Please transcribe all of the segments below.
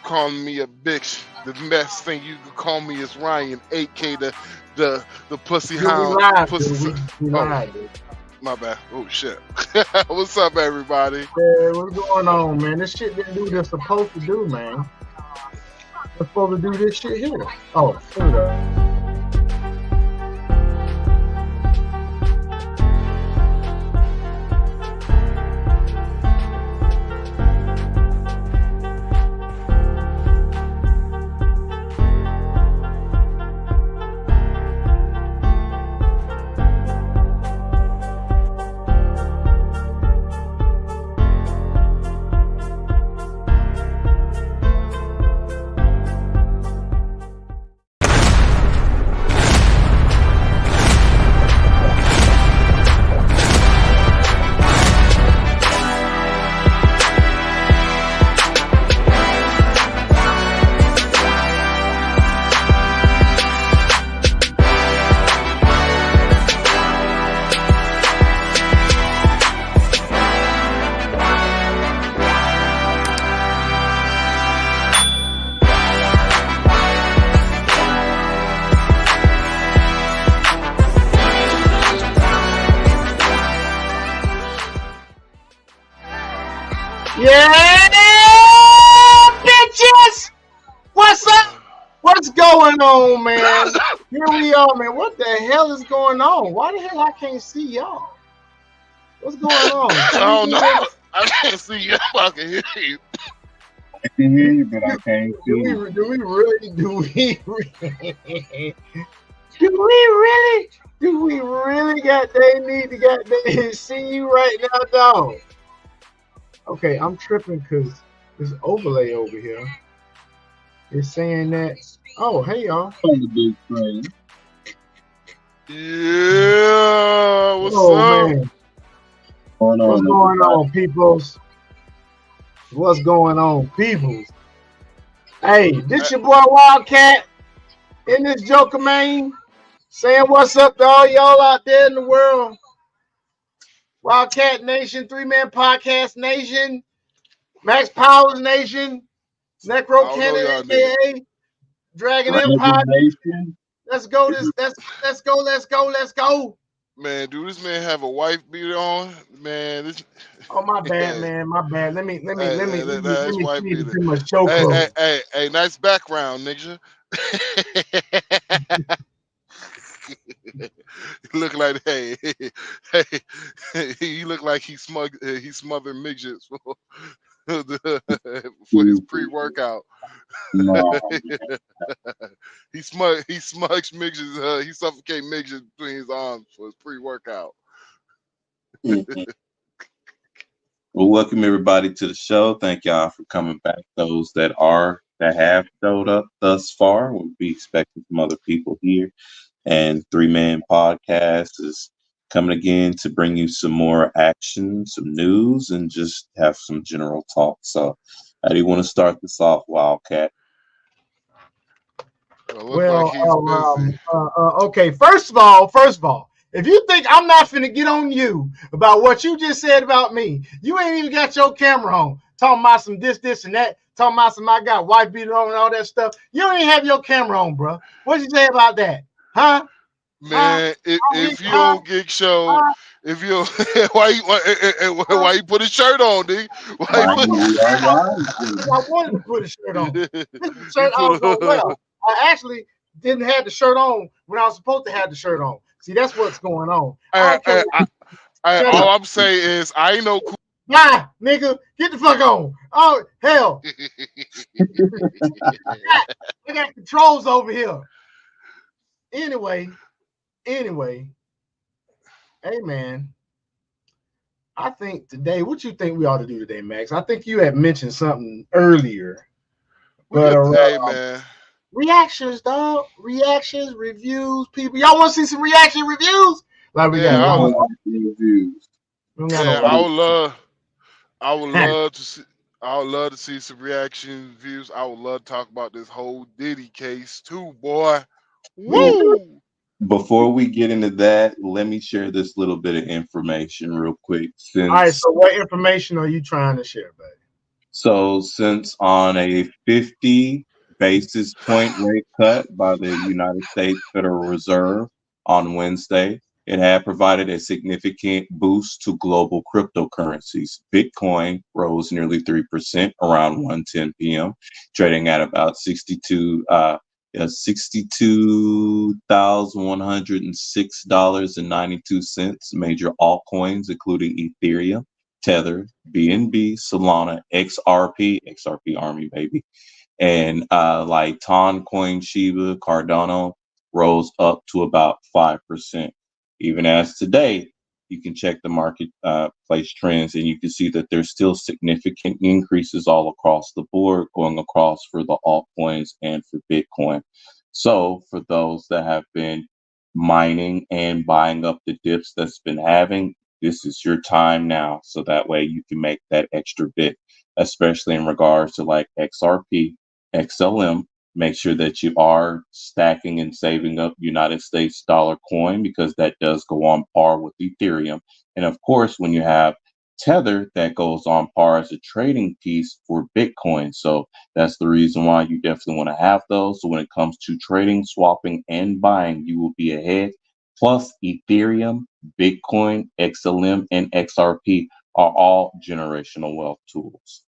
calling me a bitch. The best thing you could call me is Ryan, aka the pussy hound. We lied, dude. My bad. Oh shit. What's up, everybody? Yeah, what's going on, man? This shit didn't do what it's supposed to do, man. We're supposed to do this shit here. Oh, hold up. Yeah, bitches! What's up? What's going on, man? Here we are, man. What the hell is going on? Why the hell I can't see y'all? What's going on? I don't know. I can't see you. I can hear you. I can hear you, but I can't see you. Do we really got they need to got they see you right now, dog? Okay, I'm tripping because this overlay over here is saying that. Oh, hey y'all. On the big screen. Yeah, what's up? Man. What's going on, peoples? What's going on, peoples? Hey, this your boy Wildcat in this Joker, man, saying what's up to all y'all out there in the world. Wildcat Nation, 3-Man Podcast Nation, Max Powers Nation, Necro Cannon, aka Dragon Empire. Nation. Let's go. Let's go. Man, do this man have a wife beater on? Man, this. Oh, my bad, man. My bad. Let me see my show. Hey, nice background, nigga. Look like he look like he smothered midgets for his pre-workout. No. he smudged midgets. He suffocated midgets between his arms for his pre-workout. Well, welcome everybody to the show. Thank y'all for coming back. Those that have showed up thus far. We'll be expecting some other people here. And 3-Man Podcast is coming again to bring you some more action, some news, and just have some general talk. So, how do you want to start this off, Wildcat? Okay. First of all, if you think I'm not finna get on you about what you just said about me, you ain't even got your camera on. Talking about some this, and that. Talking about some I got wife beater on and all that stuff. You don't even have your camera on, bro. What you say about that? Huh? Man, if you don't get show, if you why you put a shirt on, dude? I wanted to put a shirt on. This shirt I was on well. I actually didn't have the shirt on when I was supposed to have the shirt on. See, that's what's going on. All I'm saying is I ain't no cool. Nah, nigga, get the fuck on. Oh, hell. I got controls over here. Anyway, hey man, I think today, what you think we ought to do today, Max? I think you had mentioned something earlier. But man. Reactions, dog. Reactions, reviews, people. Y'all want to see some reaction reviews? Like we got reviews. Yeah, I would love to see some reaction views. I would love to talk about this whole Diddy case too, boy. Woo! Before we get into that, let me share this little bit of information real quick. All right, so what information are you trying to share, baby? So, since on a 50 basis point rate cut by the United States Federal Reserve on Wednesday, it had provided a significant boost to global cryptocurrencies. Bitcoin rose nearly 3% around 1:10 p.m., trading at about 62,106.92. Major altcoins, including Ethereum, Tether, BNB, Solana, XRP Army baby, and like Toncoin, Shiba, Cardano rose up to about 5%. Even as today, you can check the market place trends, and you can see that there's still significant increases all across the board, going across for the altcoins and for Bitcoin. So for those that have been mining and buying up the dips that's been having, this is your time now. So that way you can make that extra bit, especially in regards to like XRP, XLM. Make sure that you are stacking and saving up United States dollar coin because that does go on par with Ethereum. And of course, when you have Tether, that goes on par as a trading piece for Bitcoin. So that's the reason why you definitely want to have those. So when it comes to trading, swapping, and buying, you will be ahead. Plus, Ethereum, Bitcoin, XLM, and XRP are all generational wealth tools.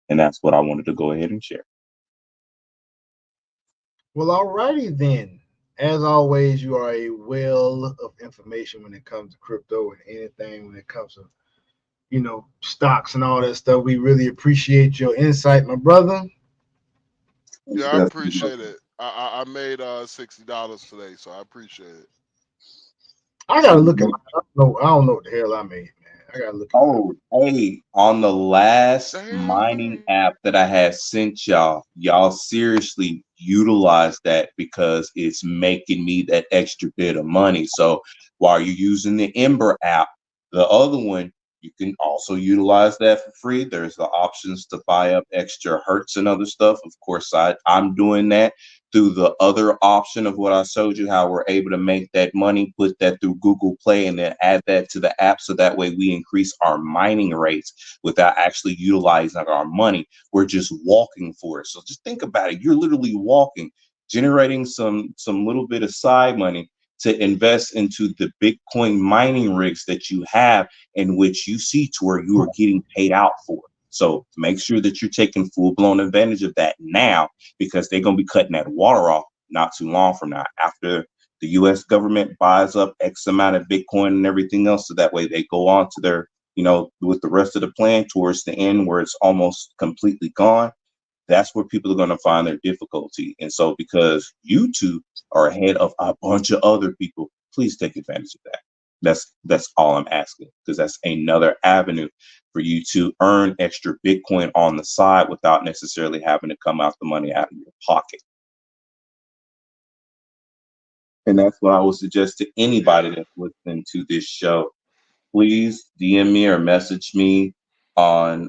And that's what I wanted to go ahead and share. Well, alrighty then. As always, you are a well of information when it comes to crypto and anything when it comes to, stocks and all that stuff. We really appreciate your insight, my brother. Yeah, I Definitely. appreciate it. I made $60 today, so I appreciate it. I gotta look at I don't know what the hell I made, man. I gotta look at my Oh, hey, on the last mining Damn. app that I had sent y'all seriously utilize that because it's making me that extra bit of money. So while you're using the Ember app, the other one, you can also utilize that for free. There's the options to buy up extra hertz and other stuff. Of course, I'm doing that through the other option of what I showed you, how we're able to make that money, put that through Google Play, and then add that to the app. So that way we increase our mining rates without actually utilizing our money. We're just walking for it. So just think about it. You're literally walking, generating some little bit of side money to invest into the Bitcoin mining rigs that you have, in which you see to where you are getting paid out for. So make sure that you're taking full blown advantage of that now, because they're going to be cutting that water off not too long from now after the U.S. government buys up X amount of Bitcoin and everything else. So that way they go on to their, with the rest of the plan towards the end where it's almost completely gone. That's where people are going to find their difficulty. And so because you two are ahead of a bunch of other people, please take advantage of that. That's all I'm asking, because that's another avenue for you to earn extra Bitcoin on the side without necessarily having to come out the money out of your pocket. And that's what I would suggest to anybody Yeah. that's listening to this show. Please DM me or message me on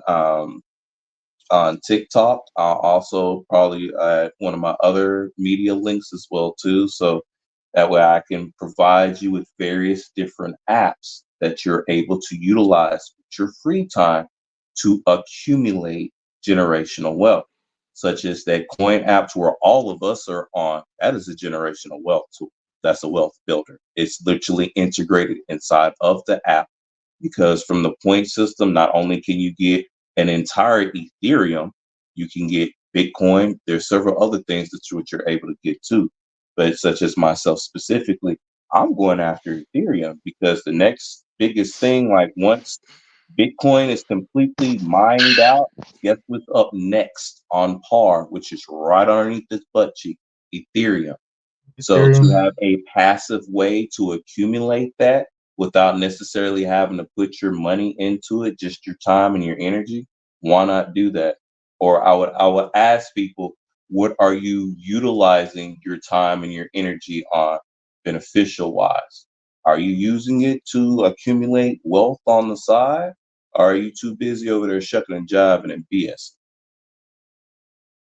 TikTok. I'll also probably add one of my other media links as well too. So that way I can provide you with various different apps that you're able to utilize with your free time to accumulate generational wealth, such as that coin apps where all of us are on. That is a generational wealth tool. That's a wealth builder. It's literally integrated inside of the app, because from the point system, not only can you get an entire Ethereum, you can get Bitcoin. There's several other things that you're able to get too. But such as myself specifically, I'm going after Ethereum because the next biggest thing, like once Bitcoin is completely mined out, guess what's up next on par, which is right underneath this butt cheek? Ethereum. So to Ethereum. have a passive way to accumulate that without necessarily having to put your money into it, just your time and your energy, why not do that? Or I would ask people, what are you utilizing your time and your energy on beneficial wise? Are you using it to accumulate wealth on the side? Or are you too busy over there shucking and jiving and BS?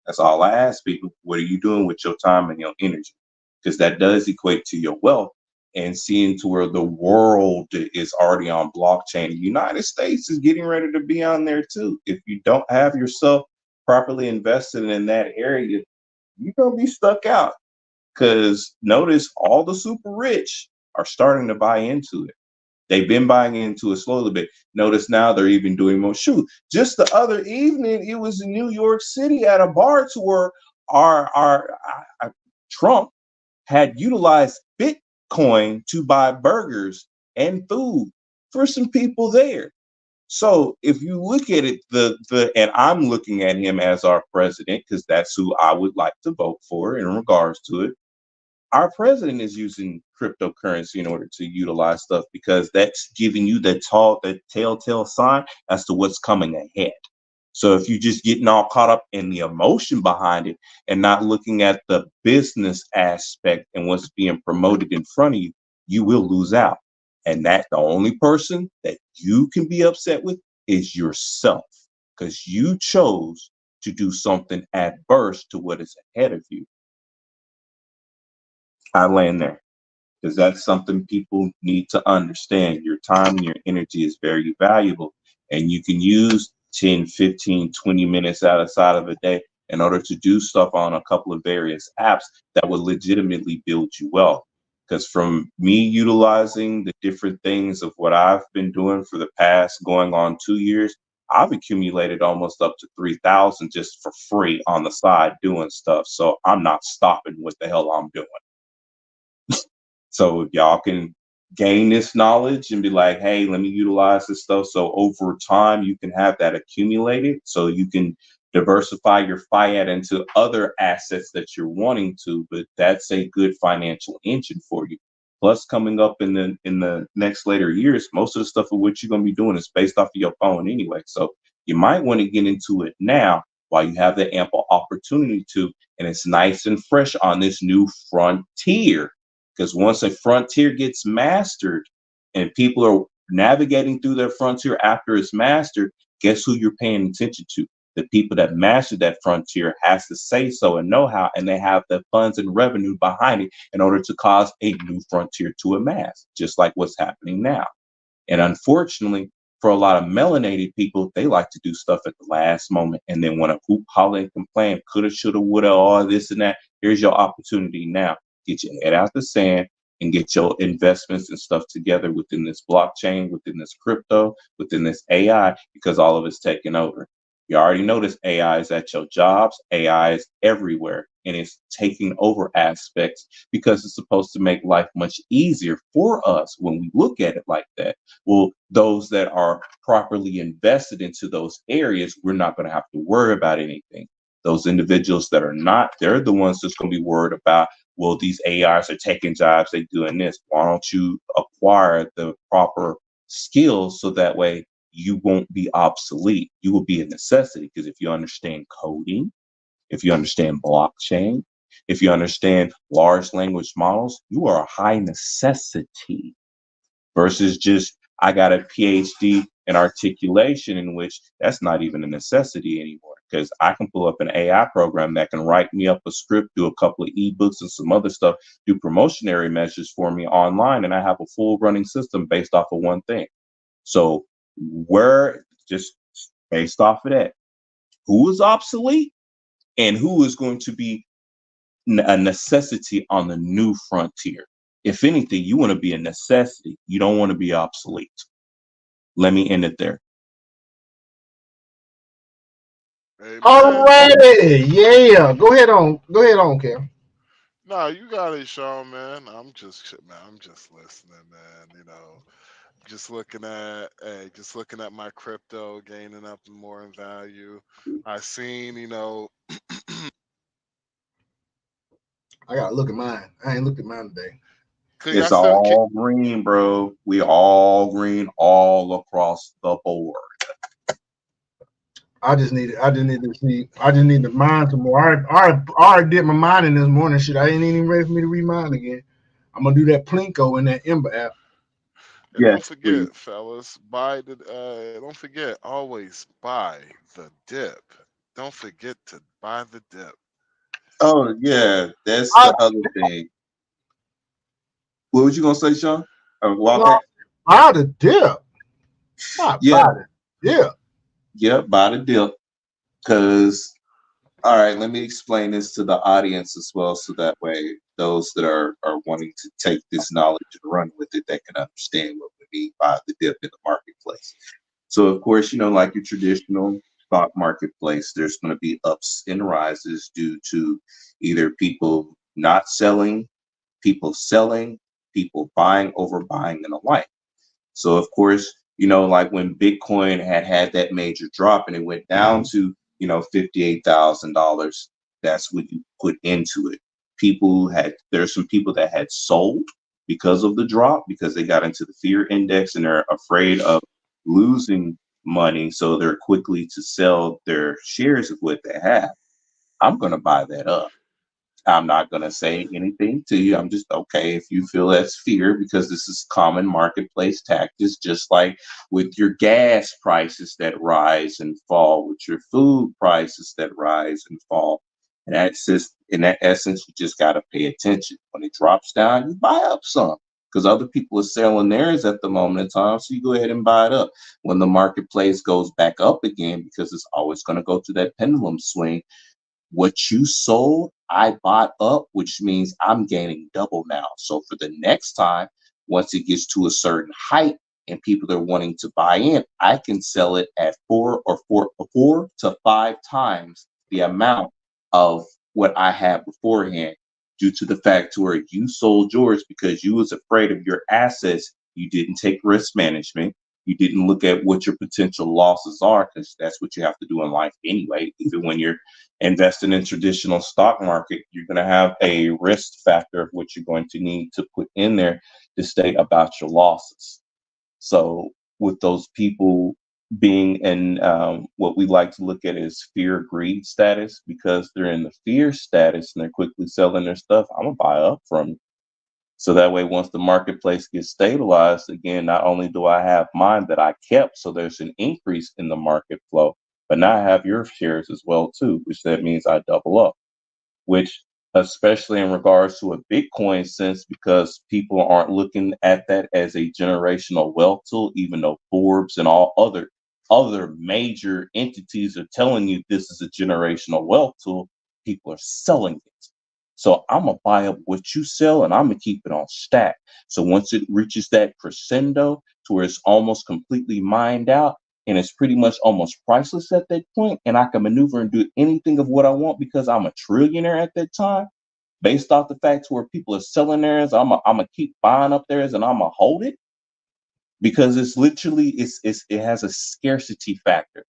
That's all I ask people. What are you doing with your time and your energy? Because that does equate to your wealth. and seeing to where the world is already on blockchain. The United States is getting ready to be on there too. If you don't have yourself properly invested in that area, you're gonna be stuck out. Because notice all the super rich are starting to buy into it. They've been buying into it slowly, but notice now they're even doing more. Shoot, just the other evening, it was in New York City at a bar to where our Trump had utilized Bitcoin to buy burgers and food for some people there. So if you look at it, and I'm looking at him as our president because that's who I would like to vote for in regards to it. Our president is using cryptocurrency in order to utilize stuff because that's giving you that telltale sign as to what's coming ahead. So if you're just getting all caught up in the emotion behind it and not looking at the business aspect and what's being promoted in front of you, you will lose out. And that the only person that you can be upset with is yourself because you chose to do something adverse to what is ahead of you. I land there because that's something people need to understand. Your time and your energy is very valuable, and you can use 10, 15, 20 minutes outside of a day in order to do stuff on a couple of various apps that will legitimately build you wealth. Because from me utilizing the different things of what I've been doing for the past going on 2 years, I've accumulated almost up to 3,000 just for free on the side doing stuff. So I'm not stopping what the hell I'm doing. So if y'all can gain this knowledge and be like, hey, let me utilize this stuff. So over time, you can have that accumulated so you can diversify your fiat into other assets that you're wanting to, but that's a good financial engine for you. Plus, coming up in the next later years, most of the stuff of what you're going to be doing is based off of your phone anyway. So you might want to get into it now while you have the ample opportunity to, and it's nice and fresh on this new frontier. Because once a frontier gets mastered and people are navigating through their frontier after it's mastered, guess who you're paying attention to? The people that mastered that frontier has to say so and know how, and they have the funds and revenue behind it in order to cause a new frontier to amass, just like what's happening now. And unfortunately, for a lot of melanated people, they like to do stuff at the last moment and then want to hoop, holler, and complain, coulda, shoulda, woulda, all this and that. Here's your opportunity now. Get your head out the sand and get your investments and stuff together within this blockchain, within this crypto, within this AI, because all of it's taking over. You already notice AI is at your jobs. AI is everywhere, and it's taking over aspects because it's supposed to make life much easier for us when we look at it like that. Well, those that are properly invested into those areas, we're not going to have to worry about anything. Those individuals that are not, they're the ones that's going to be worried about, well, these AIs are taking jobs, they're doing this. Why don't you acquire the proper skills so that way you won't be obsolete? You will be a necessity because if you understand coding, if you understand blockchain, if you understand large language models, you are a high necessity versus just I got a PhD in articulation, in which that's not even a necessity anymore because I can pull up an AI program that can write me up a script, do a couple of ebooks and some other stuff, do promotionary measures for me online, and I have a full running system based off of one thing. So we're just based off of that. Who is obsolete and who is going to be a necessity on the new frontier? If anything, you want to be a necessity. You don't want to be obsolete. Let me end it there. Amen. Alrighty, yeah. Go ahead on, Cam. Nah, you got it, Sean, man. I'm just listening, man. Just looking at my crypto gaining up more in value. I seen, I gotta look at mine. I ain't looked at mine today. cause y'all It's still, all green, bro. We all green all across the board. I just need to see. I just need to mine some more. I already did my mining this morning. Shit, I ain't even ready for me to remine again. I'm gonna do that Plinko in that Ember app. and don't Yes, please. forget, fellas, don't forget, always buy the dip. Don't forget to buy the dip. Oh yeah, that's I, the other thing. What was you gonna say, Sean? No, Wildcat? buy the dip. Not Yeah, buy the dip. yeah, buy the deal. Cause all right, let me explain this to the audience as well, so that way those that are wanting to take this knowledge and run with it, they can understand what we mean by the dip in the marketplace. So, of course, like your traditional stock marketplace, there's going to be ups and rises due to either people not selling, people selling, people buying, overbuying, and the like. So of course, like when Bitcoin had that major drop and it went down to, $58,000, that's what you put into it. There's some people that had sold because of the drop, because they got into the fear index and they're afraid of losing money. So they're quickly to sell their shares of what they have. I'm going to buy that up. I'm not going to say anything to you. I'm just okay if you feel that's fear, because this is common marketplace tactics, just like with your gas prices that rise and fall, with your food prices that rise and fall. And that's just, in that essence, you just got to pay attention. When it drops down, you buy up some, because other people are selling theirs at the moment in time. So you go ahead and buy it up. When the marketplace goes back up again, because it's always going to go through that pendulum swing, what you sold, I bought up, which means I'm gaining double now. So for the next time, once it gets to a certain height and people are wanting to buy in, I can sell it at four to five times the amount of what I had beforehand, due to the fact to where you sold yours because you was afraid of your assets. You didn't take risk management. You didn't look at what your potential losses are, because that's what you have to do in life anyway. Even when you're investing in traditional stock market, you're going to have a risk factor of what you're going to need to put in there to stay about your losses. So with those people being in what we like to look at as fear greed status, because they're in the fear status and they're quickly selling their stuff, I'm gonna buy up from you. So that way, once the marketplace gets stabilized again, not only do I have mine that I kept, so there's an increase in the market flow, but now I have your shares as well too, which that means I double up. Which, especially in regards to a Bitcoin sense, because people aren't looking at that as a generational wealth tool, even though Forbes and all other major entities are telling you this is a generational wealth tool, people are selling it. So I'm gonna buy up what you sell and I'm gonna keep it on stack. So once it reaches that crescendo to where it's almost completely mined out and it's pretty much almost priceless at that point, and I can maneuver and do anything of what I want because I'm a trillionaire at that time, based off the facts where people are selling theirs, I'm gonna keep buying up theirs and I'm gonna hold it, because it's literally it has a scarcity factor.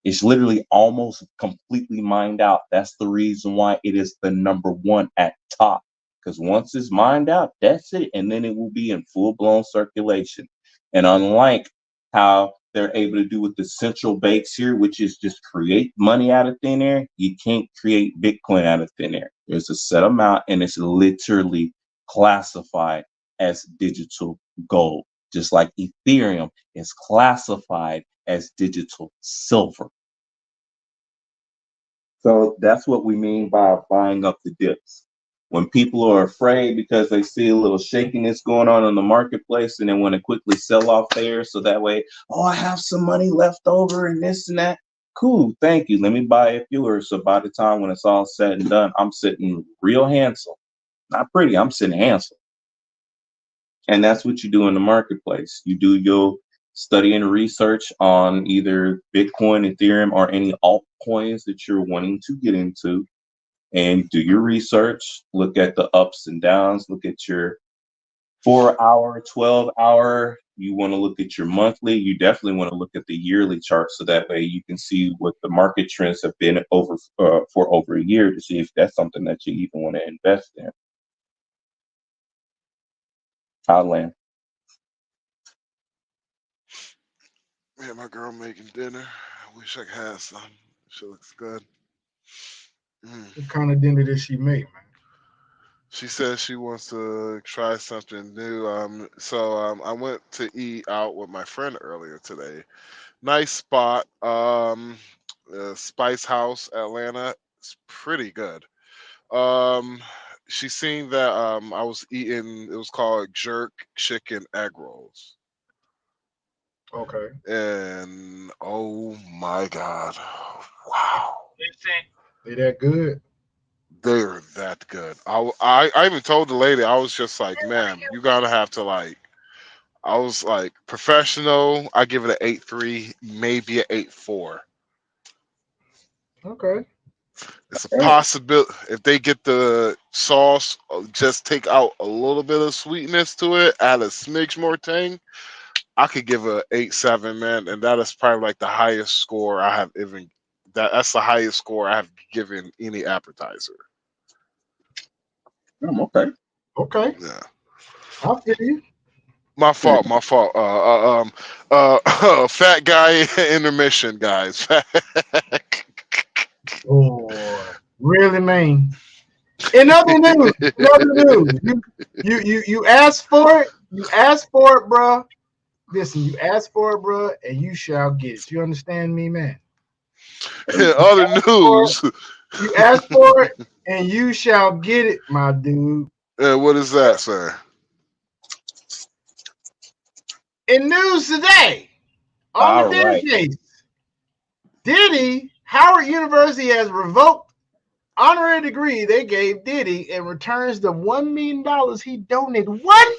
It's literally almost completely mined out. That's the reason why it is the number one at top. Because once it's mined out, that's it. And then it will be in full blown circulation. And unlike how they're able to do with the central banks here, which is just create money out of thin air, you can't create Bitcoin out of thin air. There's a set amount and it's literally classified as digital gold. Just like Ethereum is classified as digital silver. So that's what we mean by buying up the dips. When people are afraid because they see a little shakiness going on in the marketplace and they want to quickly sell off there, so that way, oh, I have some money left over and this and that. Cool, thank you. Let me buy a fewer. So by the time when it's all said and done, I'm sitting real handsome. Not pretty, I'm sitting handsome. And that's what you do in the marketplace. You do your study and research on either Bitcoin, Ethereum, or any altcoins that you're wanting to get into, and do your research, look at the ups and downs, look at your 4 hour, 12 hour. You want to look at your monthly. You definitely want to look at the yearly chart, so that way you can see what the market trends have been over for over a year, to see if that's something that you even want to invest in. Thailand. Man, my girl making dinner. I wish I could have some. She looks good. Mm. What kind of dinner did she make, man? She says she wants to try something new. I went to eat out with my friend earlier today. Nice spot. Spice House, Atlanta. It's pretty good. Um, she seen that I was eating. It was called jerk chicken egg rolls, Okay. and oh my god, wow, They that good? they're that good. I even told the lady, I was just like, ma'am, you gotta have to like. I was like, professional. I give it an 8.3, maybe an 8.4. Okay. It's a possibility if they get the sauce, just take out a little bit of sweetness to it, add a smidge more tang. I could give a 8.7, man, and that is probably like the highest score I have even. That's the highest score I have given any appetizer. Okay. Okay. Yeah, I feel you. my fault, my fault. Fat guy intermission, guys. Oh, really, man. In other news, you asked for it. You asked for it, bro. Listen, you asked for it, bro, and you shall get it. You understand me, man? In other news, You asked for it, and you shall get it, my dude. what is that, sir? In news today, on the All Diddy right. case, Diddy, Howard University has revoked honorary degree they gave Diddy and returns the $1 million he donated. $1 million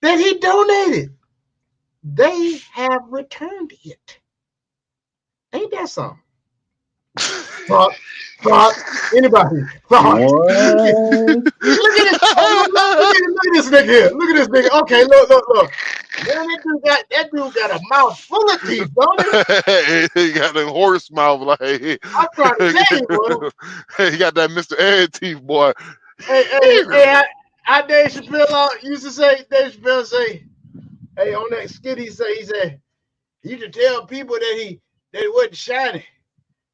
that he donated. They have returned it. Ain't that something? Thought, anybody, thought. What? Look at this. Look at this nigga here. Look at this nigga. Okay, look. Man, that dude got a mouth full of teeth, don't he? He got that horse mouth like he I'm trying to tell you, bro. got that Mr. Ed teeth, boy. Hey, Dave Chappelle used to say, Dave Chappelle say, hey, on that skit, he said, you should tell people that he wasn't shiny.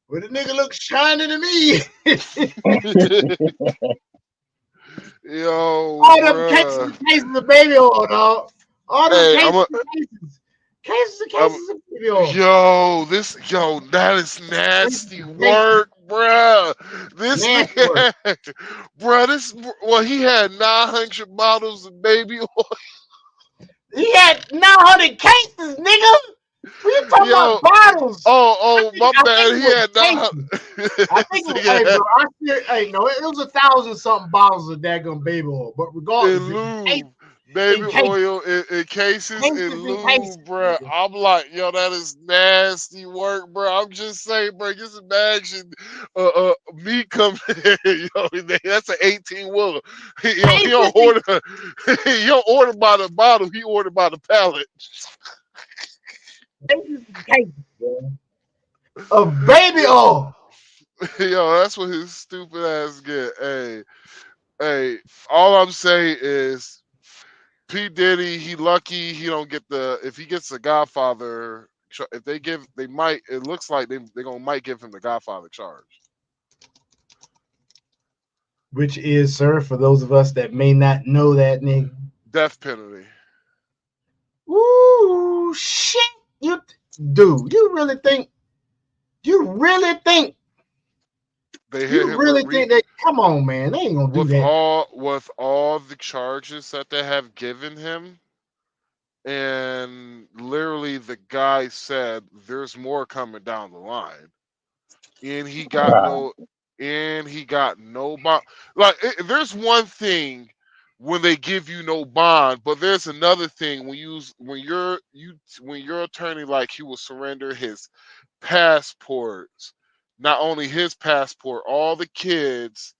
But the nigga look shiny to me. Yo, All them bruh. cases of baby oil, dog. All them Hey, I'm cases of baby oil. that is nasty Cases, work, bruh. This nasty work. nigga, bruh, he had 900 bottles of baby oil. He had 900 cases, nigga. We talking Yo, about bottles. my I think bad. it He was had cases. 900. I think This it was, nigga hey, had bro, no, it was 1,000 something bottles of daggone baby oil. But regardless, in it was lube, baby in cases, oil in cases in in cases, lube, bruh. nigga. I'm like, yo, that is nasty work, bro. I'm just saying, bro. Just imagine, me coming here, yo, that's an 18 wheeler. Yo, he Cases don't order, he don't order by the bottle. He ordered by the pallet. and cases, bro, of baby Yo, oil. yo, that's what his stupid ass get. Hey, all I'm saying is P Diddy, he lucky he don't get the if he gets the Godfather. If they give, they might. It looks like they gonna might give him the Godfather charge. Which is, sir, for those of us that may not know that nigga. Death penalty. Ooh, shit. Dude, you really think They hit him that, come on, man, they ain't gonna do that. with all the charges that they have given him, and literally the guy said there's more coming down the line, and he got Wow. no, bond. Like there's one thing when they give you no bond, but there's another thing when your attorney like he will surrender his passports, not only his passport, all the kids,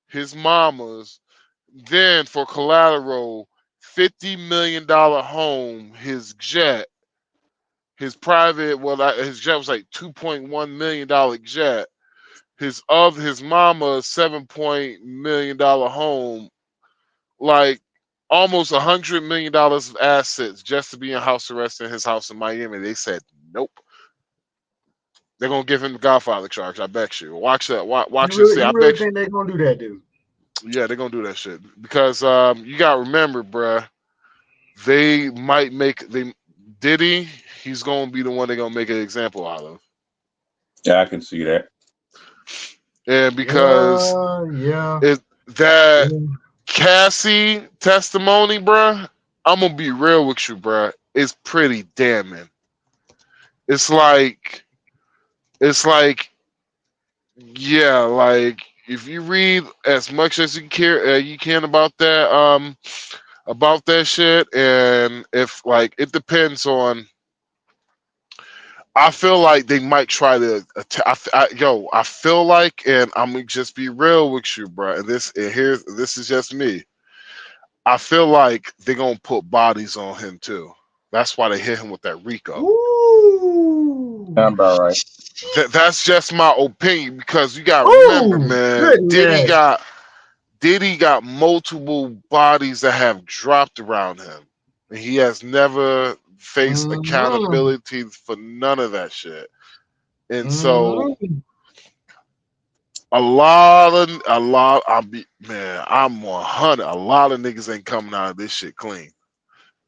his mamas, then for collateral, $50 million home, his jet, his private, his jet was like $2.1 million jet. His mama $7 million home, like almost $100 million of assets just to be in house arrest in his house in Miami. They said nope. They're gonna give him the Godfather charge. I bet you. Watch that. Watch and see. I You really bet you. think they're gonna do that, dude? Yeah, they're gonna do that shit because you gotta remember, bruh. They might make they Diddy. He's gonna be the one they're gonna make an example out of. Yeah, I can see that. and because Yeah. it that Yeah. Cassie testimony, bruh, I'm gonna be real with you, bruh. It's pretty damning. It's like it's like yeah, like if you read as much as you can about that shit, and if like it depends on. I feel like they might try to I feel like, and I'm gonna just be real with you, bro. This is just me. I feel like they're gonna put bodies on him too. That's why they hit him with that Rico. Ooh. Sound about right. That's just my opinion because you gotta remember, Ooh. man. Goodness. Diddy got multiple bodies that have dropped around him, and he has never faced Mm-hmm. accountability for none of that shit. And so Mm-hmm. a lot. I'm 100. A lot of niggas ain't coming out of this shit clean.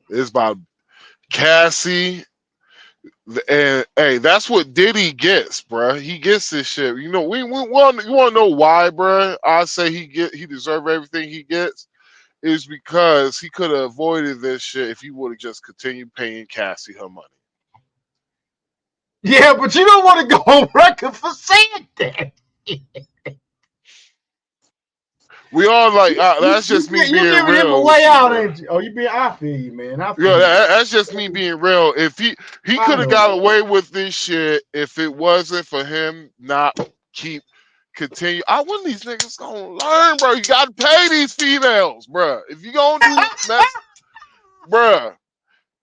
It's about Cassie, and hey, that's what Diddy gets, bruh. He gets this shit. You know, you want to know why, bruh? I say he deserve everything he gets is because he could have avoided this shit if he would have just continued paying Cassie her money. Yeah, but you don't want to go on record for saying that. We all like You, you, that's you, just me you being giving him a real with way you, out, bruh. ain't you? Oh, you being, I feel you, man. I Yeah, feel you. that's just me being real. If he I could have know. got away with this shit if it wasn't for him not keep continue. I when these niggas gonna learn, bro. You gotta pay these females, bro. If you gonna do mess, bro.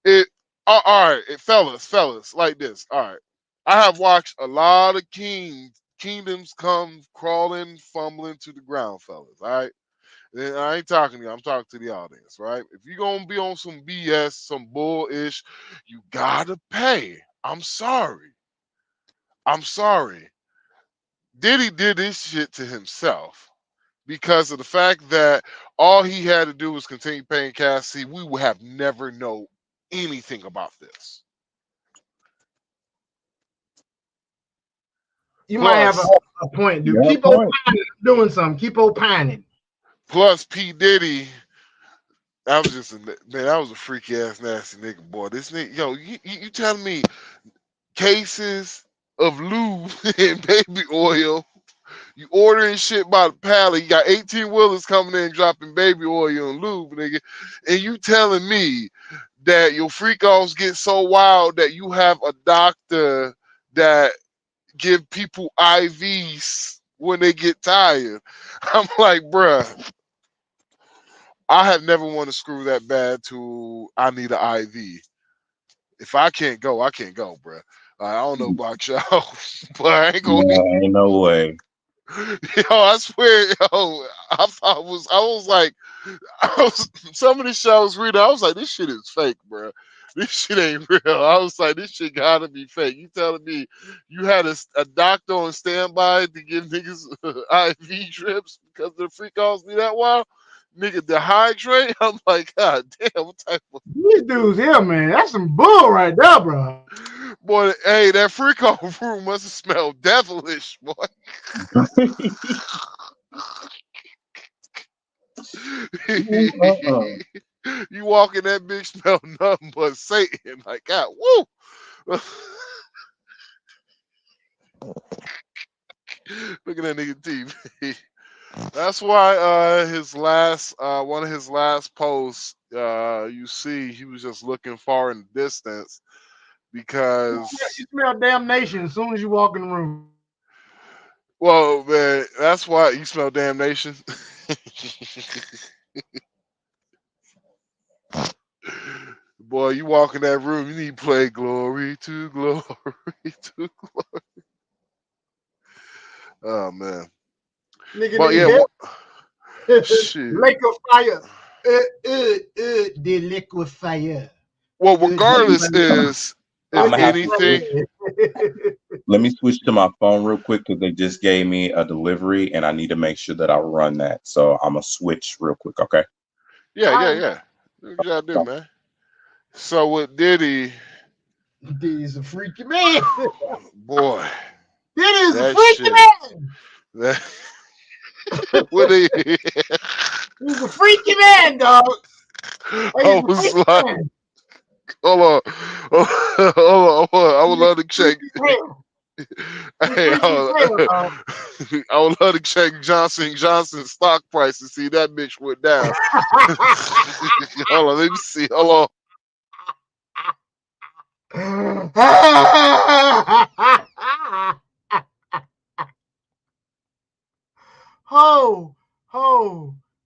It all right, fellas, like this. All right, I have watched a lot of kingdoms come crawling, fumbling to the ground, fellas. All right. And I ain't talking to you. I'm talking to the audience, right? If you're gonna be on some BS, some bullish, you gotta pay. I'm sorry. I'm sorry. Diddy did this shit to himself because of the fact that all he had to do was continue paying Cassie. We would have never know anything about this. You might have Plus, a point, dude. Yeah, Keep point. opining. Doing something. Keep opining. P Diddy, that was just that was a freaky ass nasty nigga, boy. This nigga, yo, you telling me cases of lube and baby oil. You ordering shit by the pallet. You got 18 wheelers coming in dropping baby oil and lube, nigga. And you telling me that your freak offs get so wild that you have a doctor that give people IVs when they get tired. I'm like, bruh, I have never wanted to screw that bad to I need an IV. If I can't go, I can't go, bruh. I don't know about y'all, but I ain't gonna. No, ain't no way. Yo, I swear, yo, I was like, some of the shows reading, I was like, this shit is fake, bro. This shit ain't real. I was like, this shit gotta be fake. You telling me you had a doctor on standby to give niggas IV drips because the freak offs be that wild? Nigga dehydrate? I'm like, God damn, what type of These dudes here, man. That's some bull right there, bro. boy? Hey, that freak off room must have smelled devilish, boy. Uh-uh. You walk in that bitch, smell nothing but Satan. Like, God, woo! Look at that nigga TV. That's why his last one of his last posts, you see he was just looking far in the distance You because smell damnation as soon as you walk in the room. well man, that's why you smell damnation. Boy, you walk in that room, you need to play glory to glory to oh man. Nigga But need yeah, help. shit. Lake of fire. The liquid fire. Well, Let me, regardless, is I'm if gonna have to switch. anything, Let me switch to my phone real quick because they just gave me a delivery and I need to make sure that I run that. So I'm gonna switch real quick. Okay. yeah, All yeah, right, man. yeah. Do what you gotta do, man. So with Diddy, He's a freaky man. boy, It is a that freaky shit, man. What they? He's a freaky man, dog. Hey, I he's a was freaky like, man. hold on, hold on. I would He's love to check. freaky as hell. He's Hey, freaky as hell, dog. I would love to check Johnson's stock price to see that bitch went down. Hold on, let me see. Hold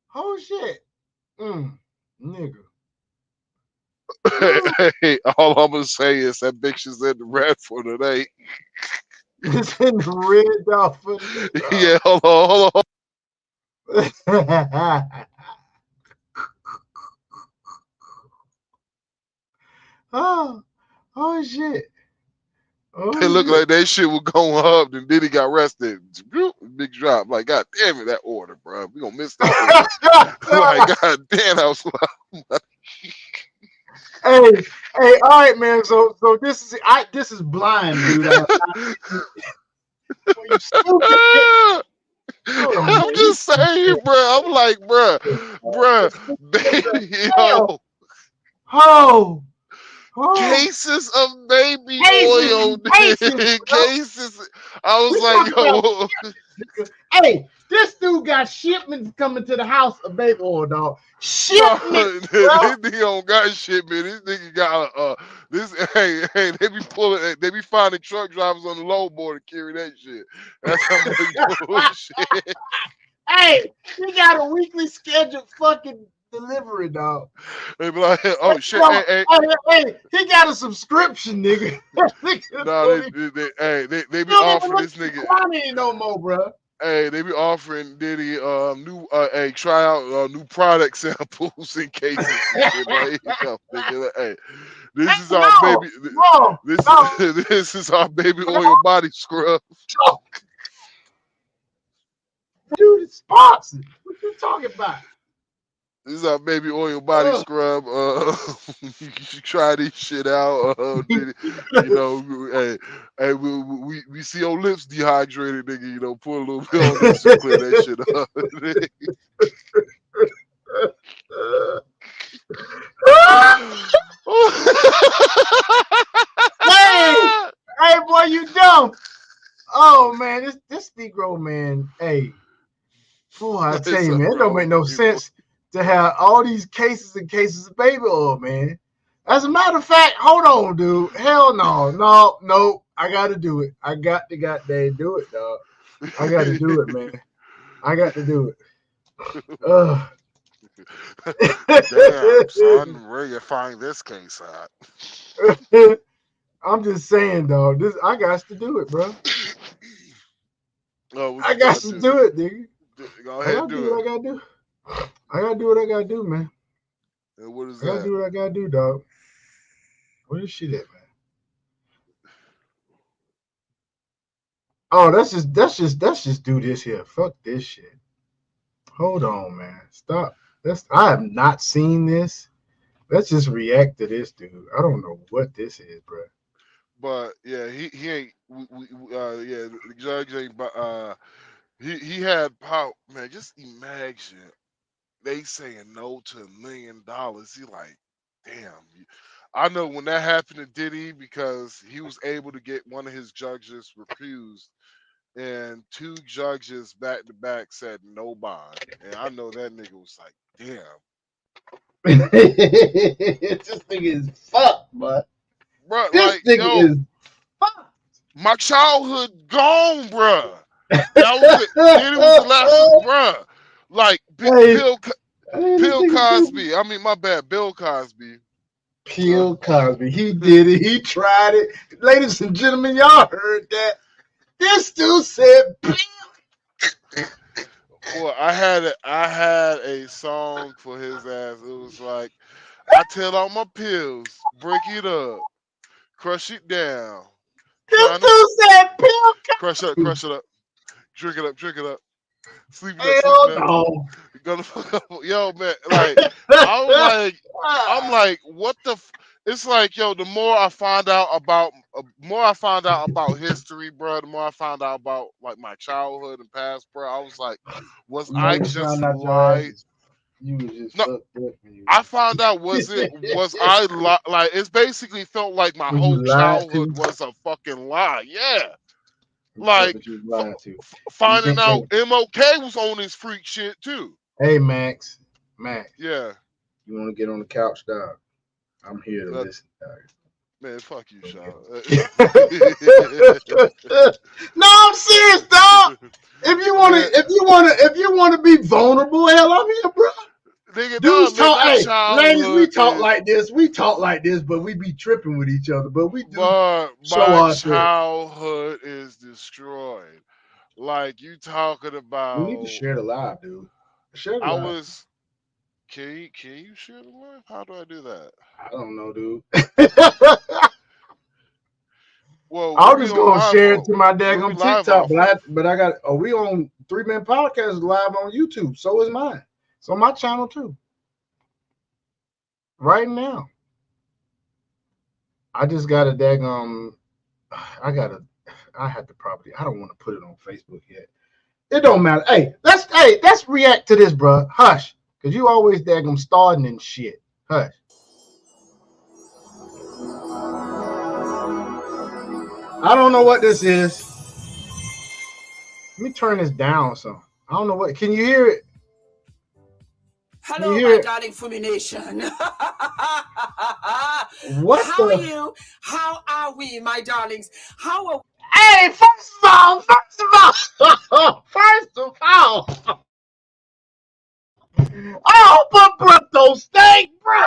ho, shit. Nigga. on. Hey, all I'm gonna say is that bitch is in the red for today. It's in the red, dog. For the Yeah, hold on. oh, shit. It Oh looked shit. like that shit was going up, and then he got arrested. Big drop. Like, god damn it, that order, bro. We gonna miss that order. Like, god damn, I was like, Hey, all right, man. So this is blind, dude. Boy, you stupid. Hold on, I'm man. You just saying, bro. I'm like, bro, baby, hell. yo, Oh, cases of baby cases oil, and cases, dude. bro. Cases. I was We like, talking about yo, shipments. Hey, this dude got shipments coming to the house of baby oil, dog. no, Shipments, this bro. nigga don't got shit, man. This nigga got this. Hey, they be pulling, they be finding truck drivers on the low board to carry that shit. That's how much bullshit. Hey, he got a weekly scheduled fucking delivery, dog. They be like, oh shit, Hey, hey, he got a subscription, nigga. no, they be don't even offering look this at the nigga. quantity no more, bro. Hey, they be offering Diddy new hey, try out new product samples in cases and shit. Like, you know, nigga, hey, this is our No, baby. no, This no, this is our baby oil body scrub. no. Dude, it's sponsored. What you talking about? This is our baby oil body scrub. You should try this shit out. Diddy, you know, hey, we see your lips dehydrated, nigga. You know, put a little bit on this to clear that shit up. hey, boy, you dumb. Oh man, this Negro man. Hey, boy, I tell What's you, up, man, it don't bro? make no sense to have all these cases and cases of baby oil, man. As a matter of fact, hold on, dude. Hell no. I gotta do it. I got to goddamn do it, dog. I got to do it, man. I got to do it. Damn, son, where you find this case at? I'm just saying, dog. This I got to do it, bro. Oh, what I you got gotta to do? do it, nigga. Go I ahead gotta and do do what it. I gotta do. I gotta do what I gotta do, man. And what is I gotta that? do what I gotta do, dog. Where this shit at, man? Oh, let's just do this here. Fuck this shit. Hold on, man. Stop. I have not seen this. Let's just react to this, dude. I don't know what this is, bro. But yeah, he ain't. Yeah, the judge ain't. He had power, man. Just imagine they saying no to $1 million. He like, damn. I know when that happened to Diddy because he was able to get one of his judges recused, and two judges back to back said no bond, and I know that nigga was like, damn, This nigga is fucked, bro. bro. This Like, nigga yo, is fucked. my childhood gone, bruh. That was it. Diddy was the last, bruh. Like Hey, this Bill nigga stupid. Cosby. I mean, my bad, Bill Cosby. Uh, Bill Cosby. He did it. He tried it. Ladies and gentlemen, y'all heard that. This dude said, well, I had a song for his ass. It was like, I tell all my pills, break it up, crush it down, this trying to dude said, Bill Cosby. crush it up, drink it up, sleep Hell it up. no. Gonna fuck up. Yo, man, like I'm like, what the? it's like, yo, the more I find out about history, bro, the more I found out about like my childhood and past, bro. I was like, was You know, I you just found out your ass lied? is, you was just No, fucked up when you I found out was I like it's basically felt like my when you whole lied childhood to. was a fucking lie. Yeah, You felt like that you was lying to. You finding think out that? MOK was on his freak shit too. Hey, Max, Yeah, you want to get on the couch, dog? I'm here to that, listen, dog. man, fuck you, Sean. No, I'm serious, dog. Man, If you wanna be vulnerable, hell, I'm here, bro. nigga, nah, Dudes man, talk. my Hey, ladies, we childhood talk is, like this. We talk like this, but we be tripping with each other. But we do but show my ourselves. childhood is destroyed. Like you talking We need to about, share the live, dude. Share the I live. was. Can you share the live? How do I do that? I don't know, dude. Well, I was just gonna share it to my where we daggum live TikTok, off of? but I got. Oh, we on 3 Man Podcast live on YouTube. So is mine. So my channel too. Right now, I just got a daggum. I had the property. I don't want to put it on Facebook yet. It don't matter. Let's react to this, bro. Hush, cause you always daggum starting and shit. Hush. I don't know what this is. Let me turn this down some. I don't know what. Can you hear it? Can you Hello, hear my it? darling Fulmination. What How are the? you? How are we, my darlings? How are Hey, first of all, I hope I brought those steak, bro.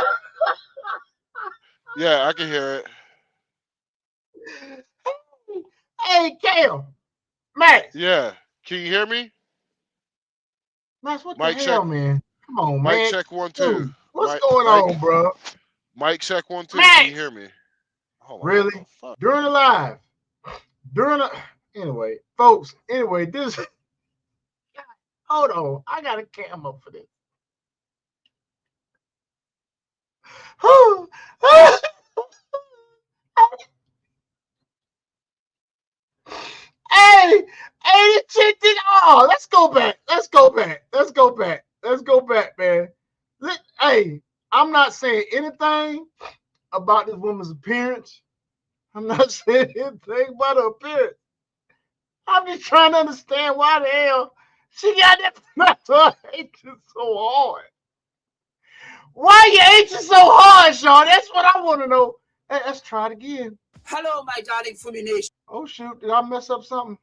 Yeah, I can hear it. Hey, Kale, Max, Yeah, can you hear me? Max, what the Mic check. hell, man? Come on, Mic man. check 1 2. Dude, what's Mike, going Mike, on, bro? Mic check 1 2. Can you Max, hear me? Hold on. What the really? fuck? During the live, during the anyway, folks. Anyway, this. Hold on, I got a cam up for this. Hey, the chick did. Oh, let's go back. Let's go back, man. Hey, I'm not saying anything about this woman's appearance. I'm not saying anything about her appearance. I'm just trying to understand why the hell she got that mental hatred so hard. Why you hating so hard, Sean? That's what I want to know. Hey, let's try it again. Hello, my darling Fulmination. Oh shoot, did I mess up something?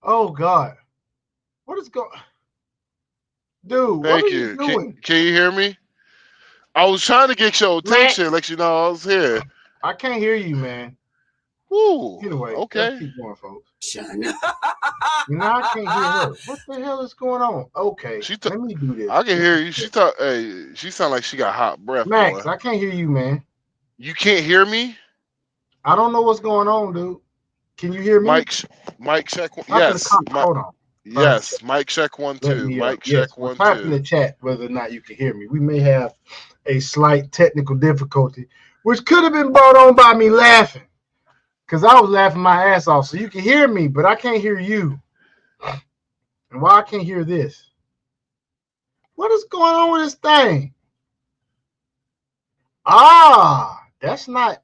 Oh God, what is going? Dude, what are Thank you you. doing? Can you hear me? I was trying to get your attention, Max, let you know I was here. I can't hear you, man. Woo. Anyway, let's Okay. keep going, folks. Now I can't hear her. What the hell is going on? Okay, She. let me do I this. can hear you. She talk. Hey, she sound like she got hot breath, boy. Max, I can't hear you, man. You can't hear me? I don't know what's going on, dude. Can you hear me? Mike. Mike check. Talk to the Yes. comment. Hold on. Yes. Mike check one Let two. me Mike yes, check well, one type in two. the chat whether or not you can hear me. We may have a slight technical difficulty, which could have been brought on by me laughing. Because I was laughing my ass off. So you can hear me, but I can't hear you. And why I can't hear this? What is going on with this thing? Ah, that's not.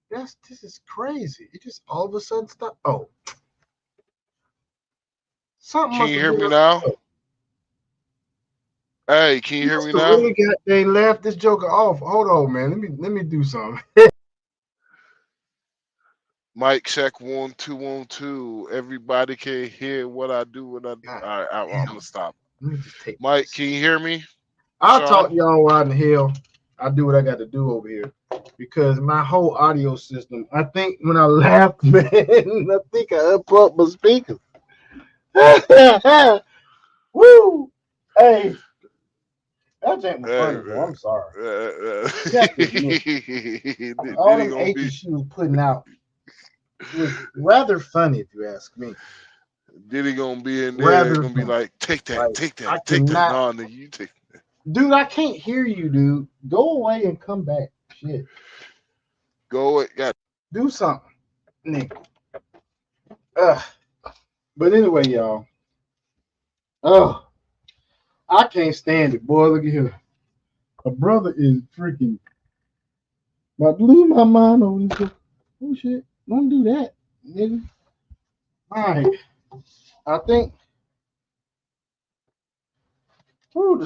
This is crazy. It just all of a sudden stopped. Oh, something Can must you have hear been. me now? Hey, can you You hear must me have now? really got they left this joker off. Hold on, man. Let me do something. Mike check 1 2 1 2. Everybody can hear what I do when I do. God All right, I'm damn. gonna stop. Let me just take Mike, this. can you hear me? I'll talk Sean? to y'all out in the hell. I do what I got to do over here because my whole audio system. I think when I laughed, man, I think I unplugged my speakers. Woo! Hey, that ain't was Hey, funny, bro. I'm sorry. uh, You have to admit, all Diddy them gonna be H's she was putting out was rather funny, if you ask me. Diddy gonna be in there. Rather Gonna be funny. like, take that, Like take I that, take that. cannot. No, nigga, you take. Dude, I can't hear you, dude. Go away and come back. Shit. Go it. Yeah. Do something, Nick. Ugh. But anyway, y'all. Oh, I can't stand it, boy. Look at here. A brother is freaking about to lose my mind over this. Oh shit! Don't do that, nigga. All right. I think whew,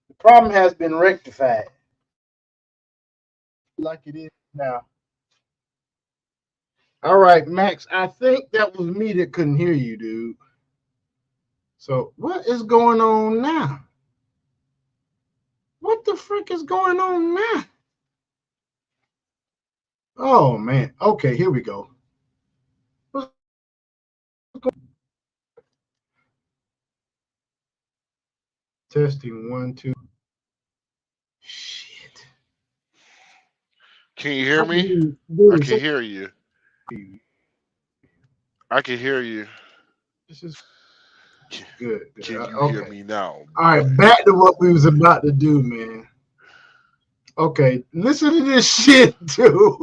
the problem has been rectified, like it is now. All right, Max. I think that was me that couldn't hear you, dude. So what is going on now? What the frick is going on now? Oh man. Okay, here we go. Testing 1, 2. Shit. Can you hear me? I Dude, can hear you. I can hear you. this is good. Can you Okay. hear me now? All right, back to what we was about to do, man. Okay, listen to this shit, dude.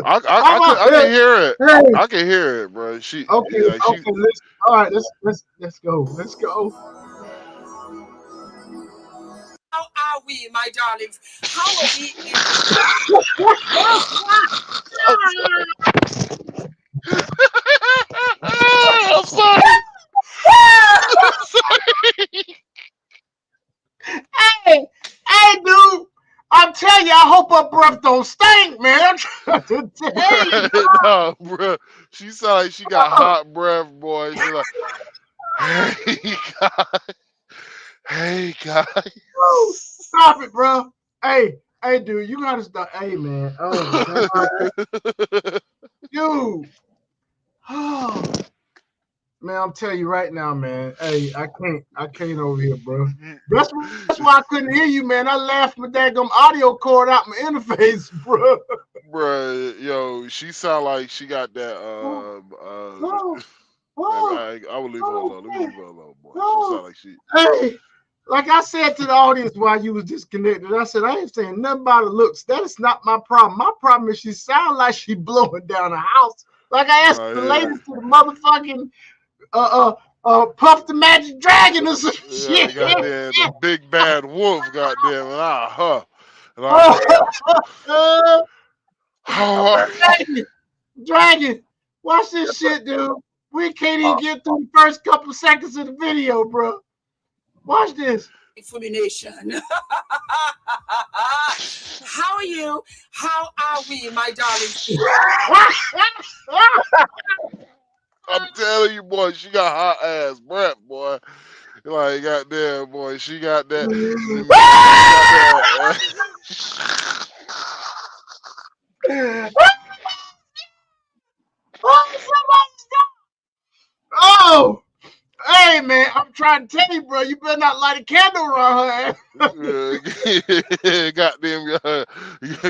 I can hear it. Hey. I can hear it, bro. She Okay, like she. okay. All right, let's go. Let's go. How are we, my darlings? How are we in I'm sorry. I'm sorry. Hey, dude. I'm telling you, I hope her breath don't stink, man. I'm trying to tell you. No, bro. She sound like she got hot breath, boy. She like, hey guy, hey guy. Stop it, bro. Hey, dude, you gotta stop. Hey, man. Oh, God. Dude. Oh, man, I'm telling you right now, man. Hey, I can't over here, bro. That's why I couldn't hear you, man. I laughed my daggum audio cord out my interface, bro. Bro, yo, she sound like she got that. I would leave her alone. Let me leave her alone, boy. She sound like she. Hey, like I said to the audience while you was disconnected, I said I ain't saying nothing about her looks. That is not my problem. My problem is she sound like she blowing down a house. Like I asked the ladies to the motherfucking Puff the Magic Dragon or some shit. Goddamn, the big bad wolf, goddamn, Dragon, watch this shit, dude. We can't even get through the first couple seconds of the video, bro. Watch this. fulmination? How are you? How are we, my darlings? I'm telling you, boy, she got hot ass breath, boy. Like, goddamn, boy, she got that. Oh, hey man, I'm trying to tell you, bro. You better not light a candle around her.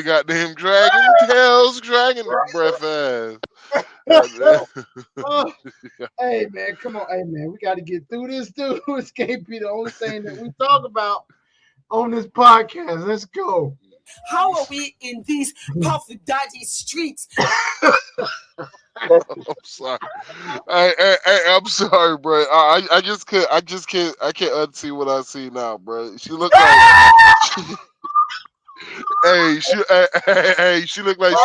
Goddamn dragon breath ass. Oh, hey man, come on, hey man, we got to get through this, dude. This can't be the only thing that we talk about on this podcast. Let's go. How are we in these Puff Daddy streets? I'm sorry. I'm sorry, bro. I can't unsee what I see now, bro. She looked like she looked like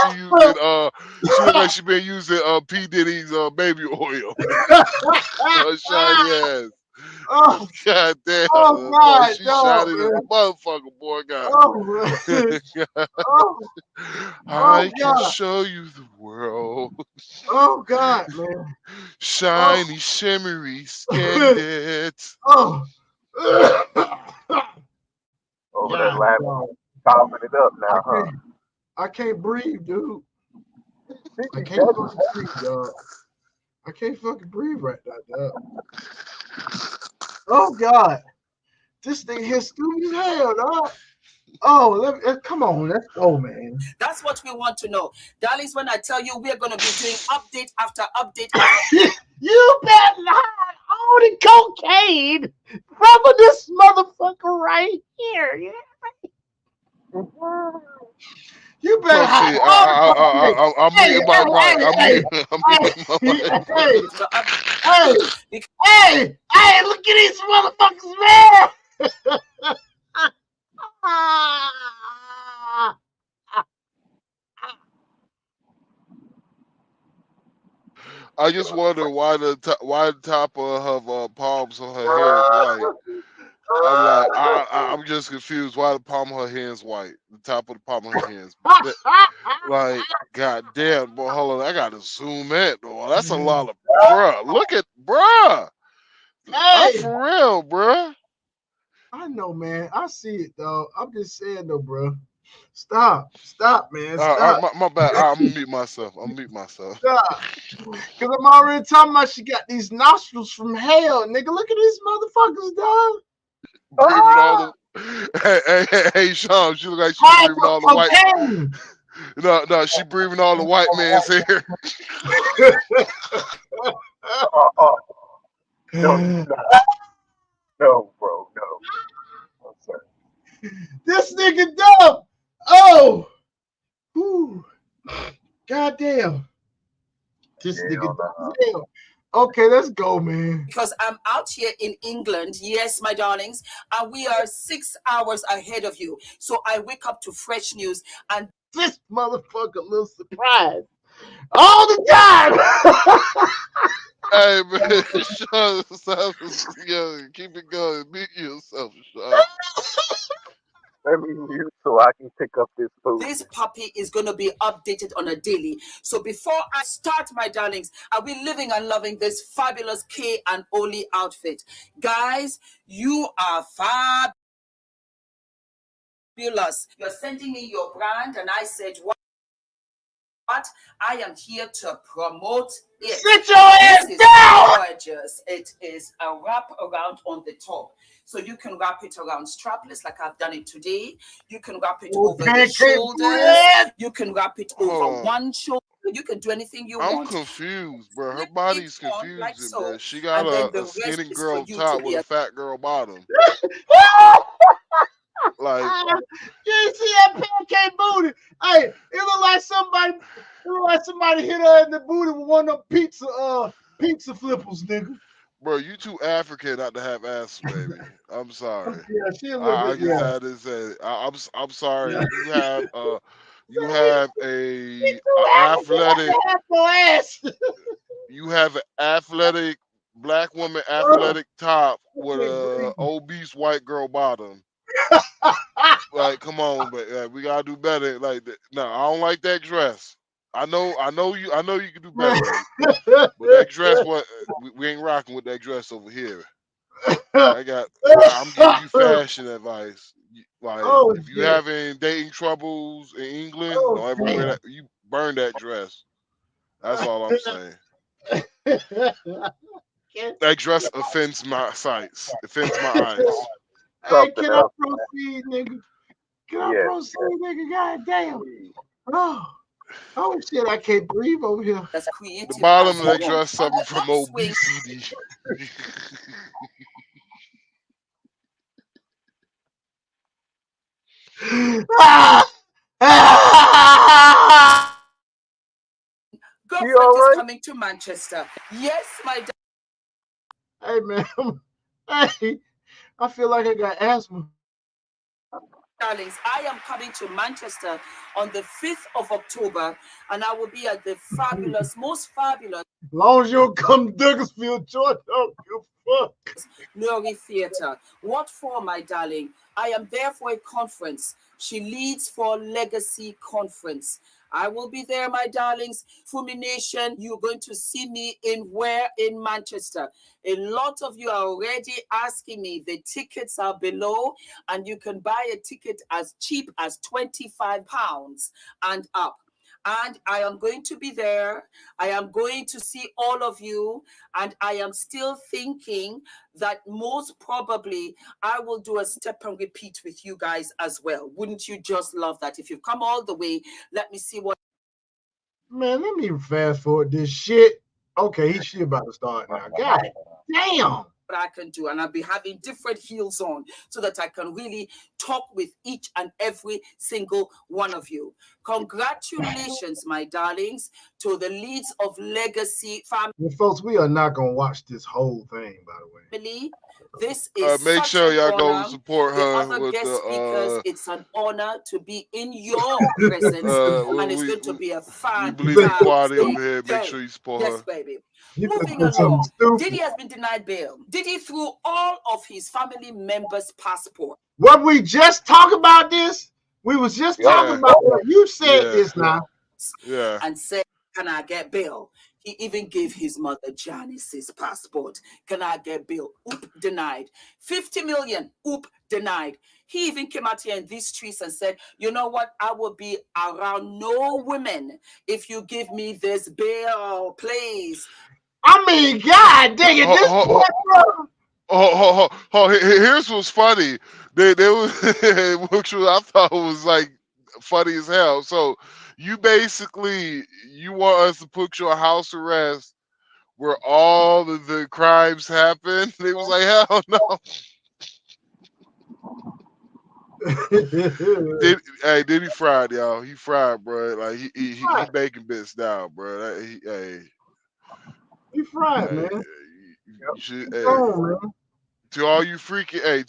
she been using P Diddy's baby oil. Shiny ass. Oh, God damn. oh Boy, God, she no, shiny man. as a motherfucker, boy. God. Oh, I can God. show you the world. Oh God, man. Shiny, shimmery, skin Oh. Over that last coughing it up now, huh? I can't breathe, dude. I can't fucking breathe, dog. I can't fucking breathe right now, dog. Oh God, this thing here stupid as hell, dog. Oh, come on, let's go, man. That's what we want to know. Darlings, when I tell you we're going to be doing update after update. You better not hide all the cocaine Remember this motherfucker right here. Yeah. You better have Proceed. all the I'm hey, muting my mic. hey, I'm hey, muting my mic. hey, hey, look at these motherfuckers, man. I just wonder why the top of her palms on her hair is white. I'm like, I'm just confused why the palm of her hand is white. The top of the palm of her hands. Like, god damn, boy, hold on. I gotta zoom in, boy. That's a lot of bruh. Look at bruh. I'm Hey, for real, bruh. I know, man. I see it, though. I'm just saying, though, bro. Stop, man. Stop, My bad. I'm gonna mute myself. I'm mute myself. stop. Because I'm already talking about she got these nostrils from hell, nigga. Look at these motherfuckers, dog. Breathing all the hey, Sean, she look like she High breathing all the white. cocaine. No, she breathing all the white man's hair. No, he's not. No, bro, no. I'm sorry. This nigga dumb. Oh, whew. Goddamn. This nigga Hell no. dumb. Okay, let's go, man. because I'm out here in England, yes, my darlings, and we are 6 hours ahead of you. So I wake up to fresh news, and This motherfucker a little surprised all the time. Hey man, Sean, yo, keep it going. Mute yourself, Sean. Let me mute so I can pick up this food. this puppy is going to be updated on a daily. So before I start, my darlings, are we living and loving this fabulous K and Oli outfit? Guys, you are fabulous. You're sending me your brand, and I said, what? I am here to promote it. Sit your ass This is down. gorgeous. It is a wrap around on the top. So you can wrap it around strapless like I've done it today. You can wrap it over the Pancake shoulders. bread. You can wrap it Hold over on. one shoulder. You can do anything you I'm want. confused, bro. Her Flip body's it on like confusing, bro. so, She got and then the a rest skinny is for girl you to top be with a a fat girl bottom. Like, You see that pancake booty? Hey, it look like somebody hit her in the booty with one of them pizza flippers, nigga. bro, you too African not to have ass, baby. I'm sorry. Yeah, she a little I bit. just Yeah, had to say, I'm sorry. yeah. You have She a too African not athletic to have no ass. you have an athletic black woman Oh, athletic top with can't a breathe. obese white girl bottom. Like, come on, but we gotta do better. Like, no, I don't like that dress. I know you can do better, babe. But that dress, we ain't rocking with that dress over here. I'm giving you fashion advice. Like, Oh if you shit. having dating troubles in England, Oh don't ever wear damn. that. You burn that dress. That's all I'm saying. That dress offends my sights. Offends my eyes. Hey, Something can I else. proceed, nigga? Can I Yes, proceed, nigga? God damn. please. Oh shit, I can't breathe over here. as The creative bottom as of you that want. dress On suffering the from upswing, obesity. You girlfriend all is right? coming to Manchester. Yes, my Hey man, hey, I feel like I got asthma. darlings, I am coming to Manchester on the 5th of October, and I will be at the fabulous, most fabulous As long as you don't come to Douglasfield, Georgia, I don't give a fuck. Nuri Theatre. What for, my darling? I am there for a conference. She leads for Legacy Conference. I will be there, my darlings. Fulmination, you're going to see me in where? In Manchester. A lot of you are already asking me. The tickets are below, and you can buy a ticket as cheap as £25 and up. And I am going to be there. I am going to see all of you. And I am still thinking that most probably I will do a step and repeat with you guys as well. Wouldn't you just love that? If you've come all the way, let me see what. Man, let me fast forward this shit. Okay, he shit about to start now. God damn. what I can do, and I'll be having different heels on so that I can really talk with each and every single one of you. Congratulations, my darlings, to the leads of Legacy Well, folks, we are not gonna watch this whole thing, by the way. Family. This is Make such sure an y'all go honor. support The her other with guest speakers, the it's an honor to be in your presence, and it's going to be a we believe in equality fantastic over here. Make day. sure you support Yes, her. baby. You better Moving put something along, stupid. Diddy has been denied bail. Diddy threw all of his family members' passport. What we just talked about this? We was just talking Yeah, about what you said yeah, this now. yeah. And said, "Can I get bail?" He even gave his mother Janice's passport. "Can I get bail?" Oop, denied. 50 million. Oop, denied. He even came out here in these streets and said, "You know what? I will be around no women if you give me this bail, please." I mean, God dang it, this Oh, poor brother. here's what's funny. They was which was, I thought was like funny as hell. So you basically you want us to put you on house arrest where all of the crimes happen? They was like, hell no. Diddy fried, y'all. He fried, bro. Like he baking bits now, bro. You fried, Hey, man. you should, What's wrong, man? to all you freaky ass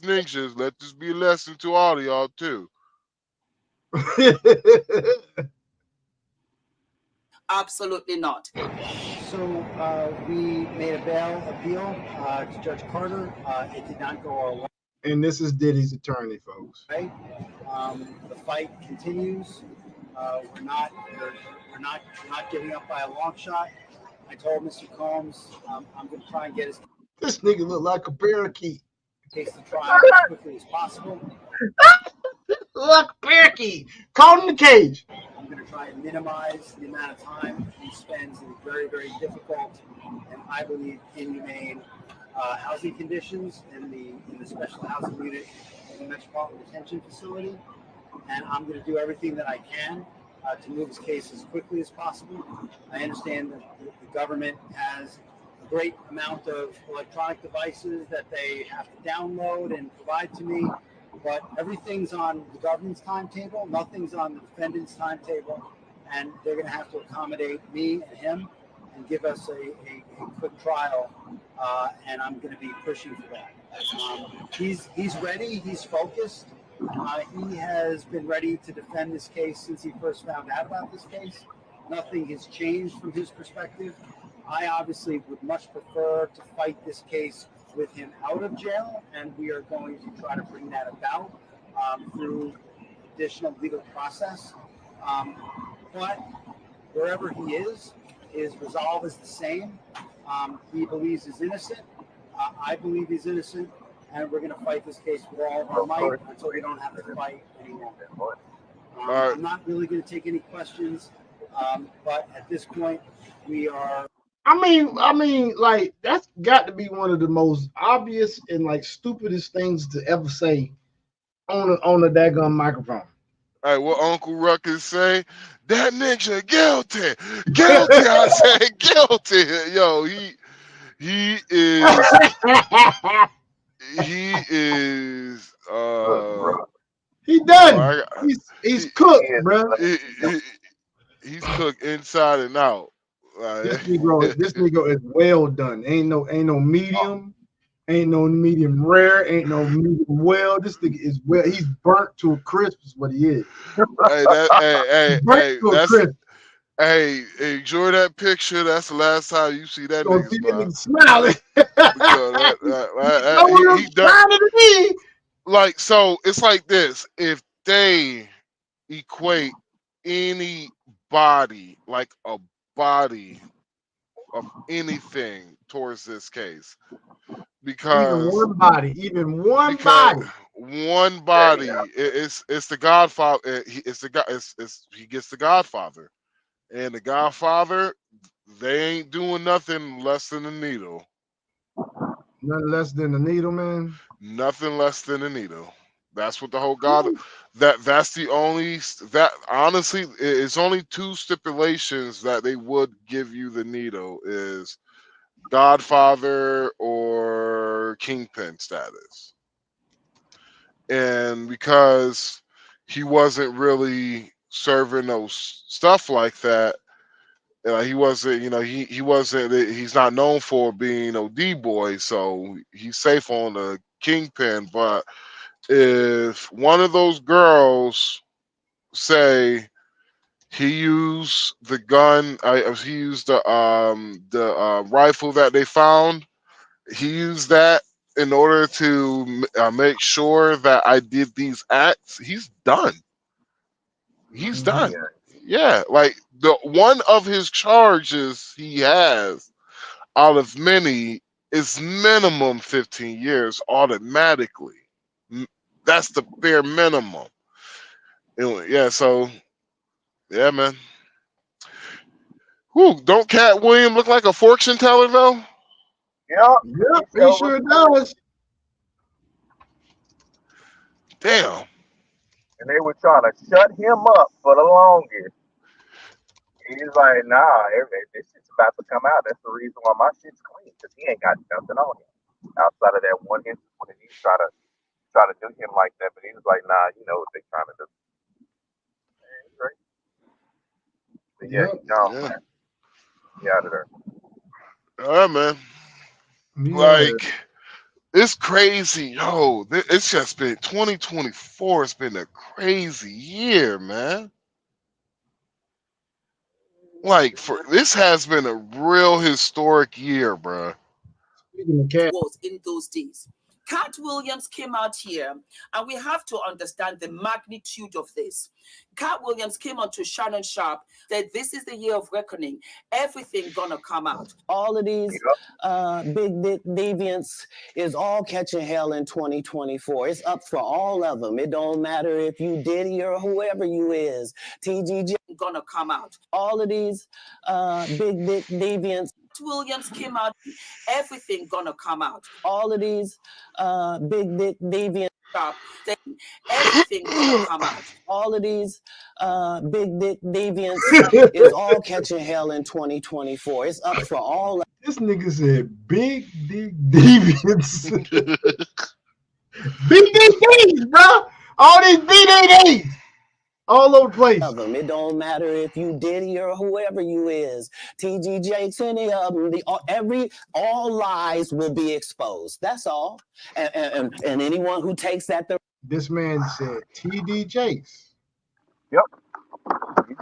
ninjas, let this be a lesson to all of y'all too. Absolutely not. So we made a bail appeal to Judge Carter. It did not go our And this is Diddy's attorney, folks. way. The fight continues. We're not giving up by a long shot. I told Mr. Combs I'm going to try and get his This nigga look like a parakeet. case to trial as quickly as possible. Look, parakeet. Caught in the cage. I'm going to try and minimize the amount of time he spends in very, very difficult and I believe inhumane housing conditions in the special housing unit in the Metropolitan Detention Facility. And I'm going to do everything that I can to move his case as quickly as possible. I understand that the government has a great amount of electronic devices that they have to download and provide to me, but everything's on the government's timetable, nothing's on the defendant's timetable, and they're going to have to accommodate me and him and give us a quick trial, and I'm going to be pushing for that. He's ready, he's focused. He has been ready to defend this case since he first found out about this case. Nothing has changed from his perspective. I obviously would much prefer to fight this case with him out of jail, and we are going to try to bring that about through additional legal process. But wherever he is, his resolve is the same. He believes he's innocent. I believe he's innocent. And we're going to fight this case with all of our might until we don't have to fight anymore. I'm not really going to take any questions, but at this point, we are. I mean, like that's got to be one of the most obvious and like stupidest things to ever say on a daggone microphone. Hey, what Uncle Ruckus say? That nigga guilty, guilty. I said guilty. Yo, he is he is he done. oh, He's cooked, bro. He's cooked inside and out. This Like, Negro is well done. Ain't no medium, ain't no medium rare, ain't no medium well. This nigga is well. He's burnt to a crisp. Is what he is. Hey, enjoy that picture. That's the last time you see that So nigga smiling. Because he done. Like, so it's like this. If they equate anybody, like a body of anything towards this case, because even one body, it's the Godfather. He gets the Godfather, and the Godfather, they ain't doing nothing less than a needle. Nothing less than a needle, man. Nothing less than a needle. That's what the whole God. That's the only that honestly, it's only two stipulations that they would give you the needle is Godfather or Kingpin status. And because he wasn't really serving those stuff like that, he wasn't, he wasn't, he's not known for being a D boy, so he's safe on the Kingpin. But if one of those girls say he used the gun, he used the rifle that they found, he used that in order to make sure that I did these acts, he's done. He's done. Yeah. Yeah, like the one of his charges he has out of many is minimum 15 years automatically. That's the bare minimum. Yeah, so yeah, man. Who don't Cat William look like a fortune teller though? Yeah. Yep, He he sure sure looks good. does. Damn. And they were trying to shut him up for the longest. He's like, nah, this shit's about to come out. That's the reason why my shit's clean, because he ain't got nothing on him outside of that one instance when he try to do him like that. But he was like, nah, you know what they trying to do. Right? But yeah, Yep. he gone, Yeah. man. He out of there. All right, man. Yeah. Like, it's crazy, yo. It's just been 2024. It's been a crazy year, man. Like, for this has been a real historic year, bro. Speaking of Cat, Was in those days. Cat Williams came out here, and we have to understand the magnitude of this. Cat Williams came on to Shannon Sharp, said this is the year of reckoning. Everything gonna come out. All of these Yep. big dick deviants is all catching hell in 2024. It's up for all of them. It don't matter if you Diddy or whoever you is. TGJ Gonna come out. all of these big dick deviants. Williams came out. Everything gonna come out. All of these big dick deviants. Sharp, said everything gonna come out. All of these big dick deviants is all catching hell in 2024. It's up for all. this nigga said big dick deviants. BDDs, bro. All these BDDs. All over the place. Of them. It don't matter if you Diddy or whoever you is. TGJ, any of them. All lies will be exposed. That's all. And anyone who takes that. This man said TD Jakes. Yep.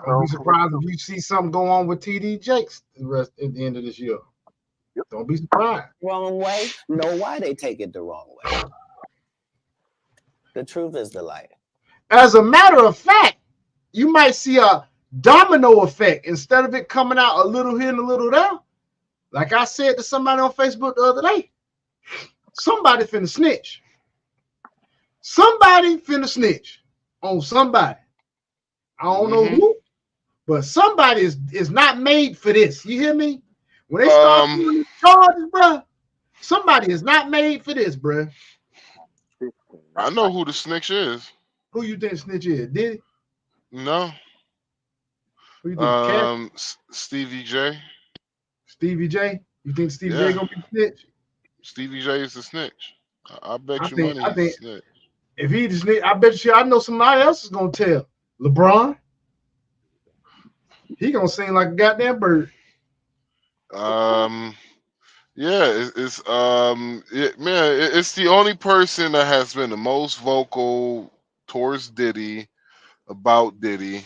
Don't be surprised if you see something go on with TD Jakes at the end of this year. Yep. Don't be surprised. Wrong way. Know why they take it the wrong way. The truth is the light. As a matter of fact, you might see a domino effect instead of it coming out a little here and a little there. Like I said to somebody on Facebook the other day, somebody finna snitch. Somebody finna snitch on somebody. I don't know who, but somebody is not made for this. You hear me? When they start doing these charges, bro, somebody is not made for this, bro. I know who the snitch is. Who you think snitch is? Did it? No. Who you think? Stevie J. Stevie J. You think Stevie Yeah. J gonna be snitch? Stevie J is the snitch. I bet I you think- money I he's think- the snitch. If he the snitch, I bet you I know somebody else is gonna tell. LeBron. He gonna sing like a goddamn bird. Yeah, it's the only person that has been the most vocal towards Diddy about Diddy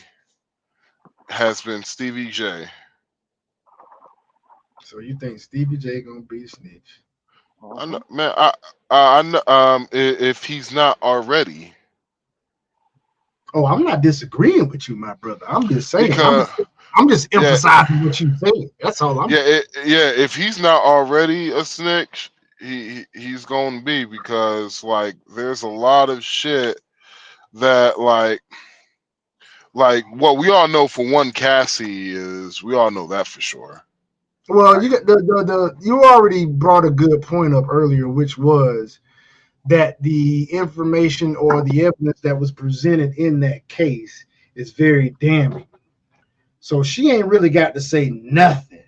has been Stevie J. So you think Stevie J gonna be the snitch? I know, man. I know. If he's not already, Oh, I'm not disagreeing with you, my brother. I'm just saying. because I'm just emphasizing what you say. That's all I'm. if he's not already a snitch, he's going to be, because like there's a lot of shit that like what we all know for one, Cassie is, we all know that for sure. Well, you got you already brought a good point up earlier, which was that the information or the evidence that was presented in that case is very damning. So she ain't really got to say nothing.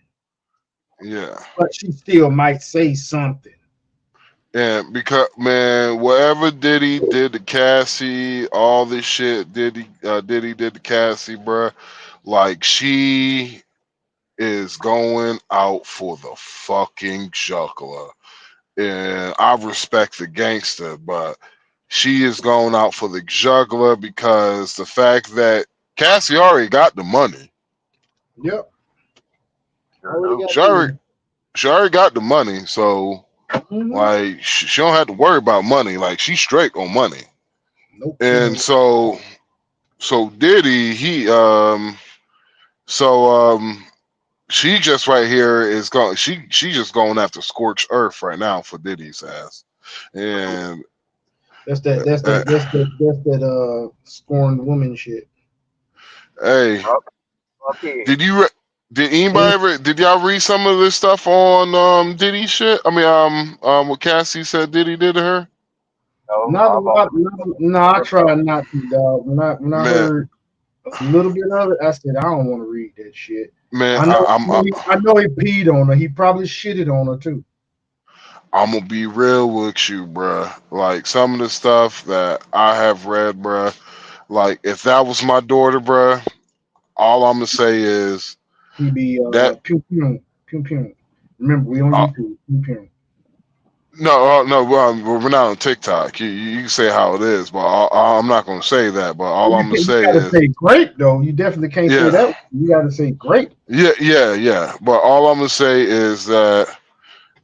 Yeah. but she still might say something. And because man, whatever Diddy did to Cassie, all this shit Diddy did to Cassie, bruh. Like she is going out for the fucking juggler. And I respect the gangster, but she is going out for the juggler because the fact that Cassie already got the money. Yep. Sure Already do. got She already, the she already got the money, so mm-hmm. like she don't have to worry about money. Like she's straight on money. Nope, she And ain't. so Diddy, so she just right here is going she just going after scorched earth right now for Diddy's ass. And That's that. That's uh, that. That's that. That's that. Scorned woman shit. hey, Up, up here. did you did Hmm? anybody ever did y'all read some of this stuff on Diddy shit? I mean what Cassie said Diddy did to her? No, Not a I've lot. only No, I try not to, dog. When I Man, heard a little bit of it, I said I don't want to read that shit. man, I know. I know he peed on her. He probably shitted on her too. I'm gonna be real with you, bruh. Like some of the stuff that I have read, bruh. Like if that was my daughter, bruh, all I'm gonna say is He be that pew pew pew pew. Remember, we on uh, YouTube. Pew pew. no, we're not on TikTok. You can say how it is, but I'm not gonna say that. But all I'm gonna You say gotta is, say great though. You definitely can't say yeah, that. You gotta say great. yeah. But all I'm gonna say is that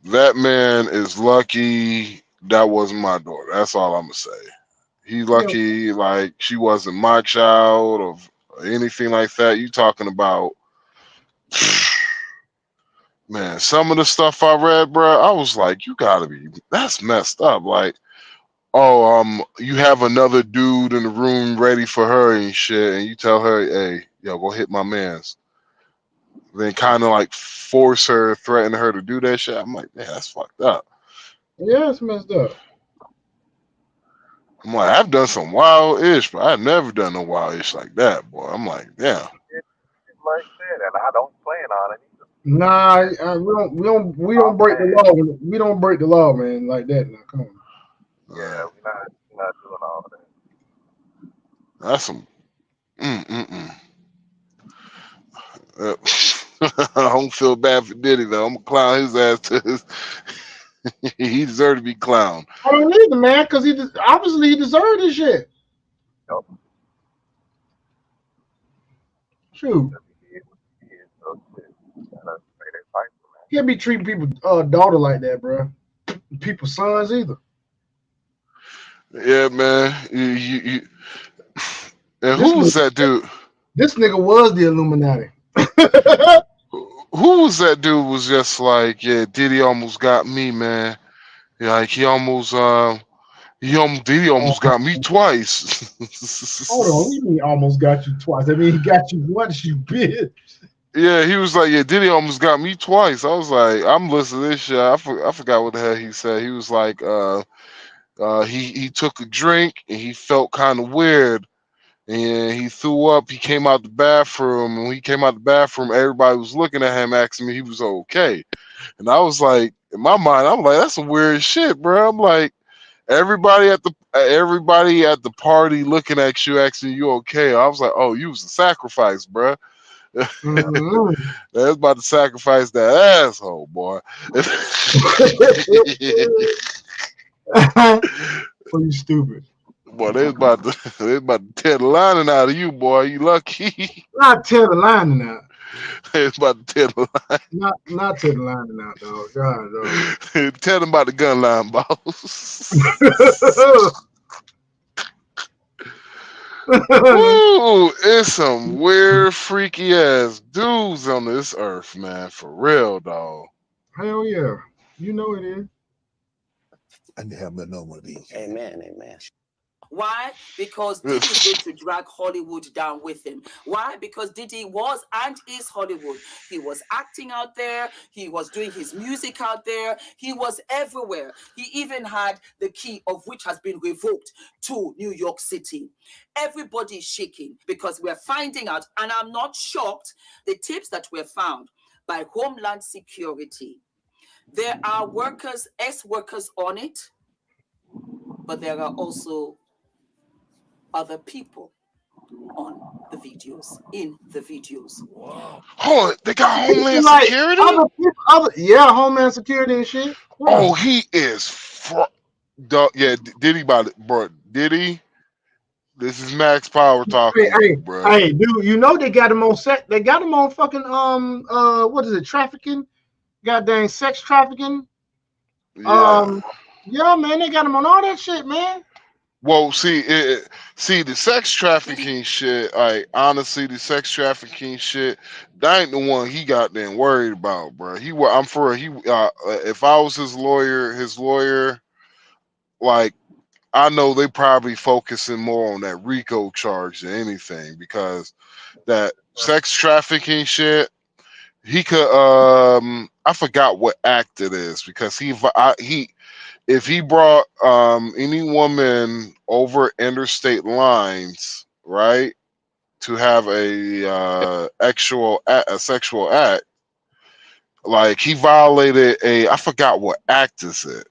that man is lucky that wasn't my daughter. That's all I'm gonna say. He's Yeah. lucky, like she wasn't my child or anything like that. You talking about, man? Some of the stuff I read, bro, I was like, you gotta be, that's messed up. Like, oh, you have another dude in the room ready for her and shit, and you tell her, hey, yo, go hit my man's. Then kind of like force her, threaten her to do that shit. I'm like, man, that's fucked up. Yeah, it's messed up. I'm like, I've done some wild ish, but I've never done no wild ish like that, boy. I'm like, damn. did shit like that, and I don't plan on it either. Nah, we don't break the Man, law. We don't break the law, man, like that. Now, come on. yeah, Uh, we're not doing all of that. that's some. Mm-mm-mm. Uh, I don't feel bad for Diddy though. I'm gonna clown his ass to his. He deserved to be clowned. I don't need the man because obviously he deserved this shit. Nope, Shoot, because he did what he did. So shit, gotta pay that piper, man. he can't be treating people daughter like that, bro. People sons either. Yeah, man. You. And This who was nigga, that dude? this nigga was the Illuminati. Who was that dude? Was just like, yeah, Diddy almost got me, man. Yeah, like Diddy Oh, almost got me twice. hold on, what do you mean almost got you twice? I mean he got you once, you bitch. Yeah, he was like, yeah, Diddy almost got me twice. I was like, I'm listening to this shit. I forgot what the hell he said. He was like, he took a drink and he felt kind of weird and he threw up. He came out the bathroom and when he came out the bathroom, everybody was looking at him, asking me if he was okay. And I was like, in my mind, I'm like, that's some weird shit, bro. I'm like, everybody at the party looking at you, asking you okay. I was like, oh, you was a sacrifice, bro. Mhm. That's about to sacrifice that asshole, boy. Well, you stupid. Boy, they about to tear the lining out of you, boy. You lucky. Not tear the lining out. They about to tear Not tear the lining out, dog. God, dog. tell them about the gun line, boss. Woo! It's some weird, freaky ass dudes on this earth, man. For real, dog. Hell yeah. You know it is. I need to have another one of these. Amen, amen. Why? Because Diddy is going to drag Hollywood down with him. Why? Because Diddy was and is Hollywood. He was acting out there. He was doing his music out there. He was everywhere. He even had the key of which has been revoked to New York City. Everybody is shaking because we're finding out, and I'm not shocked, the tapes that were found by Homeland Security. There are workers, ex-workers on it, but there are also other people on the videos, in the videos. Hold on, they got Homeland Like Security? other people, yeah, Homeland Security and shit. Yeah. Oh, he is yeah, Diddy about it, bro. Diddy, this is Max Power talking to you, bro. Hey, dude, you know they got him on set. They got him on fucking what is it? Trafficking, goddamn sex trafficking. Yeah. Yeah, man, they got him on all that shit, man. Well, see, the sex trafficking shit. Like, honestly, the sex trafficking shit, that ain't the one he got then worried about, bro. I'm for he. If I was his lawyer, like, I know they probably focusing more on that RICO charge than anything, because that sex trafficking shit, he could. I forgot what act it is, because he if he brought any woman over interstate lines, right, to have a sexual act, like, he violated I forgot what act is it.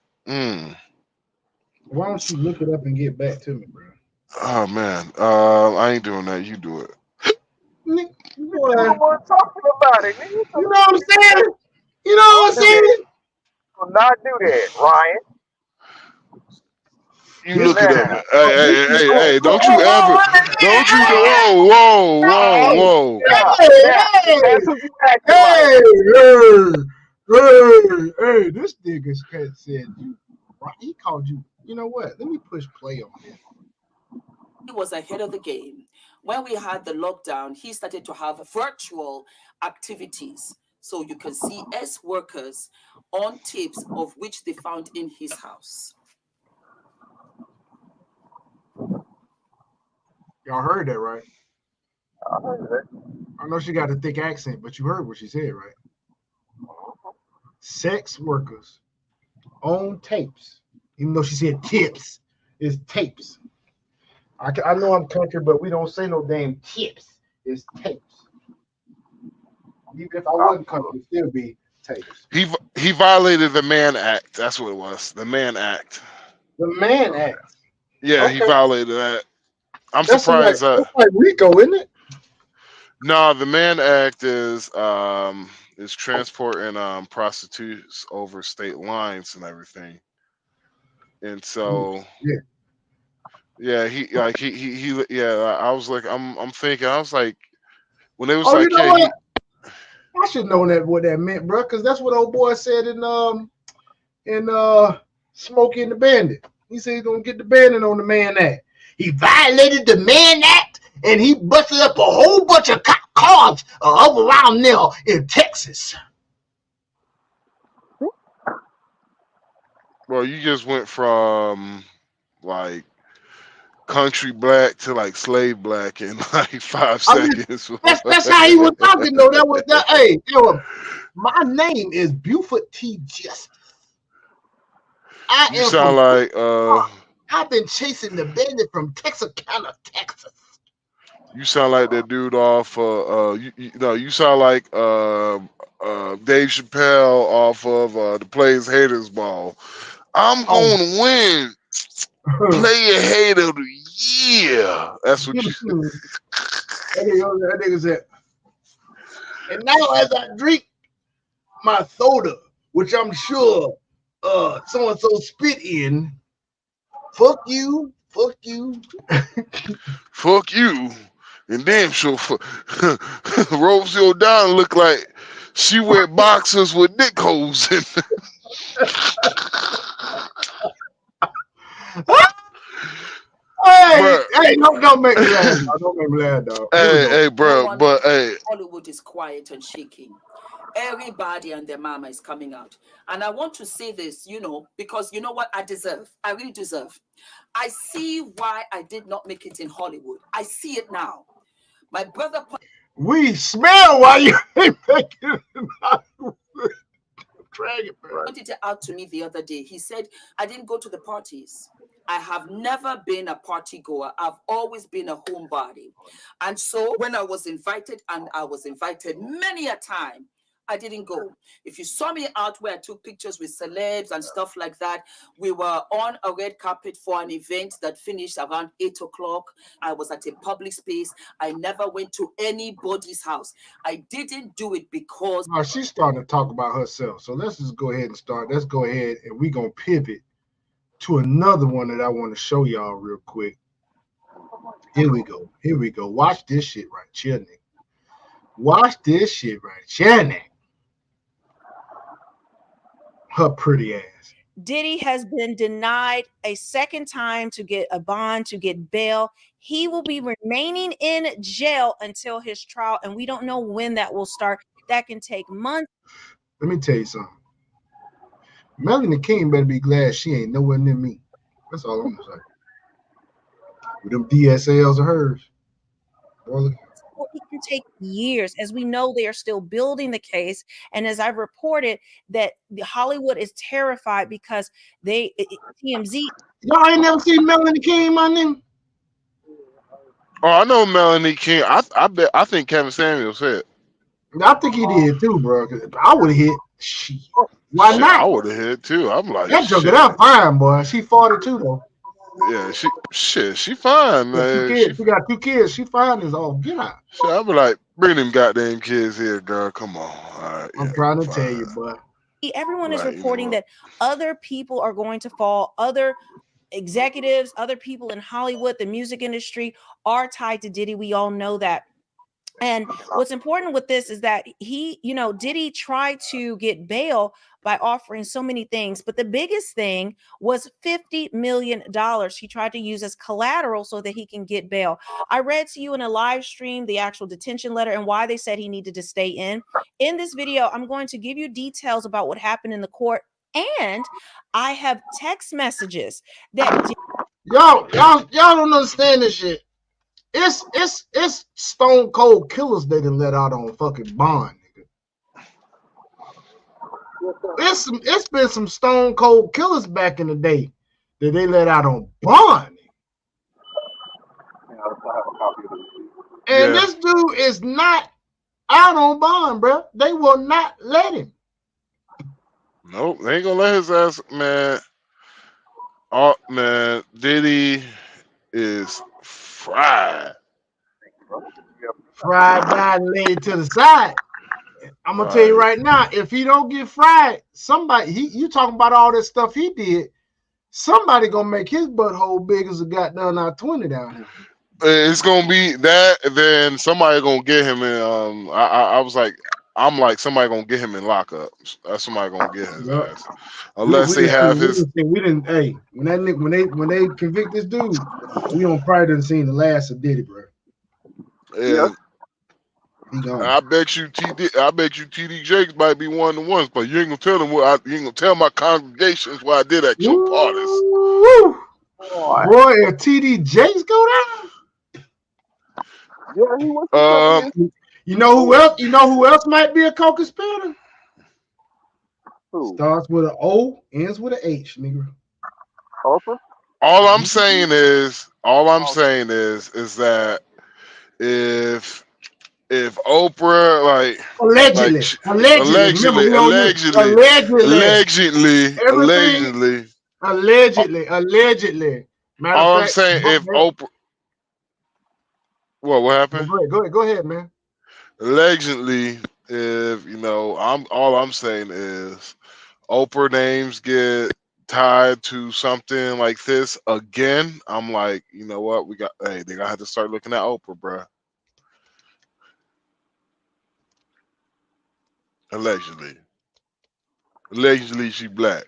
Why don't you look it up and get back to me, bro? Oh man, I ain't doing that. You do it. Boy, You the one talking about it, nigga. you know what I'm saying? You know what I'm saying? Do not do that, Ryan. You This look it up. Now, Hey, don't you ever, don't you know? Whoa. that's who you acting Hey, like. hey, this nigga said he called you. You know what? Let me push play on this. He was ahead of the game. When we had the lockdown, he started to have virtual activities. So you can see ex-workers on tapes of which they found in his house. Y'all heard that, right? I heard that. I know she got a thick accent, but you heard what she said, right? Sex workers on tapes, even though she said tips, it's tapes. I know I'm country, but we don't say no damn tips. It's tapes. Even if I wasn't country, it'd still be tapes. He violated the Mann Act. That's what it was. The Mann Act. The Mann Act. Yeah, Okay. he violated that. I'm That's surprised. That's like Rico, isn't it? No, the Mann Act is transporting prostitutes over state lines and everything. And so Yeah. I was like, I'm thinking, I was like, when they was Oh, you like, know yeah, what? I should know what that meant, bro, because that's what old boy said in Smokey and the Bandit. He said he's gonna get the bandit on the Mann Act. He violated the Mann Act and he busted up a whole bunch of cars over around there in Texas. well, you just went from like country black to like slave black in like 5 seconds. That's how he was talking though. That was that. Hey, my name is Buford T. Justice. You sound like I've been chasing the bandit from Texarkana, Texas. you sound like that dude off you sound like Dave Chappelle off of the Plays Haters Ball. I'm gonna win Player Hater of the Year. That's what you That nigga said. And now as I drink my soda, which I'm sure so and so spit in, fuck you. fuck you. And damn sure Rosie O'Donnell look like she wear boxers with dick holes in them. Hey, don't make me laugh. Don't make me laugh, dog. Hey, bro, but hey, Hollywood is quiet and shaking. Everybody and their mama is coming out. And I want to say this, because you know what I deserve? I really deserve. I see why I did not make it in Hollywood. I see it now. My brother... We smell why you ain't making it in Hollywood. Pointed it out to me the other day. He said, I didn't go to the parties. I have never been a party goer. I've always been a homebody. And so when I was invited, and I was invited many a time, I didn't go. If you saw me out where I took pictures with celebs and stuff like that, we were on a red carpet for an event that finished around 8 o'clock. I was at a public space. I never went to anybody's house. I didn't do it because... Now, she's starting to talk about herself. So let's just go ahead and start. Let's go ahead and we're going to pivot to another one that I want to show y'all real quick. Here we go. Here we go. Watch this shit right here, nigga. Watch this shit right here, nigga. Her pretty ass. Diddy has been denied a second time to get a bond, to get bail. He will be remaining in jail until his trial, and we don't know when that will start. That can take months. Let me tell you something. Melanie King better be glad she ain't nowhere near me. That's all I'm gonna say. With them DSLs of hers. Boy, look. It can take years. As we know, they are still building the case. And as I've reported, that Hollywood is terrified because TMZ. Y'all ain't never seen Melanie King, my nigga? Oh, I know Melanie King. I think Kevin Samuels hit. I think he did too, bro. I would have hit. Shit. Why Shit, not? I would have hit too. I'm like, That joker, shit. that fine, boy. She 42 though. Yeah, she fine, man. She got 2 kids. She fine as all get out. Shit, I be like, bring them goddamn kids here, girl. Come on. All right, I'm trying to tell you, boy. Everyone is Right, reporting that other people are going to fall. Other executives, other people in Hollywood, the music industry are tied to Diddy. We all know that. And what's important with this is that Diddy tried to get bail by offering so many things, but the biggest thing was $50 million he tried to use as collateral so that he can get bail. I read to you in a live stream the actual detention letter and why they said he needed to stay in. In this video, I'm going to give you details about what happened in the court, and I have text messages that y'all don't understand this shit. It's stone cold killers they done let out on fucking bond, nigga. It's been some stone cold killers back in the day that they let out on bond. And this dude is not out on bond, bro. They will not let him. Nope, they ain't gonna let his ass, man. Oh man, Diddy is fried. Fried, died, and laid to the side. I'm gonna tell you right now, if he don't get fried, somebody you talking about all this stuff he did, somebody gonna make his butthole big as a goddamn I-20 down here. It's gonna be that, then somebody gonna get him in. I'm like somebody gonna get him in lockup. That's somebody gonna get his ass, unless they have his. We didn't. Hey, when they convict this dude, we don't probably didn't seen the last of Diddy, bro. Yeah. He gone. I bet you TD Jakes might be one of the ones, but you ain't gonna tell them what you ain't gonna tell my congregations what I did at your parties. Woo! Boy, if TD Jakes go down. Yeah, he was. You know who else? You know who else might be a co-conspirator? Who? Starts with an O, ends with an H, nigga. Oprah? All I'm saying is that if Oprah allegedly, Matter all of I'm fact, saying, if Oprah, what happened? Go ahead, man. Allegedly, if all I'm saying is Oprah names get tied to something like this again, I'm like, you know what? They gotta have to start looking at Oprah, bruh. Allegedly, she black.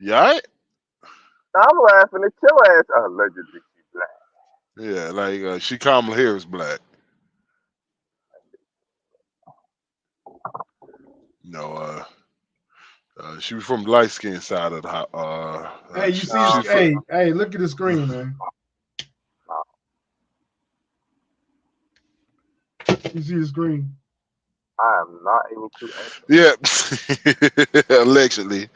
Yeah, right? I'm laughing at your ass. Allegedly, she black. Yeah, like she Kamala Harris black. She was from the light skin side of the hey, you see? Hey, look at the screen, man. You see the screen? I am not able to answer. Yeah, allegedly.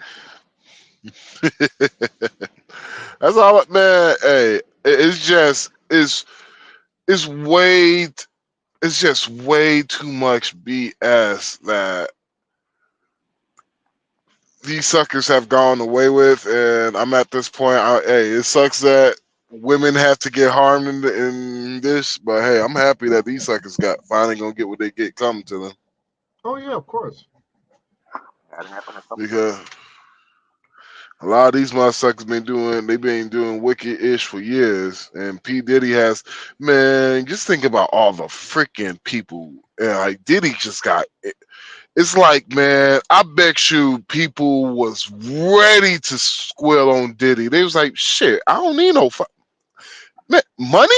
That's all, man. Hey, it's way it's just way too much BS that these suckers have gone away with, and I'm at this point. Hey, it sucks that women have to get harmed in this, but hey, I'm happy that these suckers got finally gonna get what they get coming to them. Oh yeah, of course. That happened at some point. Because a lot of these motherfuckers they've been doing wicked ish for years, and P Diddy has, man. Just think about all the freaking people, and like Diddy just got. It's like, man, I bet you people was ready to squill on Diddy. They was like, shit, I don't need no man, money.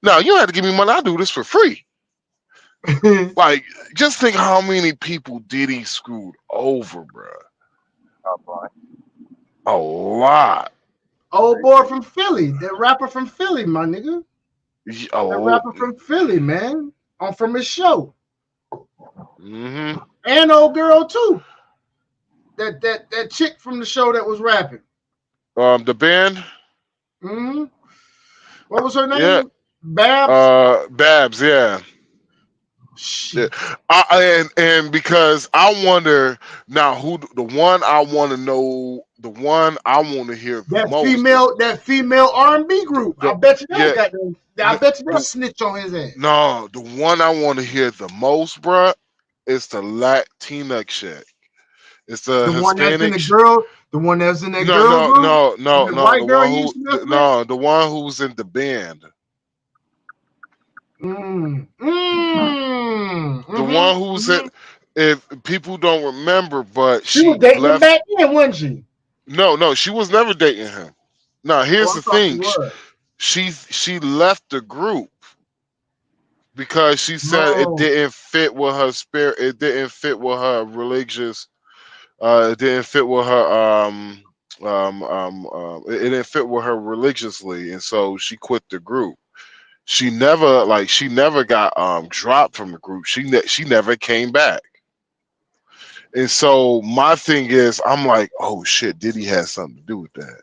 No, you don't have to give me money. I do this for free. Like, just think how many people Diddy screwed over, bro. Oh boy. A lot. Old boy from Philly, that rapper from Philly, my nigga. That Oh, rapper from Philly, man. On from his show. mm-hmm. And old girl too. That chick from the show that was rapping. The band, Hmm. What was her yeah. name? Babs. Babs, yeah. Yeah. Shit. And because I wonder now who the one I want to know, the one I want to hear the most, That female R&B group. I the bet you they'll yeah, got them. I n- bet you they'll the snitch on his ass. no, the one I want to hear the most, bruh, is the Latina chick. It's the The one that's in Hispanic. the girl, the one that's in that No, girl no, group, no, no, that no. white girl you used to mess with. No, the one who was in the band. The one who was in. If people don't remember, but She was she dating him left. back then, wasn't she? No, she was never dating him. Now, Oh, here's I the thought she thing. was. She left the group because she said it No. didn't fit with her spirit. It didn't fit with her religious. It didn't fit with her. It didn't fit with her religiously, and so she quit the group. She never got dropped from the group. She never came back. And so my thing is, I'm like, oh shit, Diddy had something to do with that.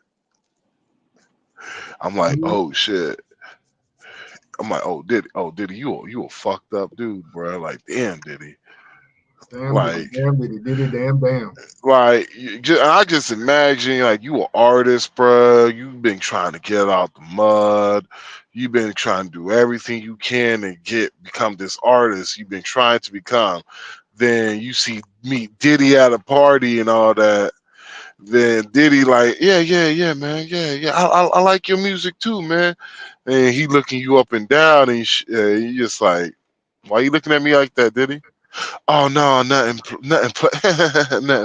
I'm like, Mhm. oh shit. I'm like, Diddy, you a fucked up dude, bro. Like, damn, Diddy. Damn did he, Like, damn did he, did it, damn, damn. I just imagine like you an artist, bro. You've been trying to get out the mud. You've been trying to do everything you can and become this artist you've been trying to become. Then you meet Diddy at a party and all that. Then Diddy like, yeah, man, yeah. I like your music too, man. And he looking you up and down, and you just like, why you looking at me like that, Diddy? Oh no, nothing, nothing.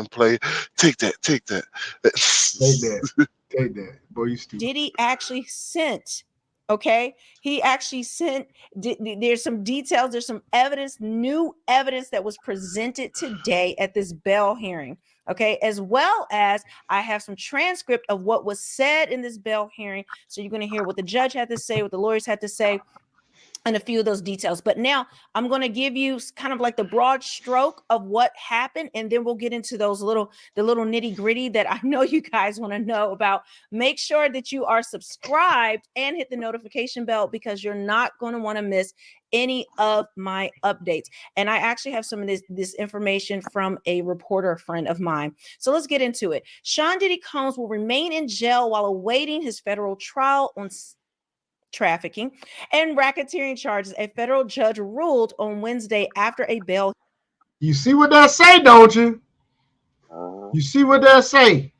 Play. Take that, take that. Take that. Take that. Boy, you stupid. Diddy actually sent, okay? He actually sent, there's some details, there's some evidence, new evidence that was presented today at this Bell hearing, okay? As well as I have some transcript of what was said in this Bell hearing. So you're going to hear what the judge had to say, what the lawyers had to say, and a few of those details. But now I'm going to give you kind of like the broad stroke of what happened, and then we'll get into the little nitty gritty that I know you guys want to know about. Make sure that you are subscribed and hit the notification bell, because you're not going to want to miss any of my updates. And I actually have some of this information from a reporter friend of mine. So let's get into it. Sean Diddy Combs will remain in jail while awaiting his federal trial on trafficking and racketeering charges. A federal judge ruled on Wednesday after a bail. You see what that say, don't you? Uh-huh. You see what that say?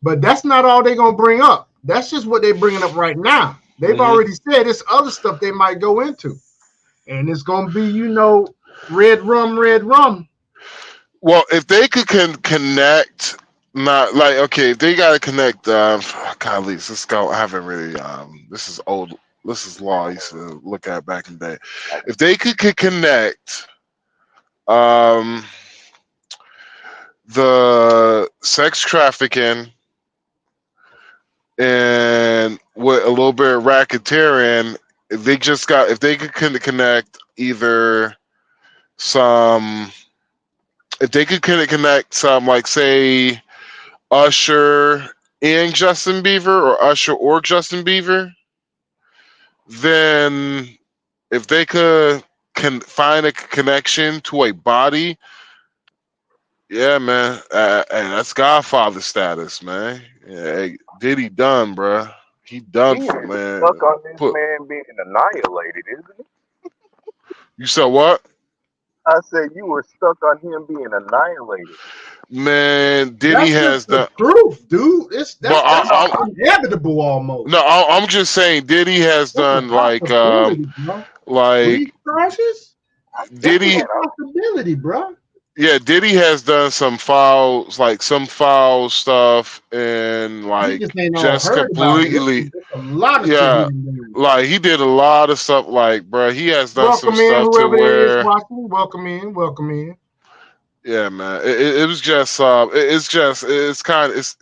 But that's not all they're gonna bring up. That's just what they're bringing up right now. They've Mhm. already said it's other stuff they might go into, and it's gonna be, red rum, red rum. Well, if they could connect, not like okay, if they got to connect. God, Lisa, this go. I haven't really. This is old. This is law I used to look at back in the day. If they could connect, um, the sex trafficking and with a little bit of racketeering, if they could connect either some, if they could connect some, like say Usher and Justin Bieber, or Usher or Justin Bieber, then if they could can find a connection to a body, yeah, man, and that's Godfather status, man. Yeah, hey, Diddy done, bruh. He He done, is man. stuck on this Put man being annihilated, isn't he? you said what? I said you were stuck on him being annihilated. Man, Diddy That's just has the done, truth, dude. It's but that's inevitable almost. no, I'm just saying Diddy has That's a done possibility, bro. like Police crashes? That's a Diddy, Man, I'm possibility, bro. yeah, Diddy has done some foul stuff, and He like just ain't all just heard about it. completely, It's a lot of shit he yeah, done done. like he did a lot of stuff, like, bro, he has done some Welcome in, stuff to whoever it is where, watching. Welcome in. Welcome in. yeah, man, it was just, it's kind of,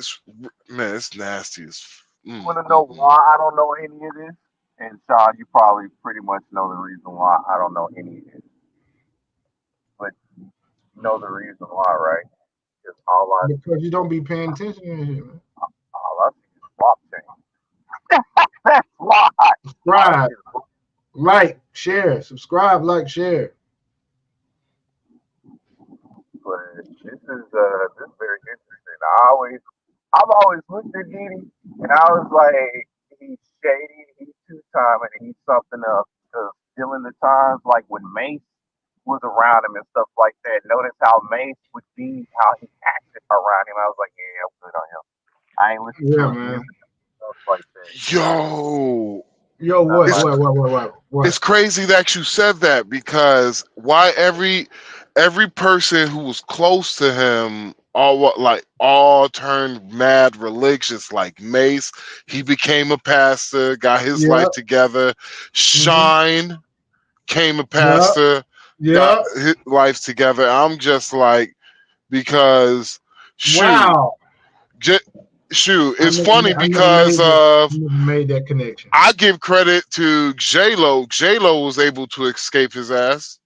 man, it's nasty as, want to know mm. why I don't know any of this. And Sean, you probably pretty much know the reason why I don't know any of this. But you know the reason why, right? Because Because you don't be paying attention to shit, man. all I see is blockchain. That's why. All I Subscribe, see is like, share. Subscribe, like, share. but this is very interesting. I've always looked at Diddy and I was like, he's shady, he's two timing, and he's something else. Because during the times like when Mace was around him and stuff like that, notice how Mace would be, how he acted around him. I was like, yeah, I'm good on him. I ain't listening Yeah, to his man. music and stuff like that. Yo, Yo, I'm what, it's like, it's what? crazy that you said that, because why every person who was close to him all turned mad religious, like Mace, he became a pastor, got his Yeah, life together. mm-hmm. Shine came a Yeah, pastor, got yeah. his life together. I'm just like, because shoot, Wow. j- shoot, I it's never, funny I never because made that. I of, never made that connection. I give credit to J Lo. J Lo was able to escape his ass.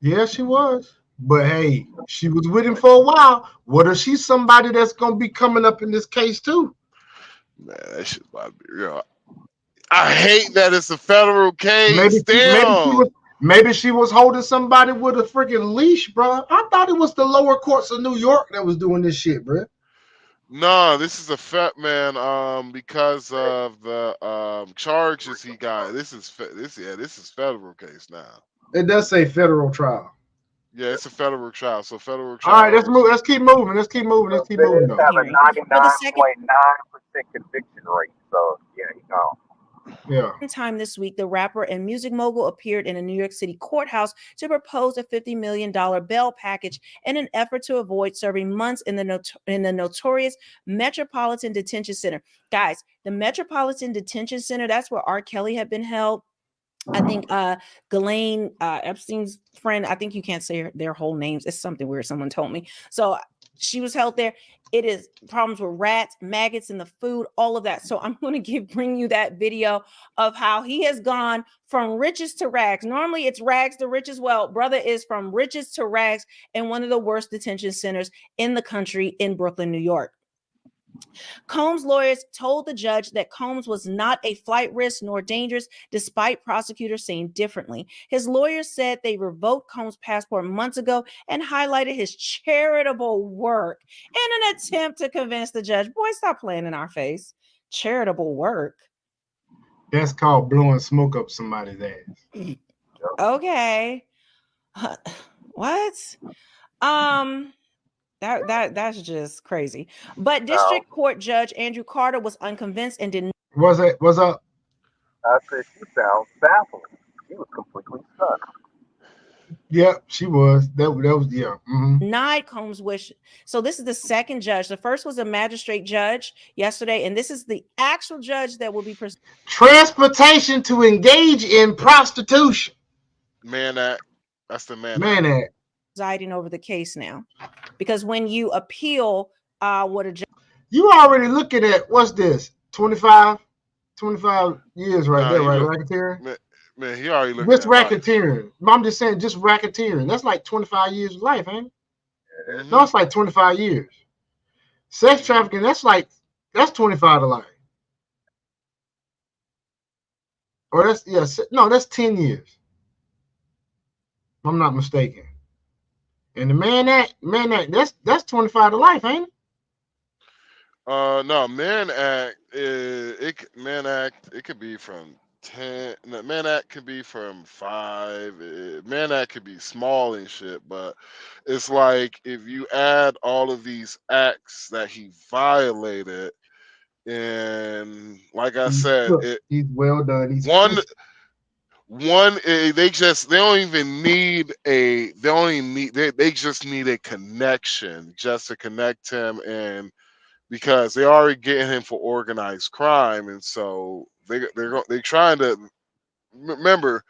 Yeah, she was. But hey, she was with him for a while. What if she's somebody that's gonna be coming up in this case too? Man, that shit's about to be real. I hate that it's a federal Maybe case. she, maybe she Damn. was, maybe she was holding somebody with a freaking leash, bro. I thought it was the lower courts of New York that was doing this shit, bro. No, this is a fat man. Because of the charges he got. This is federal case now. It does say federal trial. Yeah, it's a federal trial. So federal All right, let's move. trials. Let's keep moving. Let's keep moving. Let's keep moving Feds though. have a Hearing for the second 99.9% conviction rate. So, yeah, you know. Yeah. time this week, the rapper and music mogul appeared in a New York City courthouse to propose a $50 million bail package in an effort to avoid serving months in the notorious Metropolitan Detention Center. Guys, the Metropolitan Detention Center, that's where R. Kelly had been held. I think Ghislaine Epstein's friend, I think you can't say their whole names. It's something weird. Someone told me. So she was held there. It is problems with rats, maggots in the food, all of that. So I'm going to bring you that video of how he has gone from riches to rags. Normally it's rags to riches. Well, brother is from riches to rags in one of the worst detention centers in the country in Brooklyn, New York. Combs' lawyers told the judge that Combs was not a flight risk nor dangerous, despite prosecutors saying differently. His lawyers said they revoked Combs' passport months ago and highlighted his charitable work in an attempt to convince the judge, boy, stop playing in our face. Charitable work. That's called blowing smoke up somebody's ass. Okay. What? That's just crazy. But District Court Judge Andrew Carter was unconvinced and did What's up? I said, she sounds baffled. She was completely stuck. Yeah, she was. That was yeah. Mm-hmm. denied Combs' wish. So this is the second judge. The first was a magistrate judge yesterday, and this is the actual judge that will be Transportation to engage in prostitution. Man Act. That's the Man Act. Man Act. presiding over the case now. Because when you appeal what a judge, You already looking at what's this? 25 years right Nah, there, he right? look, Racketeering. man, he already looking Just at life. racketeering. I'm just saying, just racketeering. That's like 25 years of life, ain't it? Mhm. No, it's like 25 years. Sex trafficking, that's 25 to life. Or that's 10 years. if I'm not mistaken. And the man act, that's 25 to life, ain't it? No, Man Act. Man Act. It could be from 10. No, Man Act could be from 5. Man Act could be small and shit, but it's like if you add all of these acts that he violated, and like I said, He's well done. He's one they don't even need they just need a connection just to connect him, and because they already getting him for organized crime, and so they're trying to remember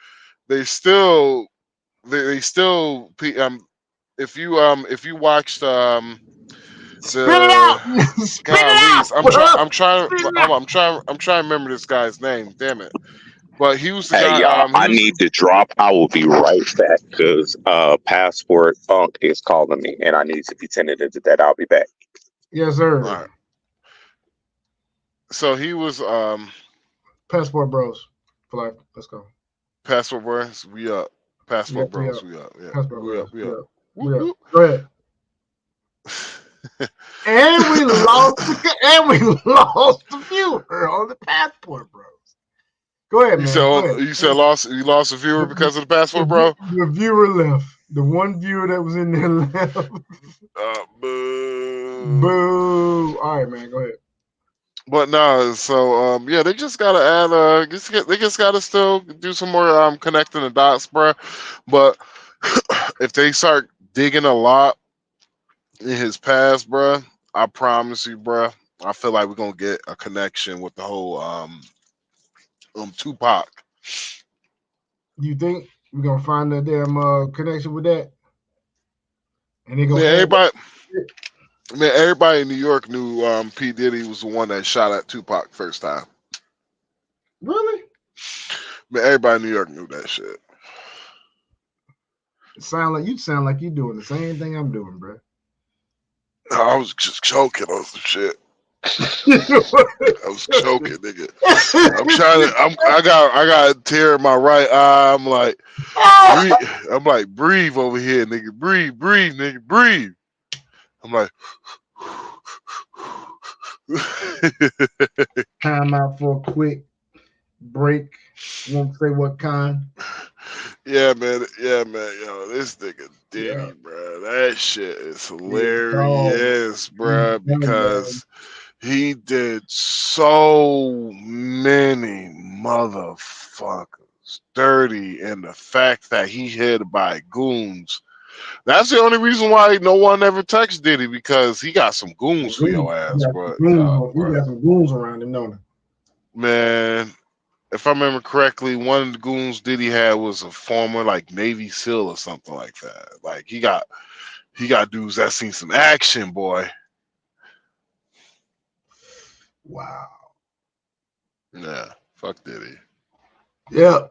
they still if you watched spit it the out. Spit it out. gollies, Spit it out. I'm trying to remember this guy's name, damn it, but he was the Hey, guy, y'all, he I was need to drop. I will be right back because Passport Funk is calling me and I need to be tended into that. I'll be back. Yes, all sir. right. So he was Passport Bros for life. Let's go. Passport Bros, we up. Passport We Bros, up. we up. Yeah, Passport we Bros. up. We We up. up. Whoop, We up. whoop. Go ahead. And we lost the viewer on the Passport Bros. Go ahead, man. Go ahead. You lost a viewer because of the Passport Bro. The viewer left. The one viewer that was in there left. Boo. Boo. All right, man. Go ahead. But no, so yeah, they just gotta add they just gotta still do some more connecting the dots, bro. But if they start digging a lot in his past, bro, I promise you, bro, I feel like we're gonna get a connection with the whole Tupac. You think we're gonna find a damn connection with that? And they Man, gonna add everybody in New York knew P. Diddy was the one that shot at Tupac first time. Really? Man, everybody in New York knew that shit. Sound like you doing the same thing I'm doing, bro. I was just choking on some shit. I was choking, nigga. I got a tear in my right eye. I'm like, breathe over here, nigga. Breathe, nigga, breathe. I'm like, Time out for a quick break. Won't say what kind. yeah, man. Yo, this nigga Diddy, bro. That shit is hilarious, bro, because he did so many motherfuckers dirty, and the fact that he hid by goons. That's the only reason why no one ever touched Diddy, because he got some goons for your ass, bro. He got some goons around him, don't he? Man, if I remember correctly, one of the goons Diddy had was a former like Navy SEAL or something like that. Like he got dudes that seen some action, boy. Wow. Yeah, fuck Diddy. Yeah.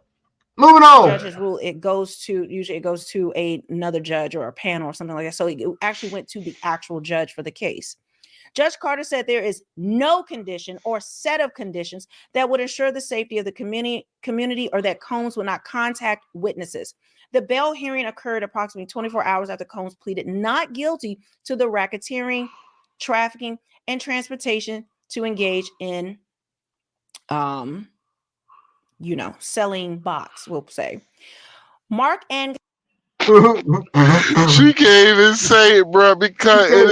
Moving on. Judge's rule, it goes to another judge or a panel or something like that. So it actually went to the actual judge for the case. Judge Carter said there is no condition or set of conditions that would ensure the safety of the community or that Combs would not contact witnesses. The bail hearing occurred approximately 24 hours after Combs pleaded not guilty to the racketeering, trafficking, and transportation to engage in selling box, we'll say. Mark and She can't even say it, bro, because it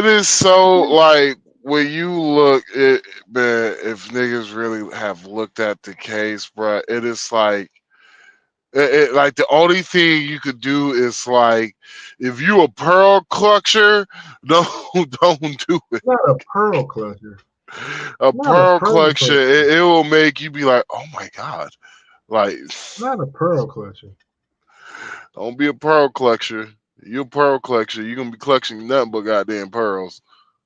is so like when you look at, man, if niggas really have looked at the case, bro, it is like like the only thing you could do is like, if you a pearl clutcher, don't do it. Not a pearl clutcher. A pearl clutcher, it will make you be like, oh my god, like not a pearl clutcher. Don't be a pearl clutcher. You a pearl clutcher, you're gonna be clutching nothing but goddamn pearls.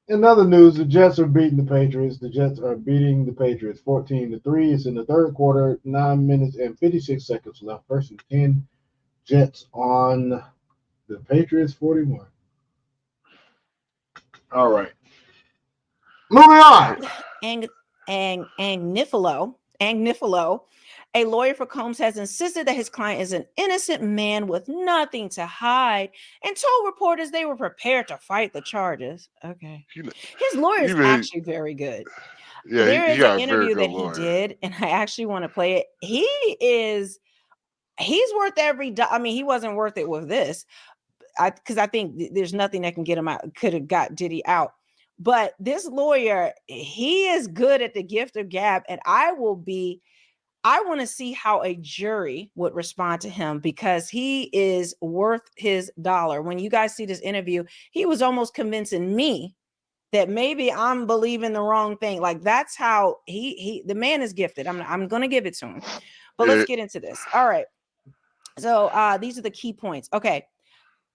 In other news, the Jets are beating the Patriots. The Jets are beating the Patriots 14-3. It's in the third quarter, 9 minutes and 56 seconds left versus 10. Jets on the Patriots 41. All right. Moving on. Agnifilo A lawyer for Combs has insisted that his client is an innocent man with nothing to hide and told reporters they were prepared to fight the charges. Okay. You know, His lawyer is even actually very good. yeah, There he is an got a very interview good that he lawyer. did, and I actually want to play it. He's worth every I mean, he wasn't worth it with this. Because I think there's nothing that can get him out, could have got Diddy out. But this lawyer, he is good at the gift of gab, and I want to see how a jury would respond to him because he is worth his dollar. When you guys see this interview, he was almost convincing me that maybe I'm believing the wrong thing. Like that's how the man is gifted. I'm going to give it to him. But let's get into this. All right. So these are the key points. Okay.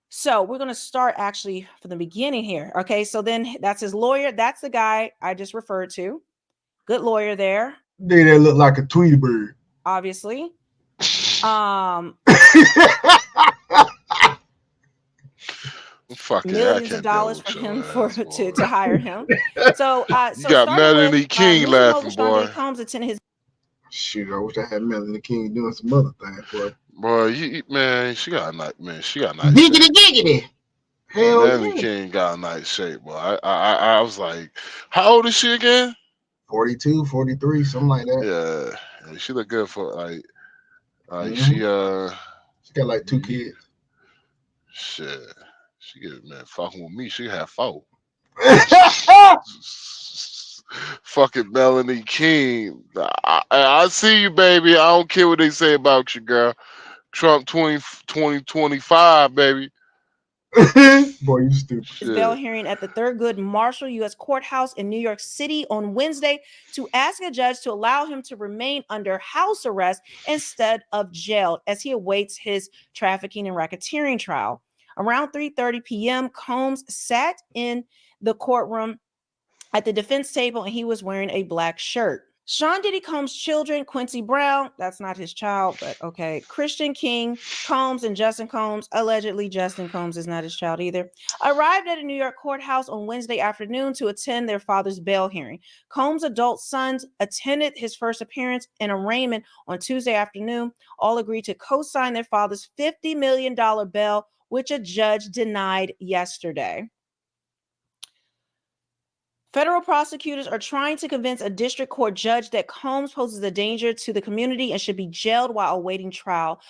So we're going to start actually from the beginning here. Okay. So then that's his lawyer. That's the guy I just referred to. Good lawyer there. Dude, that look like a Tweety bird. Obviously. Fucking millions of dollars for him to hire him. So you got Melanie King laughing, boy. Combs attended his. Shoot, I wish I had Melanie King doing some other things, boy. Boy, man, she got a nice giggity giggity. Hell Melanie King got a nice shape, boy. I was like, how old is she again? 42, 43, something like that. Yeah, she look good for like she got like 2 kids. Shit, she get man fucking with me. She have 4. Fucking Melanie King. I see you, baby. I don't care what they say about you, girl. Trump 2025, baby. Boy, you stupid. His bail hearing at the Thurgood Marshall U.S. Courthouse in New York City on Wednesday to ask a judge to allow him to remain under house arrest instead of jailed as he awaits his trafficking and racketeering trial. Around 3:30 p.m., Combs sat in the courtroom at the defense table and he was wearing a black shirt. Sean Diddy Combs' children, Quincy Brown, that's not his child, but okay, Christian King Combs and Justin Combs, allegedly Justin Combs is not his child either, arrived at a New York courthouse on Wednesday afternoon to attend their father's bail hearing. Combs' adult sons attended his first appearance in arraignment on Tuesday afternoon. All agreed to co-sign their father's $50 million bail, which a judge denied yesterday. Federal prosecutors are trying to convince a district court judge that Combs poses a danger to the community and should be jailed while awaiting trial,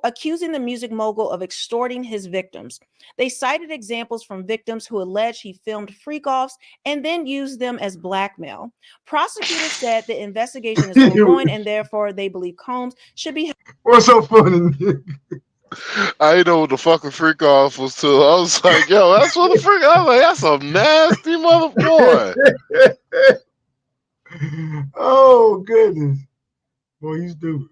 accusing the music mogul of extorting his victims. They cited examples from victims who allege he filmed freak-offs and then used them as blackmail. Prosecutors said the investigation is ongoing and therefore they believe Combs should be. What's so funny? I didn't know what the fucking freak off was too. I was like, yo, that's what the freak. I was like, that's a nasty mother boy. Oh goodness, boy, you stupid.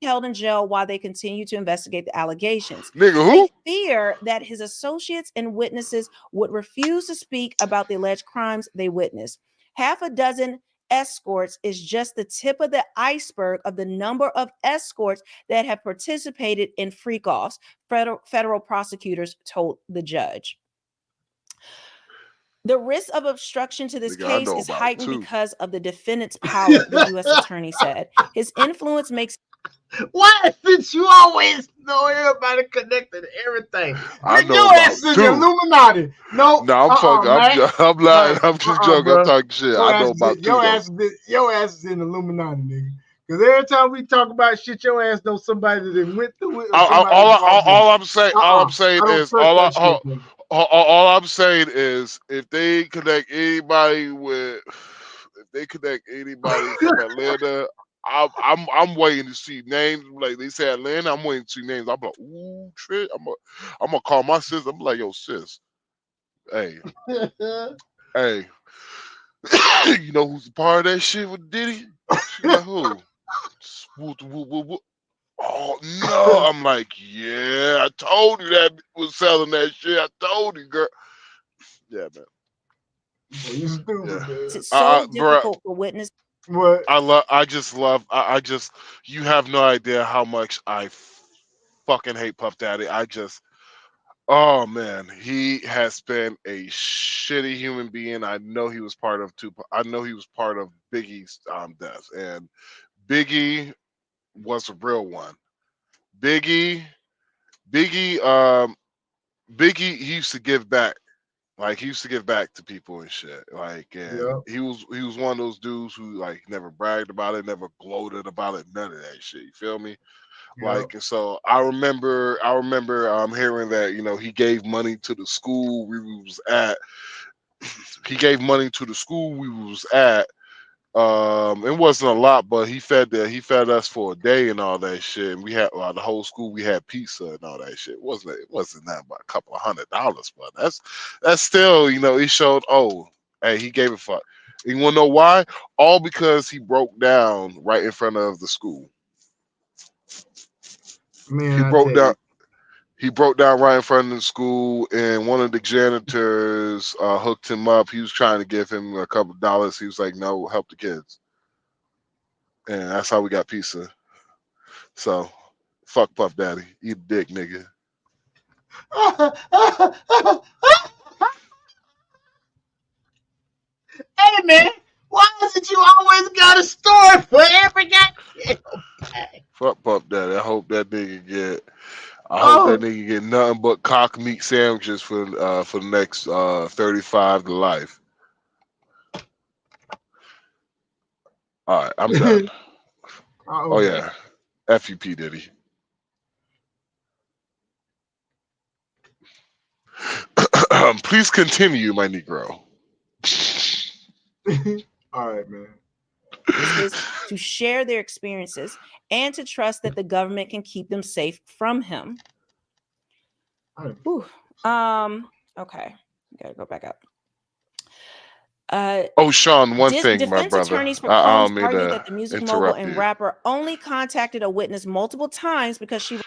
Held in jail while they continue to investigate the allegations. Nigga, who? They fear that his associates and witnesses would refuse to speak about the alleged crimes they witnessed. Half a dozen escorts is just the tip of the iceberg of the number of escorts that have participated in freak-offs, federal prosecutors told the judge. The risk of obstruction to this case is heightened because of the defendant's power, the U.S. attorney said. His influence makes. Why is you always know everybody connected to everything? I know your ass is the Illuminati. No, I'm fucking. I'm lying. I'm just joking. I'm talking shit. I know about your ass is in the Illuminati, nigga. Because every time we talk about shit, your ass knows somebody that went through it. All I'm saying is, if they connect anybody from Atlanta. I'm waiting to see names. Like they say Atlanta, I'm waiting to see names. I'm like, ooh, Trick. I'm gonna call my sis. I'm like, yo, sis. Hey. Hey. You know who's a part of that shit with Diddy? She's like, who? Oh no. I'm like, yeah, I told you that was selling that shit. I told you, girl. Yeah, man. Well, you stupid, man. It's so difficult for witnesses. What? I just you have no idea how much I fucking hate Puff Daddy. Oh man, he has been a shitty human being. I know he was part of Tupac. I know he was part of Biggie's death, and Biggie was a real one. Biggie, Biggie, Biggie, he used to give back. Like he used to give back to people and shit. Like, and Yeah. he was one of those dudes who like never bragged about it, never gloated about it, none of that shit. You feel me? Yeah. Like, and so I remember hearing that, you know, he gave money to the school we was at. He gave money to the school we was at. It wasn't a lot, but he fed us for a day and all that shit. And we had the whole school, we had pizza and all that shit. It wasn't that but a couple of $100, but that's still, you know, he showed, oh, hey, he gave a fuck. And you wanna know why? All because he broke down right in front of the school. Man, He I broke tell down you. he broke down right in front of the school, and one of the janitors hooked him up. He was trying to give him a couple of dollars. He was like, no, help the kids. And that's how we got pizza. So, fuck Puff Daddy. Eat a dick, nigga. Hey man, why is it you always got a story for every goddamn thing? Fuck Puff Daddy. I hope that Oh, nigga get nothing but cock meat sandwiches for the next 35 to life. All right, I'm done. oh, Oh okay. yeah, F you, P Diddy. Please continue, my Negro. All right, man. Is to share their experiences and to trust that the government can keep them safe from him. Whew. Okay, gotta go back up. Oh, Sean, one thing, my Defense brother. attorneys for I Combs don't mean argued to that the music mogul interrupt and you, rapper only contacted a witness multiple times because she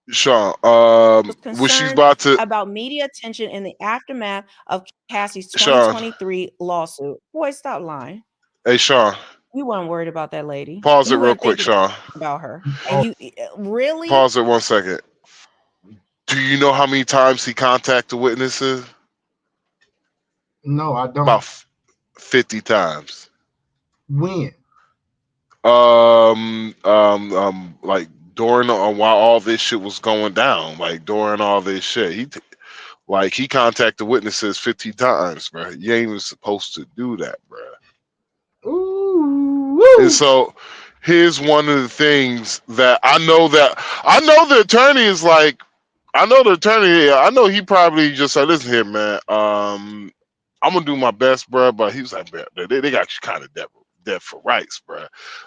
Sean. was Was she's concerned about to? about media attention in the aftermath of Cassie's Sean, 2023 lawsuit. Boy, stop lying. hey, Sean. You weren't worried about that lady. Pause it You real weren't quick, thinking Sean. about her. And Oh, you really? Pause it 1 second. Do you know how many times he contacted witnesses? no, I About don't. 50 times. When? Like during while all this shit was going down, like during all this shit, he contacted witnesses 50 times, bro. You ain't even supposed to do that, bro. Ooh, And woo. so here's one of the things that I know the attorney is like, I know the attorney, I know he probably just said, listen here, man, I'm gonna do my best, bro. But he was like, man, they got you kind of dead for rights, bro.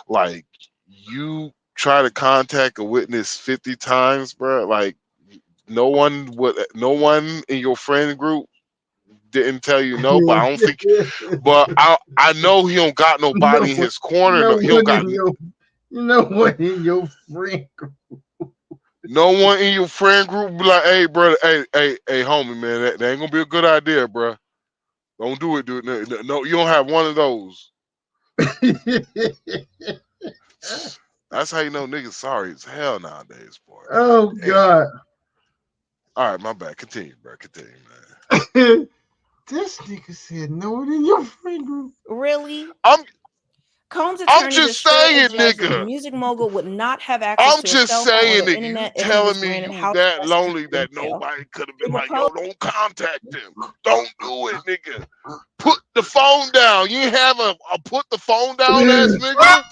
Like, you try to contact a witness 50 times, bro. Like, no one in your friend group didn't tell you no, but I don't think, but I know he don't got no nobody in one, his corner. no No, he don't one got in your, no one in your friend group. no one in your friend group be like, hey, brother, hey, homie, man, that ain't gonna be a good idea, bro. Don't do it, dude. No, you don't have one of those. That's how you know niggas sorry as hell nowadays, boy. Oh God damn. God. All right, my bad. Continue, bro. Continue, man. This nigga said no one in your friend group. Really? I'm Combs' I'm attorneys just assured a saying, judge that the nigga. music mogul would not have access I'm to a just cell phone or saying the that you internet if he was telling me granted you house that arrest lonely and that jail. nobody could have The been like, proposed yo, don't contact him. Don't do it, nigga. Put the phone down. You ain't have a put the phone down ass nigga.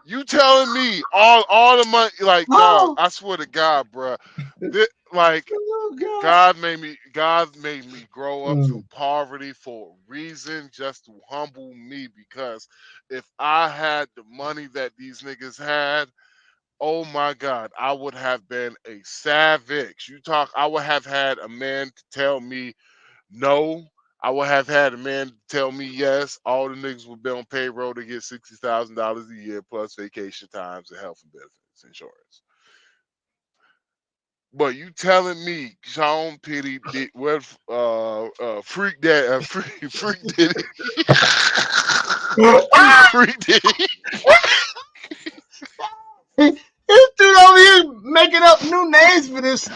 You telling me all the money, like, dog, Oh, I swear to God, bro. Like, oh God. God made me grow up through Mm. poverty for a reason, just to humble me, because if I had the money that these niggas had, oh my God, I would have been a savage. I would have had a man to tell me no. I would have had a man to tell me yes. All the niggas would be on payroll to get $60,000 a year plus vacation times and health and benefits insurance. But you telling me Sean Pity did what? Freak that freak did freak did This dude over here making up new names for this.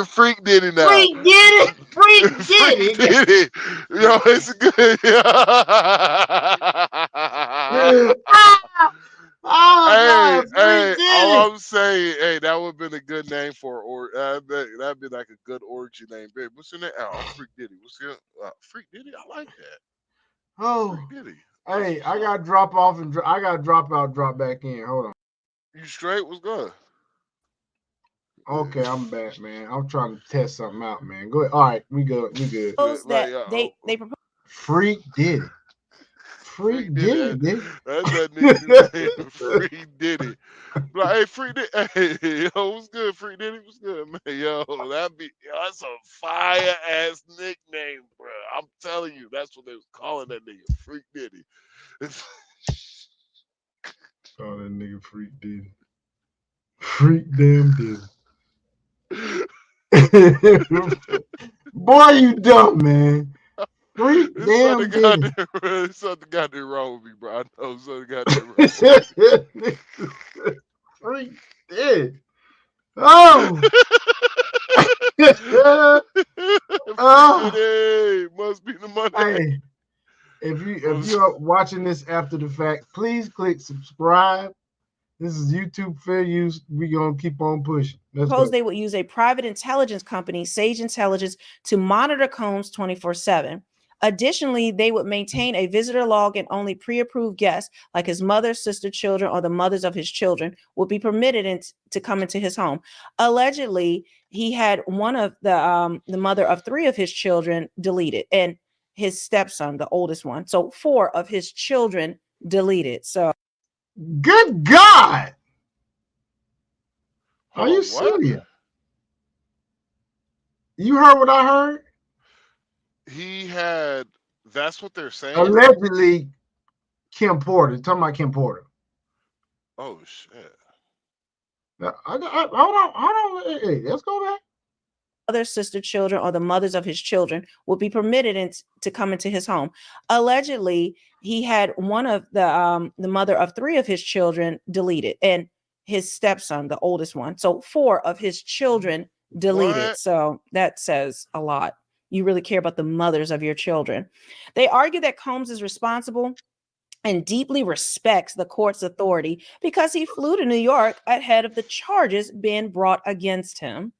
freak did it now. Freak did it. Freak Freak Diddy. Diddy. Yo, it's good. Oh Hey, God, Freak hey, Diddy. all I'm saying, hey, that would have been a good name for that'd be like a good orgy name. Babe, what's your name? Oh, I'm Freak Diddy. What's your Freak Diddy? I like that. Oh, Freak Diddy. That's hey, what's I up. got to drop off and I got to drop out, drop back in. Hold on. You straight? What's good? Okay, I'm back, man. I'm trying to test something out, man. Go ahead. All right, we good. We good. Like, That they propose. Freak Diddy. Freak Freak Diddy. Diddy, dude. That's that nigga new name, Freak Diddy. Like, hey, Freak Diddy. Hey, yo, what's good, Freak Diddy? What's good, man? Yo, that's a fire ass nickname, bro. I'm telling you, that's what they was calling that nigga, Freak Diddy. Call that nigga Freak Diddy. Freak damn Diddy. Boy, you dumb, man. Freak There's damn something Diddy. goddamn, there's something goddamn wrong with me, bro. I know something goddamn wrong with me. Freak Diddy. Oh. Freak Diddy must be the money. Hey, if you're watching this after the fact, please click subscribe. This is YouTube fair use. We're gonna keep on pushing. Let's Suppose go. they would use a private intelligence company, Sage Intelligence, to monitor Combs 24/7. Additionally, they would maintain a visitor log, and only pre-approved guests, like his mother, sister, children, or the mothers of his children, would be permitted to come into his home. Allegedly, he had one of the mother of 3 of his children deleted, and his stepson, the oldest one. So 4 of his children deleted. So, good God. Are you Hold on, what? serious? You heard what I heard? He had. That's what they're saying. Allegedly, Kim Porter. Talking about Kim Porter. Oh shit. Hold on. Hey, let's go back. other sister, children, or the mothers of his children would be permitted to come into his home. Allegedly, he had one of the mother of 3 of his children deleted, and his stepson, the oldest one. So 4 of his children deleted. What? So that says a lot. You really care about the mothers of your children. They argue that Combs is responsible and deeply respects the court's authority because he flew to New York ahead of the charges being brought against him.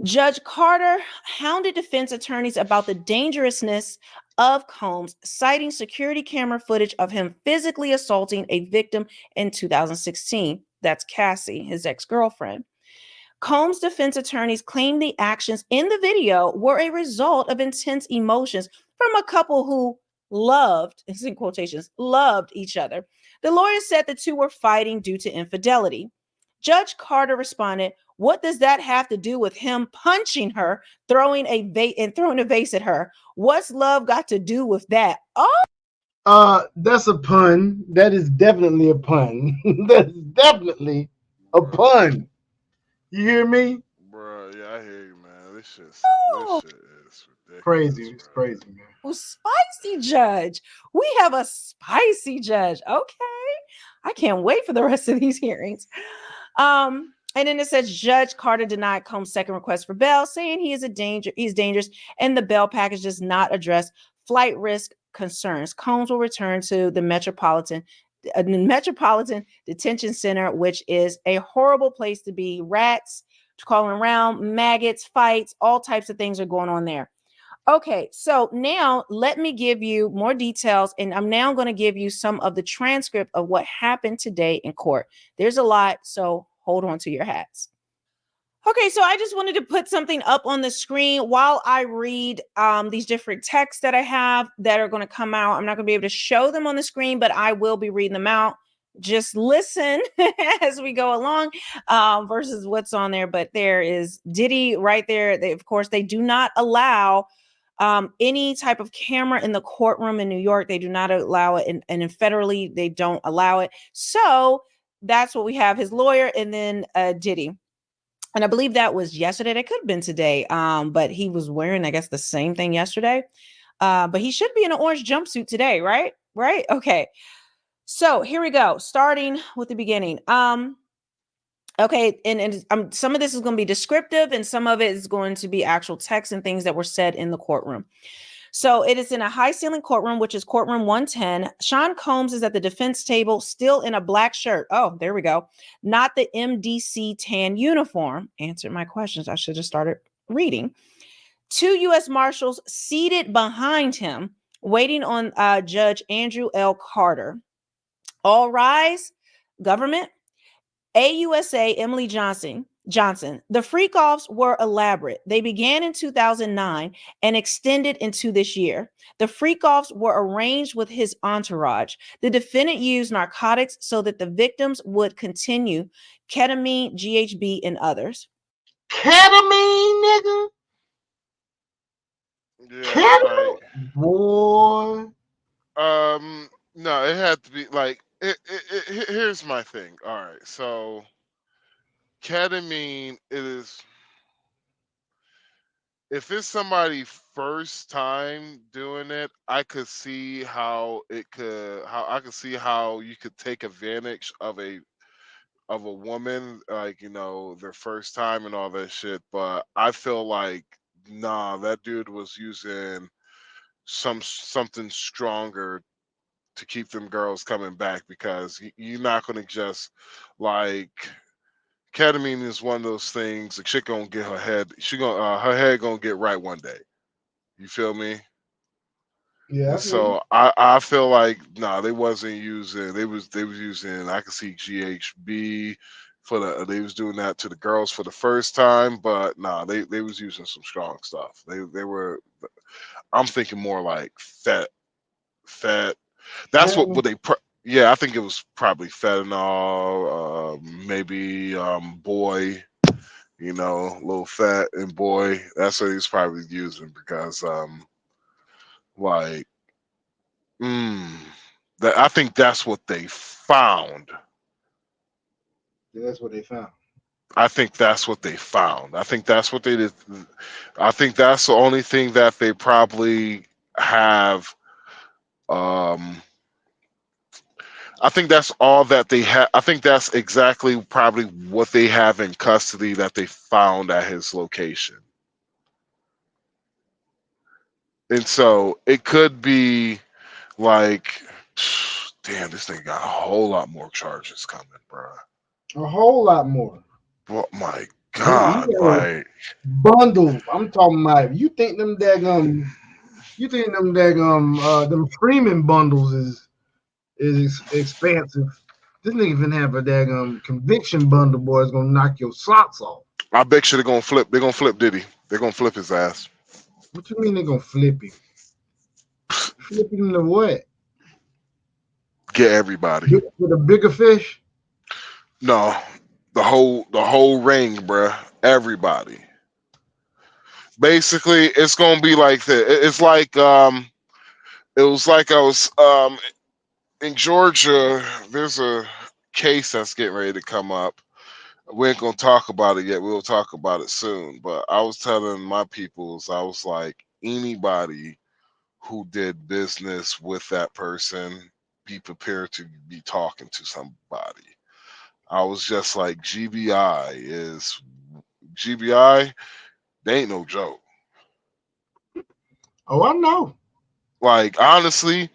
Judge Carter hounded defense attorneys about the dangerousness of Combs, citing security camera footage of him physically assaulting a victim in 2016. That's Cassie, his ex-girlfriend. Combs' defense attorneys claimed the actions in the video were a result of intense emotions from a couple who loved, in quotations, loved each other. The lawyer said the two were fighting due to infidelity. Judge Carter responded, "What does that have to do with him punching her, throwing a vase at her? What's love got to do with that?" Oh, that's a pun. That is definitely a pun. That is definitely a pun. You hear me? Bro, yeah, I hear you, man. This shit is ridiculous. Crazy. It's bro. crazy, man. Oh, spicy judge. We have a spicy judge. Okay. I can't wait for the rest of these hearings. And then it says Judge Carter denied Combs' second request for bail, saying he's dangerous, and the bail package does not address flight risk concerns. Combs will return to the Metropolitan Detention Center, which is a horrible place to be. Rats crawling around, maggots, fights, all types of things are going on there. Okay, so now let me give you more details, and I'm now going to give you some of the transcript of what happened today in court. There's a lot, so hold on to your hats. Okay, so I just wanted to put something up on the screen while I read these different texts that I have that are going to come out. I'm not going to be able to show them on the screen, but I will be reading them out. Just listen as we go along versus what's on there. But there is Diddy right there. Of course, they do not allow any type of camera in the courtroom in New York. They do not allow it. And federally, they don't allow it. So that's what we have, his lawyer and then Diddy. And I believe that was yesterday. That could have been today. But he was wearing, I guess, the same thing yesterday. But he should be in an orange jumpsuit today, right? Right? Okay. So here we go. Starting with the beginning. Okay, and some of this is going to be descriptive, and some of it is going to be actual text and things that were said in the courtroom. So it is in a high ceiling courtroom, which is courtroom 110. Sean Combs is at the defense table, still in a black shirt. Oh, there we go. Not the MDC tan uniform. Answered my questions. I should have started reading. 2 U.S. Marshals seated behind him, waiting on Judge Andrew L. Carter. All rise, government. AUSA Emily Johnson. The freak offs were elaborate. They began in 2009 and extended into this year. The freak offs were arranged with his entourage. The defendant used narcotics so that the victims would continue ketamine, GHB, and others. Ketamine, nigga. Yeah, Ketamine, like boy. no, it had to be like here's my thing. All right, so ketamine, it is, if it's somebody first time doing it, I could see how I could see how you could take advantage of a woman, like, their first time and all that shit. But I feel like, nah, that dude was using something stronger to keep them girls coming back, because you're not gonna just, like, ketamine is one of those things. The chick gonna get her head gonna get right one day. You feel me? Yeah, I And feel you. so I feel like, nah, they wasn't using, they was using, I could see GHB for they was doing that to the girls for the first time, but nah, they was using some strong stuff. They were, I'm thinking more like fat. That's what Fentanyl. they yeah, I think it was probably fentanyl, maybe boy, little fat and boy. That's what he's probably using, because like, mm, that, I think that's what they found. Yeah, that's what they found. I think that's what they found. I think that's what they did. I think that's the only thing that they probably have. Um, I think that's all that they have. I think that's exactly probably what they have in custody that they found at his location. And so it could be like, damn, this thing got a whole lot more charges coming, bro. A whole lot more. Oh my He God, got a like, bundle. I'm talking about. You think them Freeman bundles is expansive. This nigga finna have a daggum conviction bundle, boy. It's gonna knock your socks off. I bet you they're gonna flip. They're gonna flip Diddy. They're gonna flip his ass. What you mean they gonna flip him? Flip him to what? Get everybody. With a bigger fish? No, the whole ring, bruh. Everybody. Basically, it's gonna be like that. It's like, it was like I was in Georgia. There's a case that's getting ready to come up. We ain't gonna talk about it yet. We'll talk about it soon. But I was telling my peoples, I was like, anybody who did business with that person, be prepared to be talking to somebody. I was just like, GBI. They ain't no joke. Oh, I know. Like, honestly,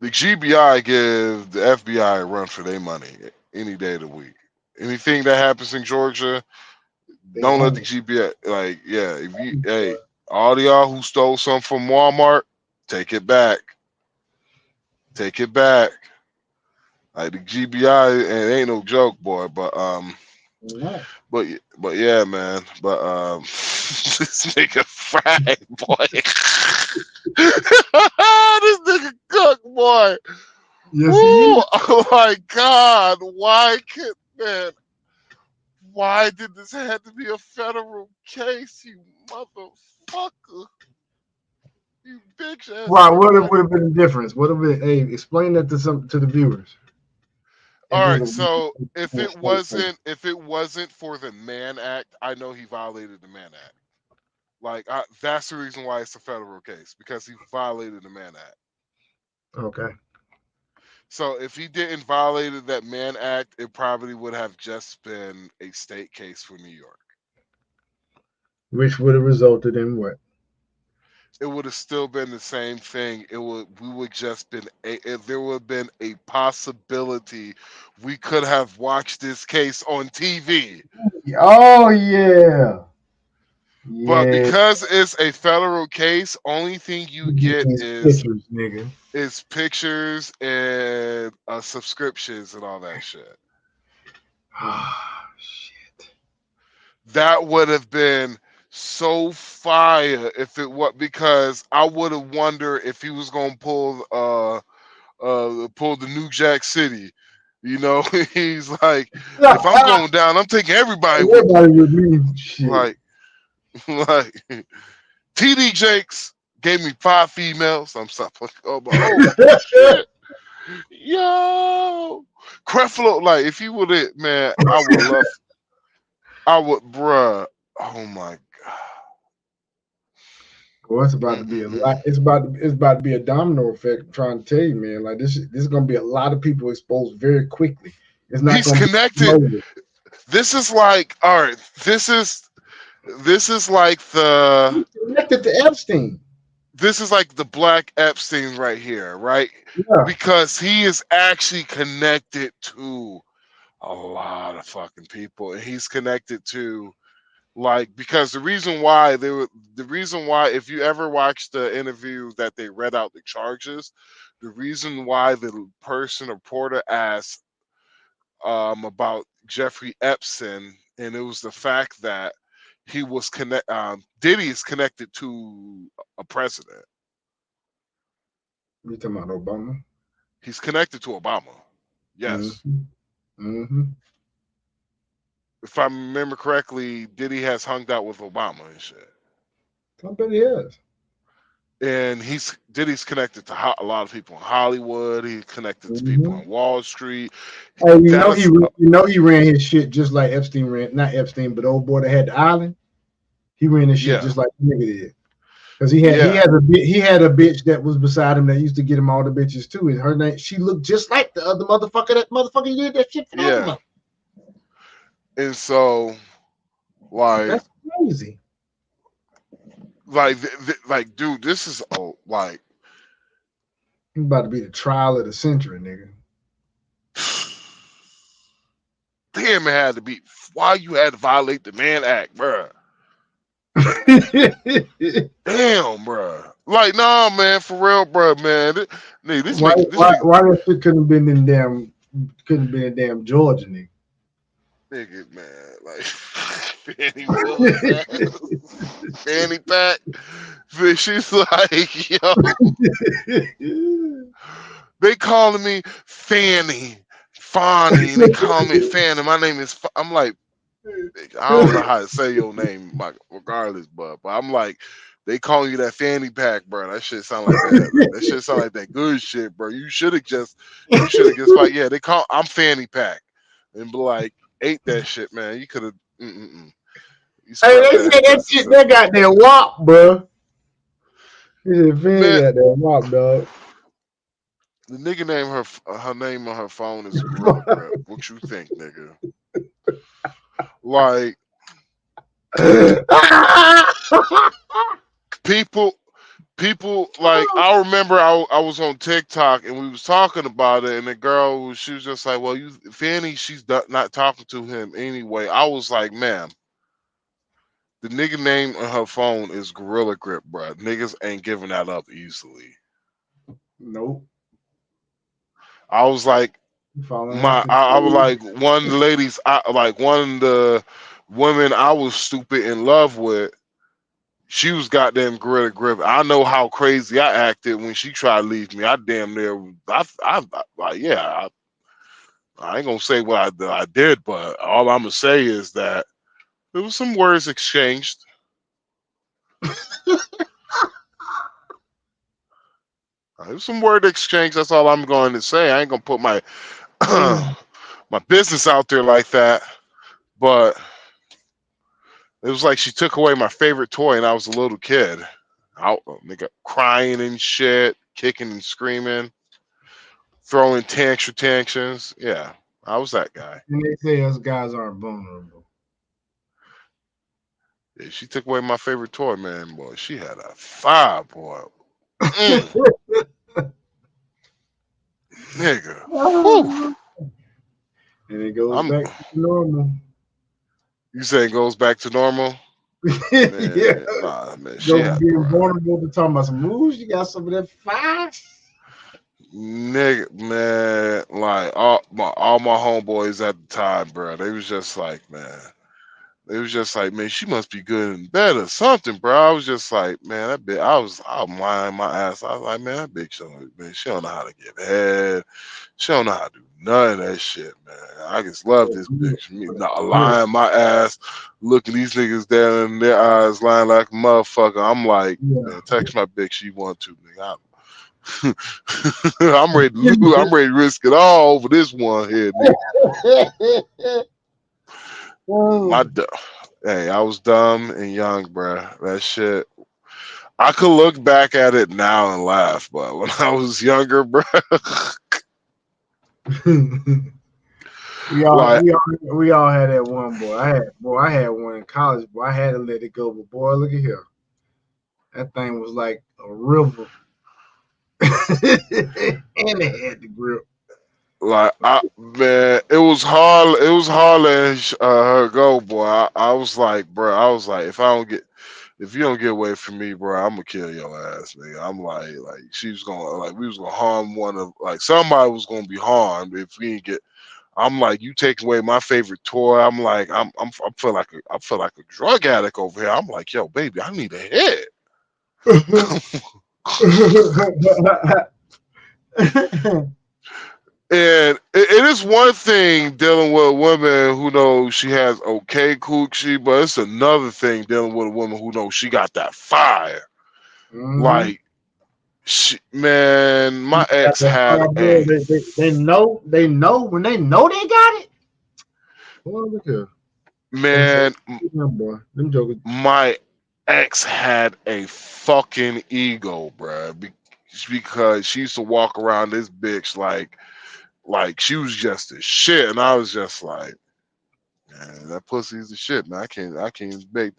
the GBI give the FBI a run for their money any day of the week. Anything that happens in Georgia, They don't let own the it. GBI, like, yeah, if you, hey, all y'all who stole something from Walmart, take it back. Take it back. Like, the GBI, and it ain't no joke, boy. Right. But yeah, man. But this nigga fried, boy. This nigga cook, boy. Yes, he Woo! is. Oh my God! Why did this have to be a federal case? You motherfucker! You bitch ass Why? What nigga! would have been the difference? What have been? Hey, explain that to the viewers. And All then right, so if it wasn't for the Mann Act, I know he violated the Mann Act. Like, that's the reason why it's a federal case, because he violated the Mann Act. okay. So if he didn't violate that Mann Act, it probably would have just been a state case for New York. Which would have resulted in what? It would have still been the same thing. We would just been if there would have been a possibility we could have watched this case on TV. Oh yeah. But Yeah. because it's a federal case, only thing you You get get these pictures, nigga. is pictures and subscriptions and all that shit. Ah, shit. That would have been so fire if it was, because I would have wondered if he was gonna pull the New Jack City. You know, he's like, if I'm going down, I'm taking everybody with me. Everybody with me. Shit. Like TD Jakes gave me 5 females. I'm stopping. Oh, shit. Yo, Creflo, like if you would have, man, I would love. I would, bruh. Oh my god. Well, it's about to be a lot. It's about to be a domino effect. I'm trying to tell you, man. Like this is gonna be a lot of people exposed very quickly. It's not He's gonna connected. Be this is like, all right. This is like the. He's connected to Epstein. This is like the Black Epstein right here, right? Yeah. Because he is actually connected to a lot of fucking people, and he's connected to, like, because the reason why if you ever watch the interview that they read out the charges, the reason why the reporter asked about Jeffrey Epstein, and it was the fact that he was Diddy is connected to a president. You talking about Obama? He's connected to Obama. Yes. Mm-hmm. If I remember correctly, Diddy has hung out with Obama and shit. I bet he has. And Diddy's connected to a lot of people in Hollywood. He's connected to people on Wall Street. Hey, you know he ran his shit just like Epstein ran. Not Epstein, but the old boy that had the island. He ran his shit just like the nigga did. Because he had a bitch that was beside him that used to get him all the bitches too. And her name, she looked just like the other motherfucker. That motherfucker did that shit for him. And so, like, that's crazy. Like, dude, this is like, it's about to be the trial of the century, nigga. Damn, it had to be. Why you had to violate the Mann Act, bruh? Damn, bruh. Like, nah, man, for real, bruh, man. Why that shit couldn't have been in damn Georgia, nigga. Nigga, man, like Fannie Willis, Fannie Pack. She's like, yo, they calling me Fannie, Fonnie, and they call me Fannie. My name is. I'm like, I don't know how to say your name, regardless, but I'm like, they calling you that Fannie Pack, bro. That shit sound like that. That shit sound like that good shit, bro. You should have just like, yeah, I'm Fannie Pack, and be like, ate that shit, man. You could have. Hey, they said that shit. They got that wop, bro. He said, "Fannie got that wop, dog." The nigga name her name on her phone is Gorilla Grip. What you think, nigga? Like, people like, I remember I was on TikTok and we was talking about it, and the girl, she was just like, well, Fannie, she's not talking to him anyway. I was like, ma'am, the nigga name on her phone is Gorilla Grip, bro. Niggas ain't giving that up easily. Nope. I was like, I was like, one of the ladies, one of the women I was stupid in love with, she was goddamn Gorilla Grip. I know how crazy I acted when she tried to leave me. I damn near, I ain't gonna say what I did, but all I'm gonna say is that there was some words exchanged. There's some word exchange. That's all I'm going to say. I ain't gonna put my my business out there like that. But it was like she took away my favorite toy, and I was a little kid. Nigga, crying and shit, kicking and screaming. throwing tantrums. Yeah, I was that guy. And they say us guys aren't vulnerable. Yeah, she took away my favorite toy, man. Boy, she had a fire, boy. Mm, nigga. Whew. And it goes I'm. back to normal. You say it goes back to normal? Yeah. Man, nah, man. She Go from had, being bro. vulnerable to talking about some moves. You got some of that fire. Nigga, man, like all my homeboys at the time, bro. They was just like, man. They was just like, man, she must be good in bed or something, bro. I was just like, man, that bitch. I'm lying my ass. I was like, man, that bitch man, she don't know how to get head. She don't know how to do none of that shit, man. I just love this bitch. Me not lying my ass, looking these niggas down in their eyes, lying like a motherfucker. I'm like, man, text my bitch she want to, nigga. I'm ready to lose. I'm ready to risk it all over this one here, nigga. My, hey, I was dumb and young, bruh. That shit. I could look back at it now and laugh, but when I was younger, bruh, we all like, we all had that one boy. I had one in college, boy. I had to let it go, but boy, look at here. That thing was like a river. And it had the grip. man, it was hard. It was hard letting her go, boy. I was like, bro. I was like, if you don't get away from me, bro, I'm gonna kill your ass, nigga. I'm like she was gonna, like, we was gonna harm one of, like, somebody was gonna be harmed if we didn't get. I'm like, you take away my favorite toy. I'm like, I feel like a drug addict over here. I'm like, yo, baby, I need a hit. And it is one thing dealing with a woman who knows she has okay coochie, but it's another thing dealing with a woman who knows she got that fire. Like, man, my ex had a, They know when they know they got it. Boy, look here. man, Boy, them jokers. my ex had a fucking ego, bruh, because she used to walk around this bitch like she was just a shit, and I was just like, man, that pussy's the shit, man. I can't defeat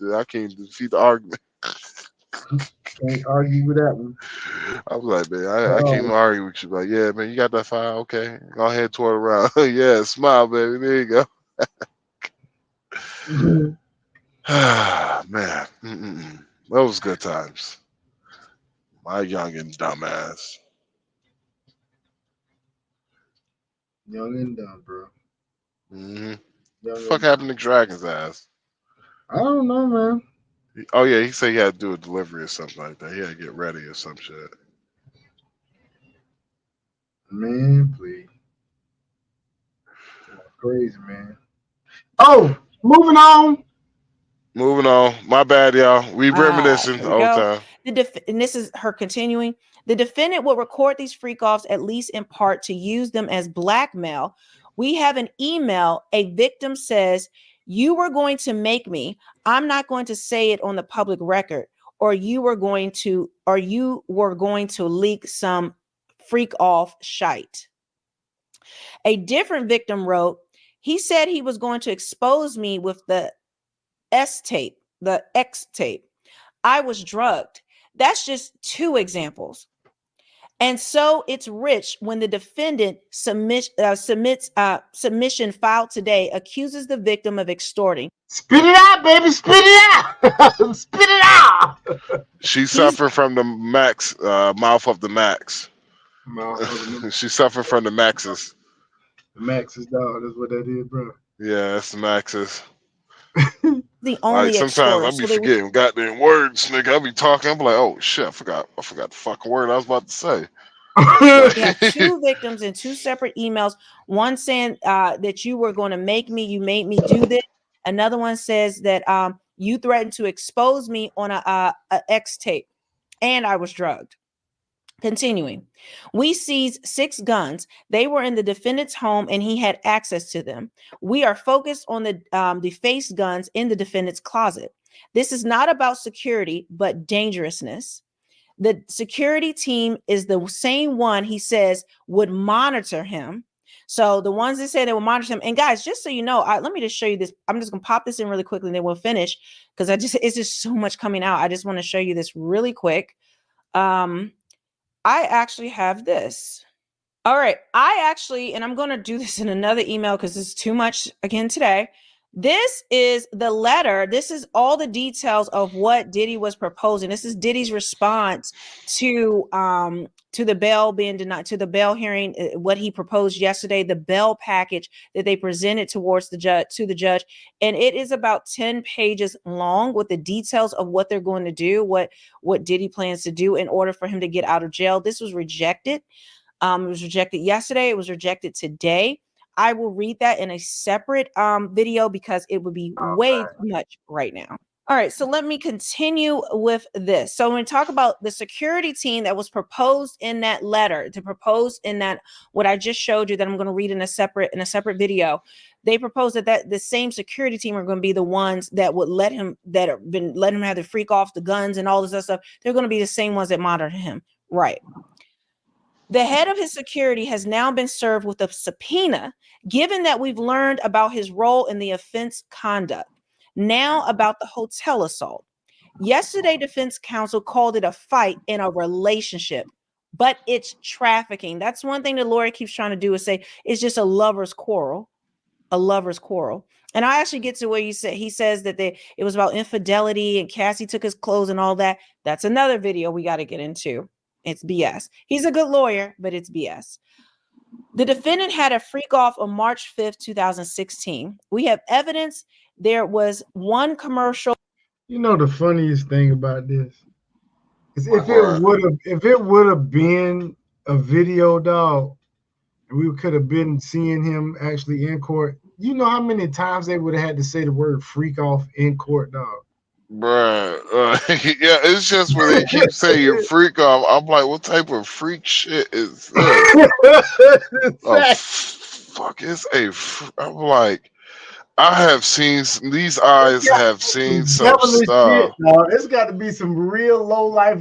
the argument. Can't argue with that one. I was like, man, I can't even argue with you. Like, yeah, man, you got that fire, okay? Go ahead, twirl around. Yeah, smile, baby. There you go. Man, that was good times. My young and dumb ass. Young and dumb, bro. Mm-hmm. Young What the fuck and dumb. happened to Dragon's ass? I don't know, man. Oh yeah, he said he had to do a delivery or something like that. He had to get ready or some shit. Man, please. Crazy, man. Oh, moving on. Moving on. My bad, y'all. We reminiscing Here we all go. the time. And this is her continuing. The defendant will record these freak offs, at least in part, to use them as blackmail. We have an email. A victim says, "You were going to make me. I'm not going to say it on the public record, or you were going to leak some freak off shite." A different victim wrote, "He said he was going to expose me with the X tape. I was drugged." That's just two examples. And so it's rich when the defendant submits submission filed today accuses the victim of extorting. Spit it out, baby. Spit it out. Spit it out. She suffered from the max, mouth of the max. She suffered from the maxes. The Max's dog. That's what that is, bro. Yeah, that's the maxes. The only Like, sometimes I extorter. be forgetting goddamn words, nigga. I be talking, I'm like, oh shit, I forgot the fucking word I was about to say. We have two victims in two separate emails. One saying that you were going to make me, you made me do this. Another one says that you threatened to expose me on a X tape, and I was drugged. Continuing, we seized 6 guns. They were in the defendant's home and he had access to them. We are focused on the defaced guns in the defendant's closet. This is not about security, but dangerousness. The security team is the same one he says would monitor him. So the ones that say they will monitor him, and guys, just so you know, let me just show you this. I'm just gonna pop this in really quickly and then we'll finish because it's just so much coming out. I just want to show you this really quick. I actually have this. All right. And I'm going to do this in another email because it's too much again today. This is the letter. This is all the details of what Diddy was proposing. This is Diddy's response to the bail being denied, to the bail hearing, what he proposed yesterday, the bail package that they presented towards the judge. And it is about 10 pages long with the details of what they're going to do, what Diddy plans to do in order for him to get out of jail. This was rejected. It was rejected yesterday. It was rejected today. I will read that in a separate video because it would be way too much right now. All right, so let me continue with this. So when we talk about the security team that was proposed in that letter, to propose in that what I just showed you that I'm going to read in a separate video, they proposed that the same security team are going to be the ones that would let him have the freak off the guns and all this other stuff. They're going to be the same ones that monitor him, right? The head of his security has now been served with a subpoena, given that we've learned about his role in the offense conduct. Now about the hotel assault. Yesterday, defense counsel called it a fight in a relationship, but it's trafficking. That's one thing the lawyer keeps trying to do, is say it's just a lover's quarrel. A lover's quarrel. And I actually get to where he says that it was about infidelity and Cassie took his clothes and all that. That's another video we got to get into. It's BS. He's a good lawyer, but it's BS. The defendant had a freak off on March 5th, 2016. We have evidence there was one commercial. You know the funniest thing about this is if it would have been a video, dog, and we could have been seeing him actually in court. You know how many times they would have had to say the word freak off in court, dog? Bruh, yeah, it's just when they keep saying freak off, I'm like, what type of freak shit is this? Fuck, I'm like, I have seen, these eyes have seen some stuff. Shit, it's got to be some real low life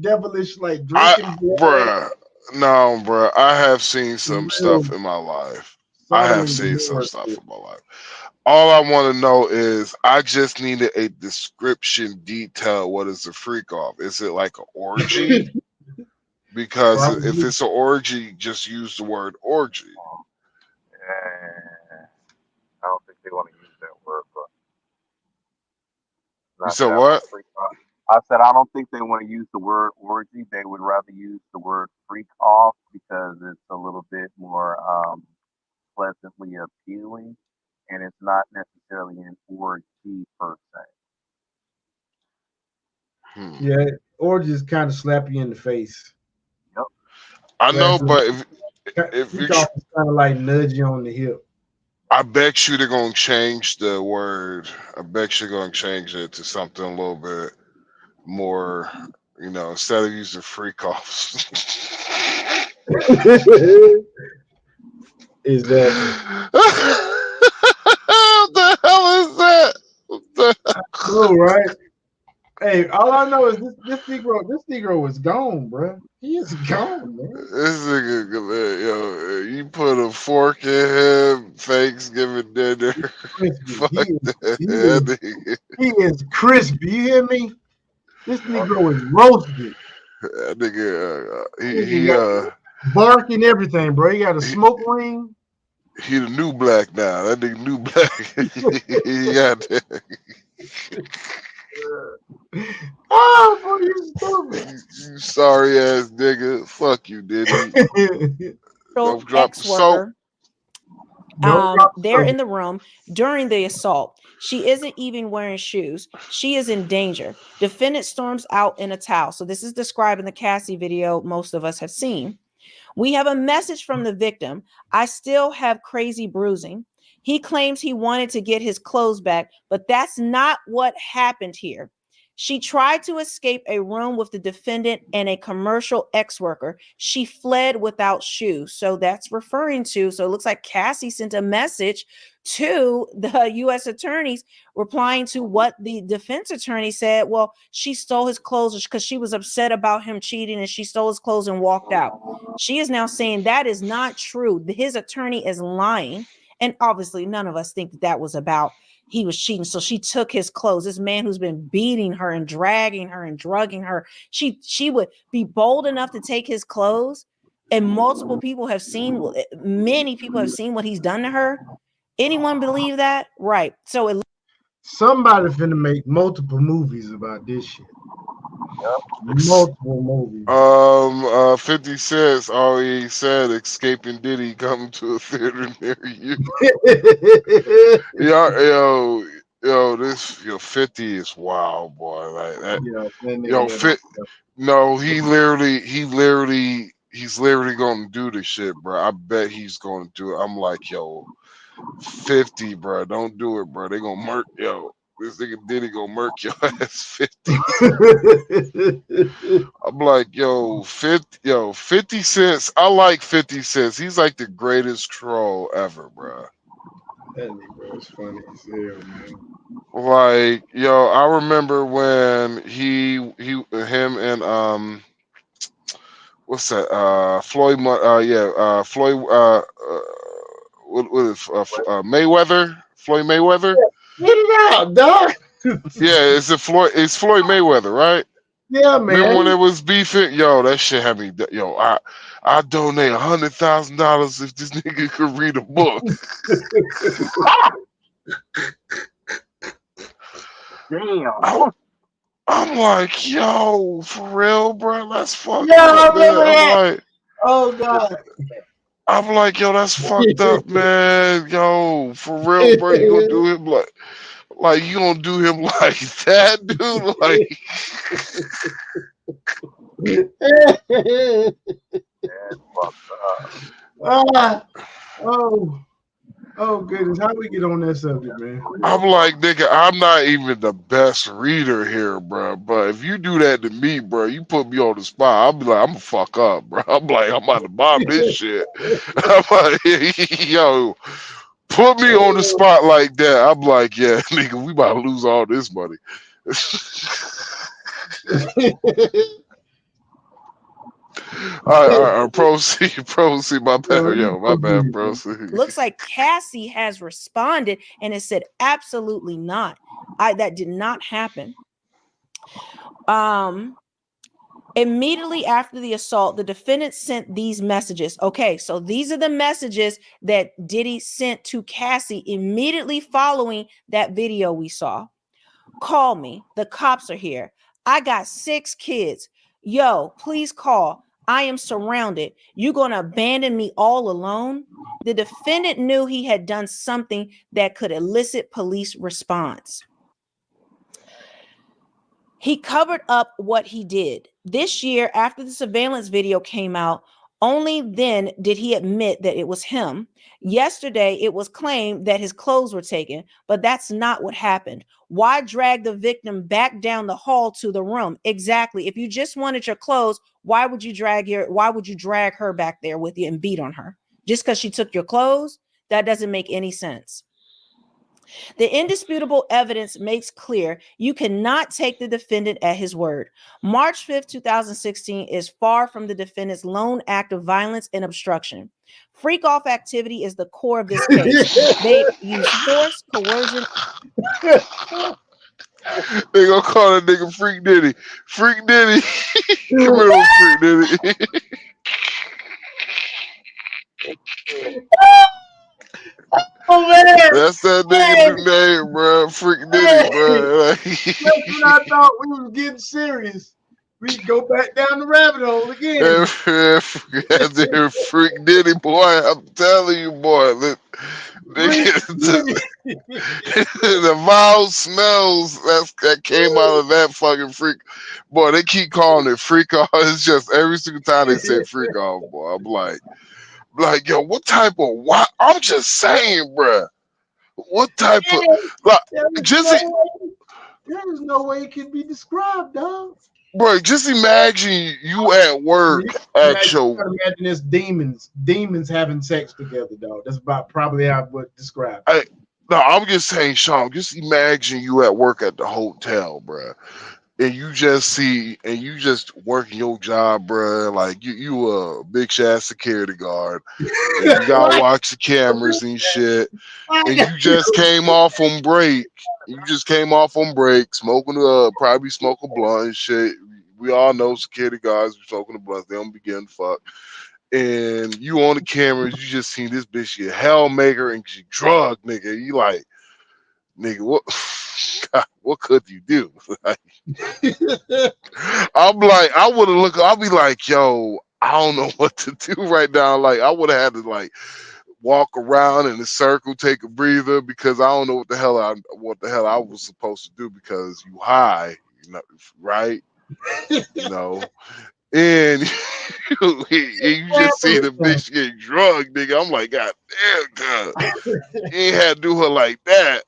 devilish, like drinking. Bruh, I have seen some stuff in my life. I have seen some stuff in my life. All I want to know is I just needed a description detail. What is the freak off? Is it like an orgy? Because if it's an orgy, just use the word orgy. I don't think they want to use that word, but you said what? I said I don't think they want to use the word orgy. They would rather use the word freak off because it's a little bit more pleasantly appealing. And it's not necessarily an orgy per se. Yeah, orgies kind of slap you in the face. Yep. I know, but if you kind of like nudge you on the hip. I bet you they're gonna change the word. I bet you're gonna change it to something a little bit more, instead of using freak offs. Exactly. What the hell is that? Cool, right? Hey, all I know is this Negro is gone, bro. He is gone, man. This nigga, man, you put a fork in him, Thanksgiving dinner. He is crispy. You hear me? This Negro is roasted. That nigga, he bark and everything, bro. He got a smoke ring. He the new black now. That nigga new black. He got that. Oh, boy, you stupid. You sorry ass nigga. Fuck you, Diddy. Don't drop the soap. They're in the room during the assault. She isn't even wearing shoes. She is in danger. Defendant storms out in a towel. So this is described in the Cassie video most of us have seen. We have a message from the victim. I still have crazy bruising. He claims he wanted to get his clothes back, but that's not what happened here. She tried to escape a room with the defendant and a commercial ex-worker. She fled without shoes. So that's referring to, so it looks like Cassie sent a message to the U.S. attorneys replying to what the defense attorney said. Well, she stole his clothes because she was upset about him cheating and she stole his clothes and walked out. She is now saying that is not true. His attorney is lying. And obviously none of us think that was about he was cheating. So she took his clothes. This man who's been beating her and dragging her and drugging her, she would be bold enough to take his clothes. And multiple people have seen, many people have seen what he's done to her. Anyone believe that? Right. So somebody finna make multiple movies about this shit. Multiple movies. 50 Cent already said escaping Diddy coming to a theater near you. This 50 is wild, boy. Like that. No, he's literally gonna do this shit, bro. I bet he's gonna do it. I'm like, 50, bro. Don't do it, bro. They gonna murk, this nigga Diddy gonna murk your ass 50. I'm like, 50 cents. I like 50 cents. He's like the greatest troll ever, bro. That nigga is funny as hell, man. Like, I remember when him and what's that? Floyd Mayweather. Floyd Mayweather. Get it out, dog. Yeah, it's Floyd Mayweather, right? Yeah, man. Remember when it was beefing? That shit had me. I donate $100,000 if this nigga could read a book. Damn. I'm like, for real, bro. That's fucked Yeah, up, man. I'm like, oh god. I'm like, that's fucked up, man. For real, bro. You gonna do him like you gonna do him like that, dude? Like, oh goodness, how do we get on that subject, man? I'm like, nigga, I'm not even the best reader here, bro. But if you do that to me, bro, you put me on the spot. I'll be like, I'm gonna fuck up, bro. I'm like, I'm about to bomb this shit. I'm like, put me on the spot like that. I'm like, yeah, nigga, we about to lose all this money. All right, proceed, my bad, proceed. Looks like Cassie has responded and has said, absolutely not. That did not happen. Immediately after the assault, the defendant sent these messages. Okay, so these are the messages that Diddy sent to Cassie immediately following that video we saw. Call me. The cops are here. I got 6 kids. Yo, please call. I am surrounded. You gonna abandon me all alone? The defendant knew he had done something that could elicit police response. He covered up what he did. This year, after the surveillance video came out, only then did he admit that it was him. Yesterday, it was claimed that his clothes were taken, but that's not what happened. Why drag the victim back down the hall to the room? Exactly. If you just wanted your clothes, why would you drag her back there with you and beat on her? Just because she took your clothes? That doesn't make any sense. The indisputable evidence makes clear you cannot take the defendant at his word. March 5th, 2016 is far from the defendant's lone act of violence and obstruction. Freak-off activity is the core of this case. They use force, coercion. They gonna call that nigga Freak Diddy. Freak Diddy. Come here, Freak Diddy. Oh man, that's that nigga name, bro. Freak Diddy, bro. That's when I thought we was getting serious. We go back down the rabbit hole again. Freak Diddy, boy. I'm telling you, boy. The vile smells that came out of that fucking freak. Boy, they keep calling it freak off. It's just every single time they say freak off, boy. I'm like, yo, what type of what? I'm just saying, bruh. What type of like There is no way it can be described, dog. Bro, just imagine you at work at your. Imagine this demons having sex together, dog. That's about probably how I would describe it. No, I'm just saying, Sean. Just imagine you at work at the hotel, bro, and you just working your job, bro. Like you a big shot security guard, and you gotta watch the cameras and shit. And you just came off on break. You just came off on break, smoking probably smoke a blunt and shit. We all know security guards smoking a blunt. They don't begin to fuck. And you on the cameras, you just seen this bitch get hell maker and she drug nigga. You like, nigga, what? What could you do? I'm like, I would have looked. I'll be like, yo, I don't know what to do right now. Like, I would have had to like walk around in a circle, take a breather, because I don't know what the hell I was supposed to do because you high, right? And you just see the bitch get drugged, nigga. I'm like, God damn, God. You ain't had to do her like that.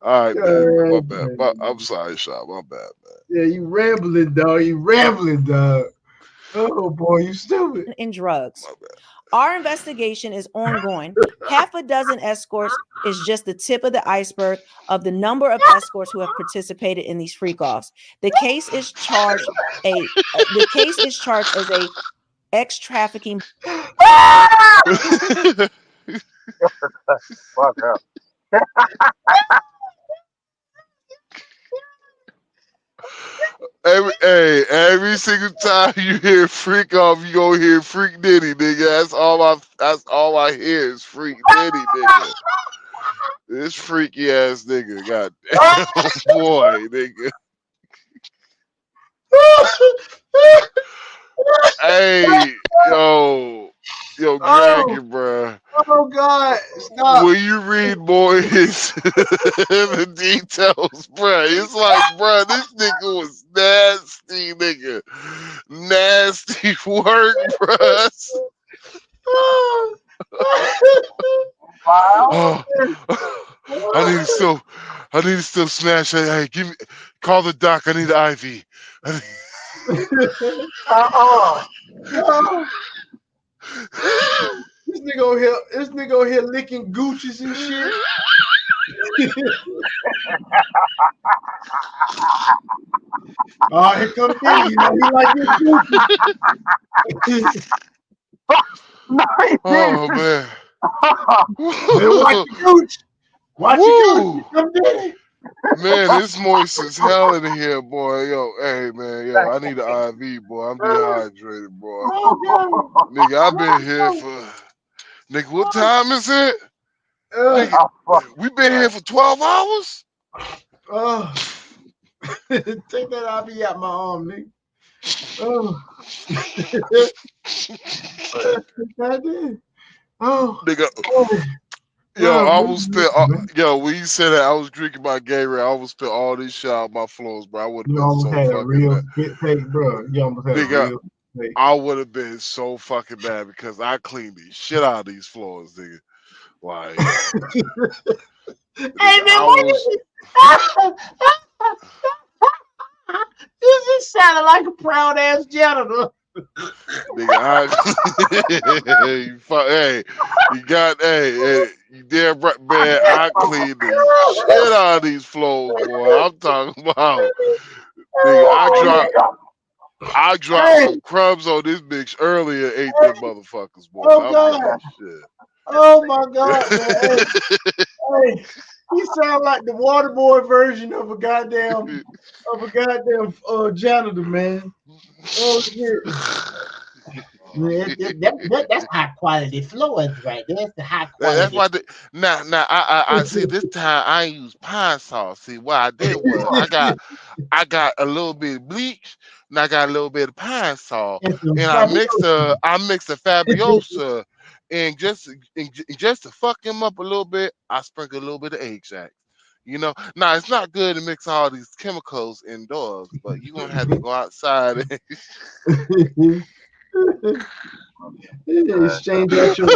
All right, man. My bad. I'm sorry, Sean. My bad, man. Yeah, you rambling, dog. Oh, boy, you stupid. In drugs. Our investigation is ongoing. Half a dozen escorts is just the tip of the iceberg of the number of escorts who have participated in these freak-offs. The case is charged as a ex-trafficking. Fuck up. Every single time you hear freak off, you gonna hear freak Diddy, nigga. That's all I hear is freak Diddy, nigga. This freaky ass nigga, god damn boy, nigga. Hey, yo, Dragon, bruh. Oh God, stop. When you read more the details, bruh, it's like, bruh, this nigga was nasty, nigga. Nasty work, bruh. Oh, I need to still smash. Hey, call the doc. I need an IV. This nigga over here licking Gucci's and shit. Oh, here comes Diddy. You know he like his Gucci. Oh man. Watch the Gucci. Watch the Gucci. Here come Diddy. Man, it's moist as hell in here, boy. Yo, hey, man, yo, I need an IV, boy. I'm dehydrated, boy. Nigga, I've been here for... Nigga, what time is it? Nigga, we been here for 12 hours? Take that IV out my arm, nigga. Nigga. Yo, I was spit. Yo, when you said that, I was drinking my Gatorade. I almost spit all this shit out my floors, bro. I would have been so fucking mad. Bro. You almost had nigga, a real spit. I would have been so fucking mad because I cleaned the shit out of these floors, nigga. Like, hey man, you just sounded like a proud ass janitor. Nigga, you damn right, man. I cleaned the shit out of these floors, boy. I'm talking about, nigga. I dropped some crumbs on this bitch earlier. Ate them motherfuckers, boy. Oh God! Shit. Oh my God, man. Hey, you sound like the waterboard version of a goddamn janitor, man. Oh shit. That's high quality floors right there. That's the high quality. That's why. Now, I see this time I ain't use pine sauce. See, what I did was I got a little bit of bleach and I got a little bit of pine sauce, and I mixed the Fabiosa, and just to fuck him up a little bit, I sprinkled a little bit of Ajax. You know, now it's not good to mix all these chemicals indoors, but you're gonna have to go outside. Exchange out your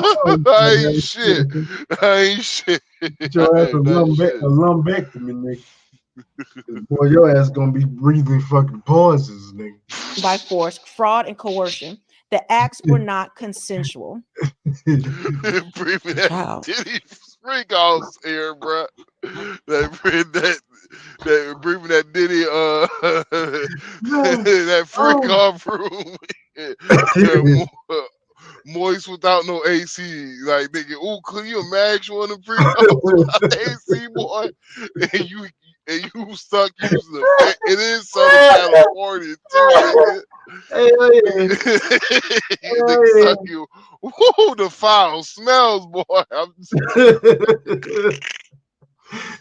I ain't shit. Your ass a lumpectomy, nigga. Boy, your ass gonna be breathing fucking poisons, nigga. by force, fraud, and coercion. The acts were not consensual. Bring me that Child. Diddy freak offs here, bro. That bring me that Diddy that freak Oh. off room. that moist without no AC. Like nigga, ooh, could you imagine one of the freak offs without AC, boy? And you stuck using the fan. It is Southern California too, nigga. Hell yeah. Nigga suck you. Woo, the foul smells, boy.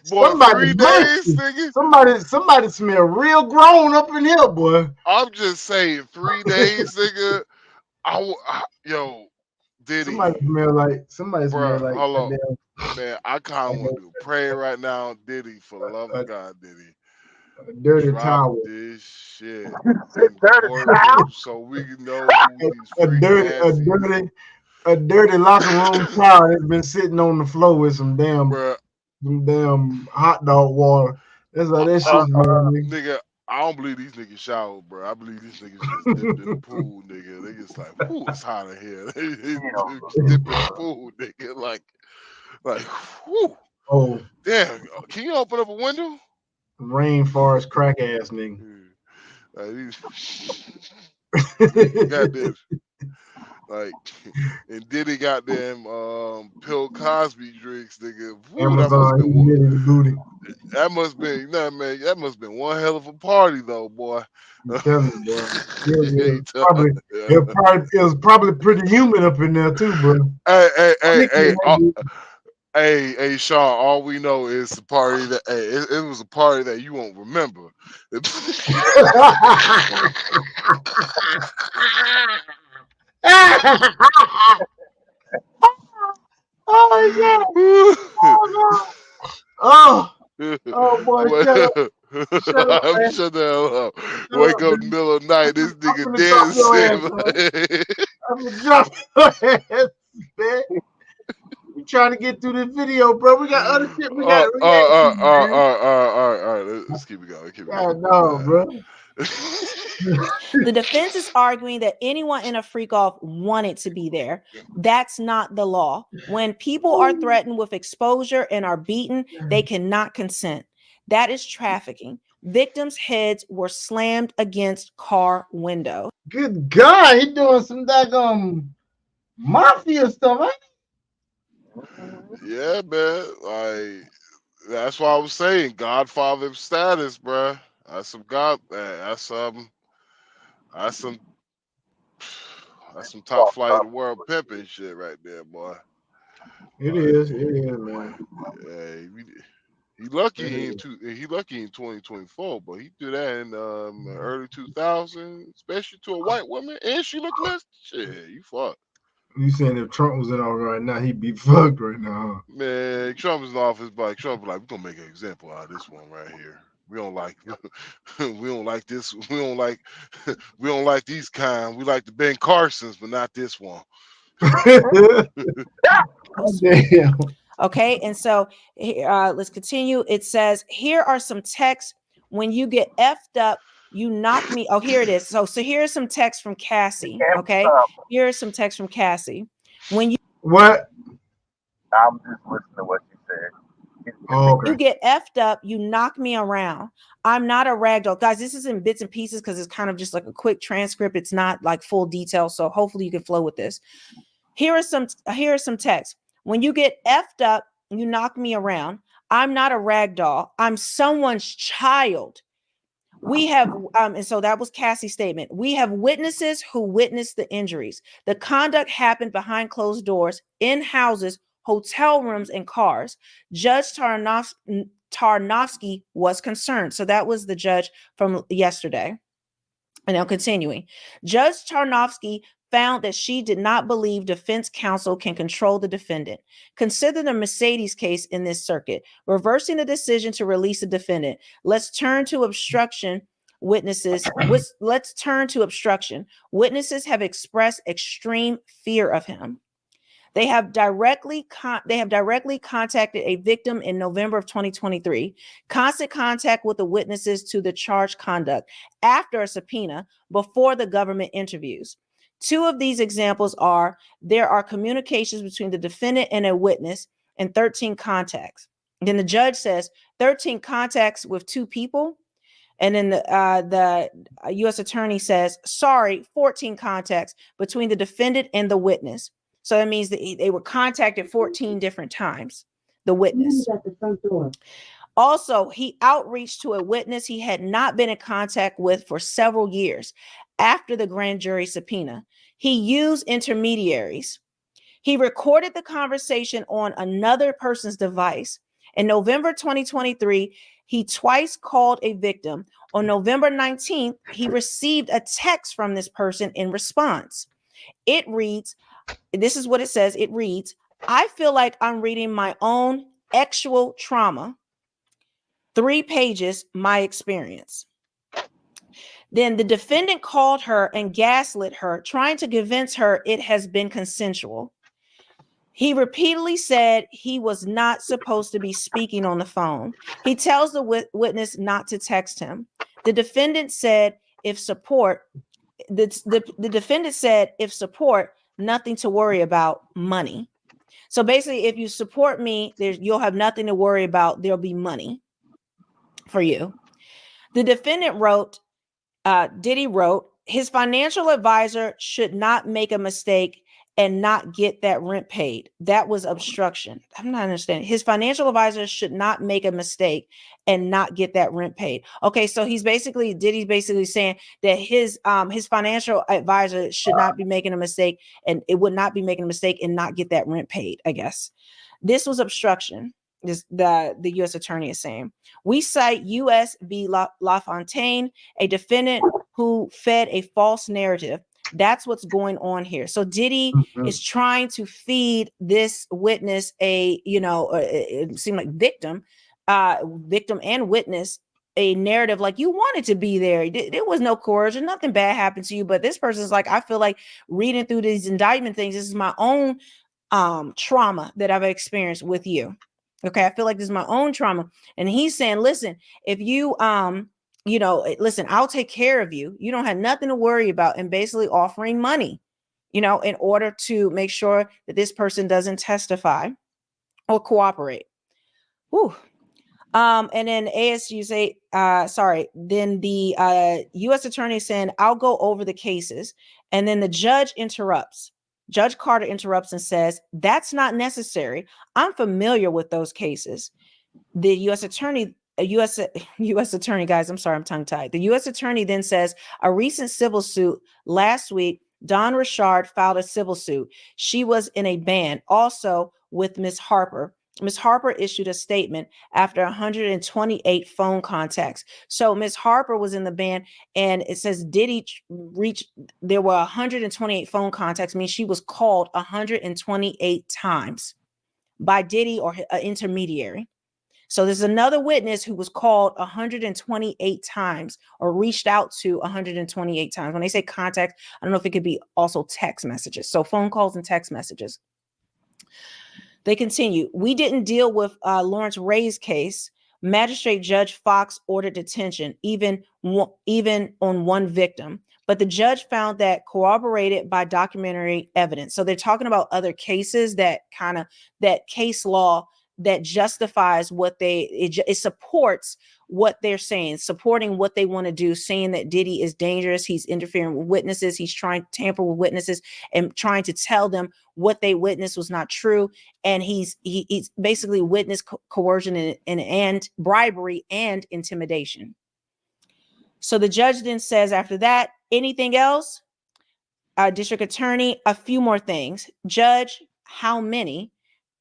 Boy, Somebody 3 days, mercy. nigga. Somebody smell real grown up in here, boy. I'm just saying, 3 days, nigga. Yo, Diddy, Somebody smell like bro, hold on, goddamn, man. I kind of want to do a prayer right now, Diddy, for the love of God, Diddy. a dirty Drop towel. this shit Dirty in the courtroom so we can know who these A freak Nazis. a dirty locker room towel that's been sitting on the floor with some damn hot dog water. That's how that shit smell, nigga. Nigga, I don't believe these niggas shower, bro. I believe these niggas just dipped in the pool, nigga. They just like, whoo, it's hot in here. They dip in the pool, nigga. Like, whoo. Oh, Damn, can you open up a window? rainforest crack ass nigga. Like, got this. Like, and Diddy got them Bill Cosby drinks, nigga. Woo, Amazon humidity booty. that must be, nah, man, that must have been one hell of a party, though, boy. I'm telling you, boy. It Yeah. was probably pretty humid up in there too, bro. Hey, Shaw, all we know is the party that, it was a party that you won't remember. Oh yeah. Oh boy, shut up. Shut up, man. Shut the hell up. Shut Wake up, up in man. the middle of the night, this I'm nigga gonna drop your dancing. I'm gonna drop your ass, man. We trying to get through this video, bro. We got other shit. We got All reaction, man. right. Let's keep it going. God, no, bro. The defense is arguing that anyone in a freak off wanted to be there. That's not the law. When people are threatened with exposure and are beaten, they cannot consent. That is trafficking. Victims' heads were slammed against car windows. Good God, he doing some daggone mafia stuff, ain't Yeah, man. Like, that's why I was saying Godfather status, bruh. That's some that's some top flight of the world pimping shit right there, boy. it is, man. Yeah, he lucky he lucky in 2024, but he do that in early 2000, especially to a white woman, and she look nice. Shit, you fuck. You saying if Trump was in office right now, he'd be fucked right now, huh? Man, Trump is in office, but Trump like, we're gonna make an example out of this one right here. We don't like we don't like this. We don't like we don't like these kind. We like the Ben Carsons, but not this one. Damn. Okay, and so let's continue. It says, here are some texts. When you get effed up, you knock me. Oh, here it is. So here's some text from Cassie. Okay, here's some text from Cassie. When you What? I'm just listening to what you said. Oh, okay. You get effed up, you knock me around. I'm not a ragdoll. Guys, this is in bits and pieces because it's kind of just like a quick transcript. It's not like full detail. So hopefully you can flow with this. Here are some text. When you get effed up, you knock me around. I'm not a ragdoll. I'm someone's child. We have, and so that was Cassie's statement. We have witnesses who witnessed the injuries. The conduct happened behind closed doors, in houses, hotel rooms, and cars. Judge Tarnowski was concerned. So that was the judge from yesterday. And now continuing, Judge Tarnowski found that she did not believe defense counsel can control the defendant. Consider the Mercedes case in this circuit, reversing the decision to release the defendant. Let's turn to obstruction. Witnesses have expressed extreme fear of him. They have directly contacted a victim in November of 2023, constant contact with the witnesses to the charged conduct after a subpoena before the government interviews. Two of these examples are there are communications between the defendant and a witness and 13 contacts. Then the judge says 13 contacts with two people. And then the U.S. attorney says, sorry, 14 contacts between the defendant and the witness. So that means that they were contacted 14 different times, the witness. At the front door. Also, he outreached to a witness he had not been in contact with for several years after the grand jury subpoena. He used intermediaries. He recorded the conversation on another person's device. In November 2023, he twice called a victim. On November 19th, he received a text from this person in response. It reads, this is what it says. It reads, I feel like I'm reading my own actual trauma. 3 pages, my experience. Then the defendant called her and gaslit her, trying to convince her it has been consensual. He repeatedly said he was not supposed to be speaking on the phone. He tells the witness not to text him. The defendant said, if support, the defendant said, if support, nothing to worry about, money. So basically, if you support me, you'll have nothing to worry about. There'll be money for you. The defendant wrote, Diddy wrote, his financial advisor should not make a mistake and not get that rent paid. That was obstruction. I'm not understanding. His financial advisor should not make a mistake and not get that rent paid. Okay, so Diddy's basically saying that his financial advisor should not be making a mistake, and it would not be making a mistake and not get that rent paid, I guess. This was obstruction. The U.S. attorney is saying. We cite U.S. v. LaFontaine, a defendant who fed a false narrative. That's what's going on here. So Diddy is trying to feed this witness it seemed like victim and witness a narrative like you wanted to be there. There was no coercion, nothing bad happened to you. But this person's like, I feel like reading through these indictment things, this is my own trauma that I've experienced with you. Okay, I feel like this is my own trauma. And he's saying, listen, if you listen, I'll take care of you. You don't have nothing to worry about, and basically offering money, in order to make sure that this person doesn't testify or cooperate. Whew. And then then the U.S. attorney saying, I'll go over the cases. And then the judge interrupts. Judge Carter interrupts and says, that's not necessary. I'm familiar with those cases. The U.S. attorney, guys, I'm sorry, I'm tongue-tied. The U.S. attorney then says, a recent civil suit last week, Dawn Richard filed a civil suit. She was in a band also with Ms. Harper. Ms. Harper issued a statement after 128 phone contacts. So Ms. Harper was in the band, and it says Diddy there were 128 phone contacts, means she was called 128 times by Diddy or an intermediary. So there's another witness who was called 128 times or reached out to 128 times. When they say contact, I don't know if it could be also text messages. So phone calls and text messages. They continue. We didn't deal with Lawrence Ray's case. Magistrate Judge Fox ordered detention, even on one victim. But the judge found that corroborated by documentary evidence. So they're talking about other cases that case law that justifies it supports what they're saying, supporting what they want to do, saying that Diddy is dangerous. He's interfering with witnesses. He's trying to tamper with witnesses and trying to tell them what they witnessed was not true. And he's basically witnessed coercion and bribery and intimidation. So the judge then says after that, anything else? District attorney, a few more things. Judge, how many?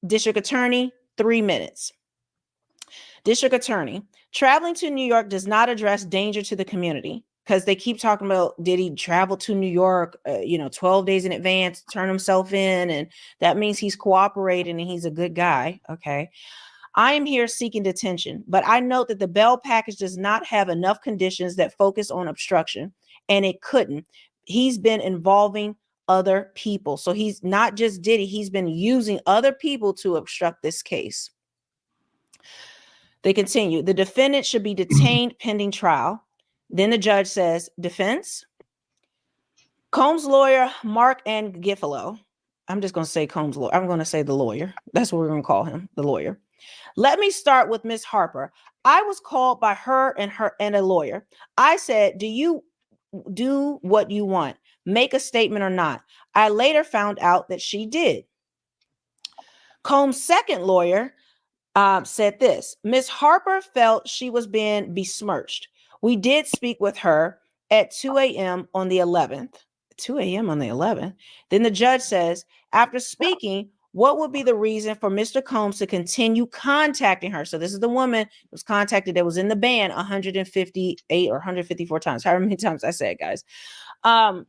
District attorney, 3 minutes. District attorney, traveling to New York does not address danger to the community, because they keep talking about did he travel to New York, 12 days in advance, turn himself in, and that means he's cooperating and he's a good guy. Okay. I am here seeking detention, but I note that the bail package does not have enough conditions that focus on obstruction, and it couldn't. He's been involving other people. So he's not just Diddy, he's been using other people to obstruct this case. They continue. The defendant should be detained pending trial. Then the judge says, defense. Combs' lawyer, Mark Angifalo. I'm just going to say Combs' lawyer. I'm going to say the lawyer. That's what we're going to call him, the lawyer. Let me start with Miss Harper. I was called by her and a lawyer. I said, do you do what you want? Make a statement or not? I later found out that she did. Combs' second lawyer said this. Miss Harper felt she was being besmirched. We did speak with her at 2 a.m. on the 11th. 2 a.m. on the 11th. Then the judge says, after speaking, what would be the reason for Mr. Combs to continue contacting her? So this is the woman who was contacted that was in the band 158 or 154 times. However many times I said, guys. Why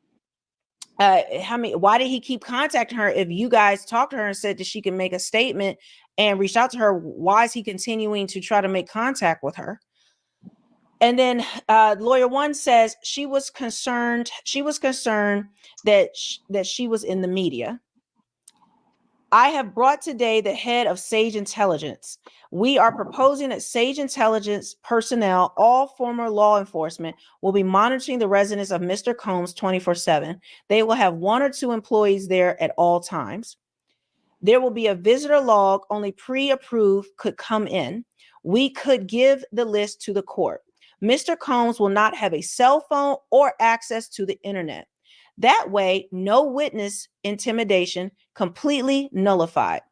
did he keep contacting her? If you guys talked to her and said that she can make a statement and reached out to her, why is he continuing to try to make contact with her? And then lawyer one says she was concerned that she was in the media. I have brought today the head of Sage Intelligence. We are proposing that Sage Intelligence personnel, all former law enforcement, will be monitoring the residence of Mr. Combs 24/7. They will have 1 or 2 employees there at all times. There will be a visitor log. Only pre-approved could come in. We could give the list to the court. Mr. Combs will not have a cell phone or access to the internet. That way, no witness intimidation, completely nullified.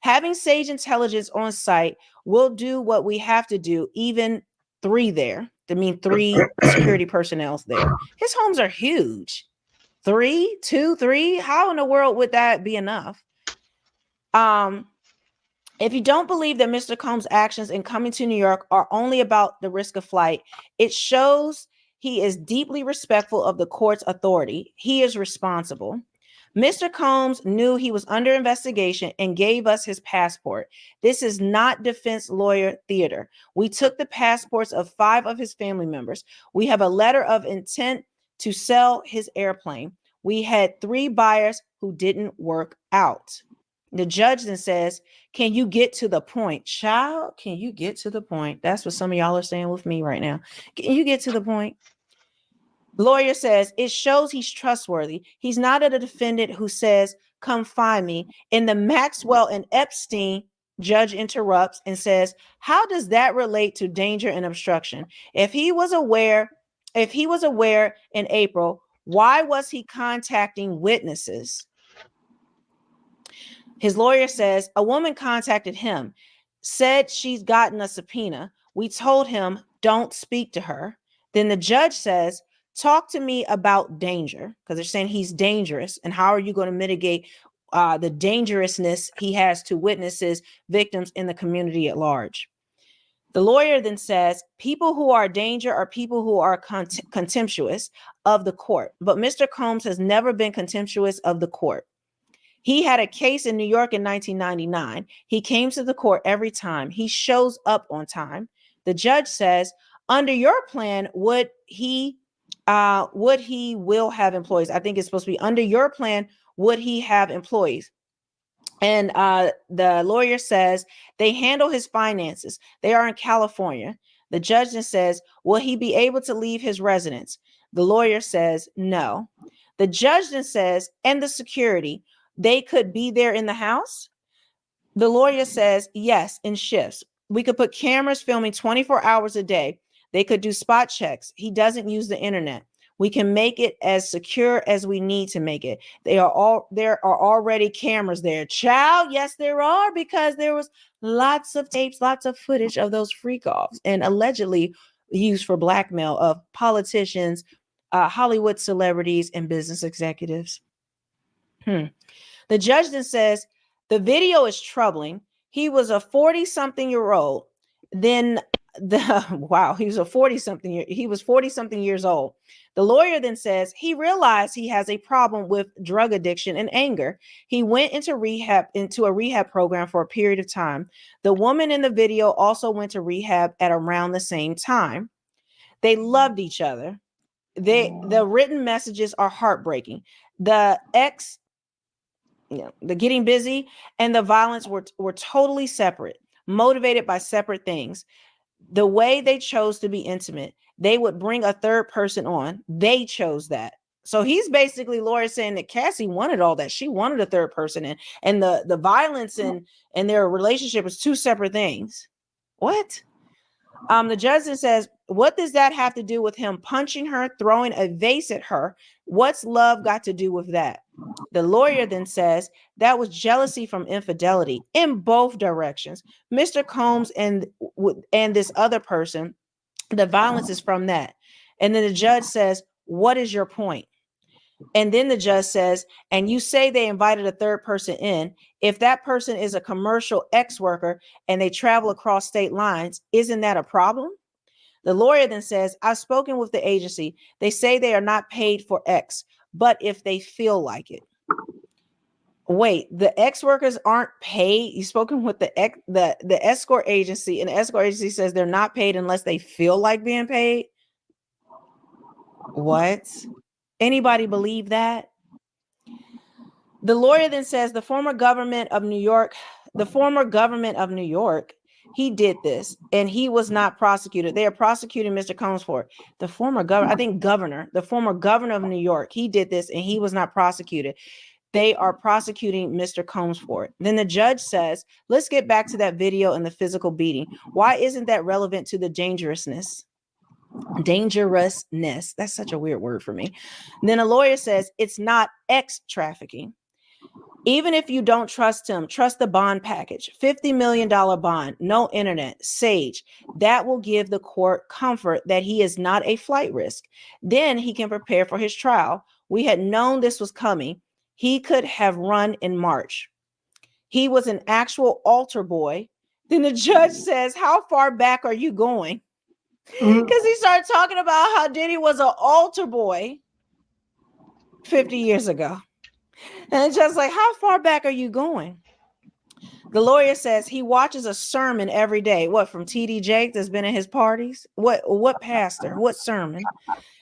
Having Sage Intelligence on site will do what we have to do, even 3 there. I mean, 3 security personnel there. His homes are huge. 3, 2, 3. How in the world would that be enough? If you don't believe that Mr. Combs' actions in coming to New York are only about the risk of flight, it shows he is deeply respectful of the court's authority. He is responsible. Mr. Combs knew he was under investigation and gave us his passport. This is not defense lawyer theater. We took the passports of 5 of his family members. We have a letter of intent to sell his airplane. We had 3 buyers who didn't work out. The judge then says, can you get to the point? Child, can you get to the point? That's what some of y'all are saying with me right now. Can you get to the point? Lawyer says, it shows he's trustworthy. He's not a defendant who says, come find me. In the Maxwell and Epstein, judge interrupts and says, how does that relate to danger and obstruction? If he was aware in April, why was he contacting witnesses? His lawyer says a woman contacted him, said she's gotten a subpoena. We told him, don't speak to her. Then the judge says, talk to me about danger, because they're saying he's dangerous. And how are you going to mitigate the dangerousness he has to witnesses, victims in the community at large? The lawyer then says, people who are a danger are people who are contemptuous of the court. But Mr. Combs has never been contemptuous of the court. He had a case in New York in 1999. He came to the court every time. He shows up on time. The judge says, under your plan, would he will have employees? I think it's supposed to be under your plan, would he have employees? And the lawyer says they handle his finances. They are in California. The judge then says, will he be able to leave his residence? The lawyer says, no. The judge then says, and the security, they could be there in the house? The lawyer says, yes, in shifts. We could put cameras filming 24 hours a day. They could do spot checks. He doesn't use the internet. We can make it as secure as we need to make it. There are already cameras there. Child, yes, there are, because there was lots of tapes, lots of footage of those freak offs and allegedly used for blackmail of politicians, Hollywood celebrities, and business executives. The judge then says, the video is troubling. He was a 40-something-year-old. Then he was 40-something years old. The lawyer then says he realized he has a problem with drug addiction and anger. He went into a rehab program for a period of time. The woman in the video also went to rehab at around the same time. They loved each other. The written messages are heartbreaking. The ex, the getting busy and the violence were totally separate, motivated by separate things. The way they chose to be intimate, they would bring a third person on. They chose that. So he's basically, Laura, saying that Cassie wanted all that. She wanted a third person in, and the violence and their relationship is two separate things. What? The judge then says, what does that have to do with him punching her, throwing a vase at her? What's love got to do with that? The lawyer then says that was jealousy from infidelity in both directions. Mr. Combs and this other person, the violence is from that. And then the judge says, what is your point? And then the judge says, and you say they invited a third person in. If that person is a commercial ex-worker and they travel across state lines, isn't that a problem? The lawyer then says, I've spoken with the agency. They say they are not paid for X, but if they feel like it. Wait, the ex-workers aren't paid? You've spoken with the escort agency, and the escort agency says they're not paid unless they feel like being paid? What? Anybody believe that? The lawyer then says the former government of New York, he did this and he was not prosecuted. They are prosecuting Mr. Combs for it. The former governor of New York, he did this and he was not prosecuted. They are prosecuting Mr. Combs for it. Then the judge says, let's get back to that video and the physical beating. Why isn't that relevant to the dangerousness? That's such a weird word for me. And then a lawyer says it's not X trafficking. Even if you don't trust him, trust the bond package. $50 million bond, no internet, Sage. That will give the court comfort that he is not a flight risk. Then he can prepare for his trial. We had known this was coming. He could have run in March. He was an actual altar boy. Then the judge says, how far back are you going? Because he started talking about how Diddy was an altar boy 50 years ago. And it's just like, how far back are you going? The lawyer says he watches a sermon every day. What, from TD Jakes that's been at his parties? What pastor? What sermon?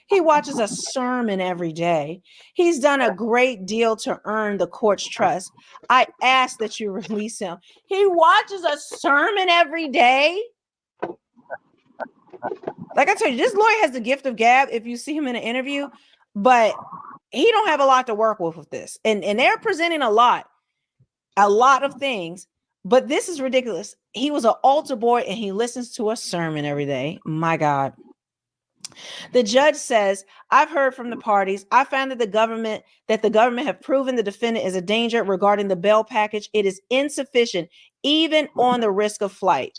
He watches a sermon every day. He's done a great deal to earn the court's trust. I ask that you release him. He watches a sermon every day. Like I told you, this lawyer has the gift of gab if you see him in an interview, but he don't have a lot to work with this. And they're presenting a lot of things, but this is ridiculous. He was an altar boy and he listens to a sermon every day. My God. The judge says, I've heard from the parties. I found that the government have proven the defendant is a danger regarding the bail package. It is insufficient, even on the risk of flight,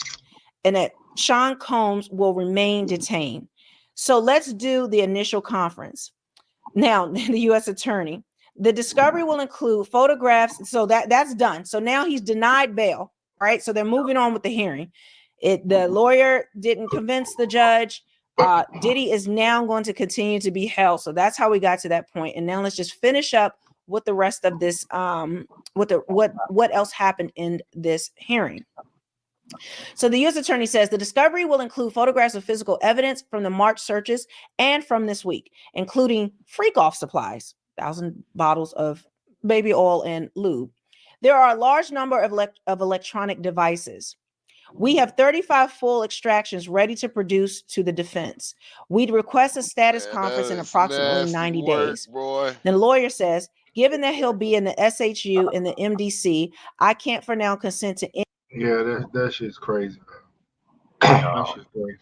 and that Sean Combs will remain detained. So let's do the initial conference. Now, the U.S. attorney, the discovery will include photographs. So that's done. So now he's denied bail, right? So they're moving on with the hearing. The lawyer didn't convince the judge. Diddy is now going to continue to be held. So that's how we got to that point. And now let's just finish up with the rest of this, what else happened in this hearing. So the U.S. attorney says the discovery will include photographs of physical evidence from the March searches and from this week, including freak-off supplies, 1,000 bottles of baby oil and lube. There are a large number of electronic devices. We have 35 full extractions ready to produce to the defense. We'd request a status conference in approximately 90 days. Boy. The lawyer says, given that he'll be in the SHU and the MDC, I can't for now consent to any. Yeah, that shit's crazy, man. That shit's crazy.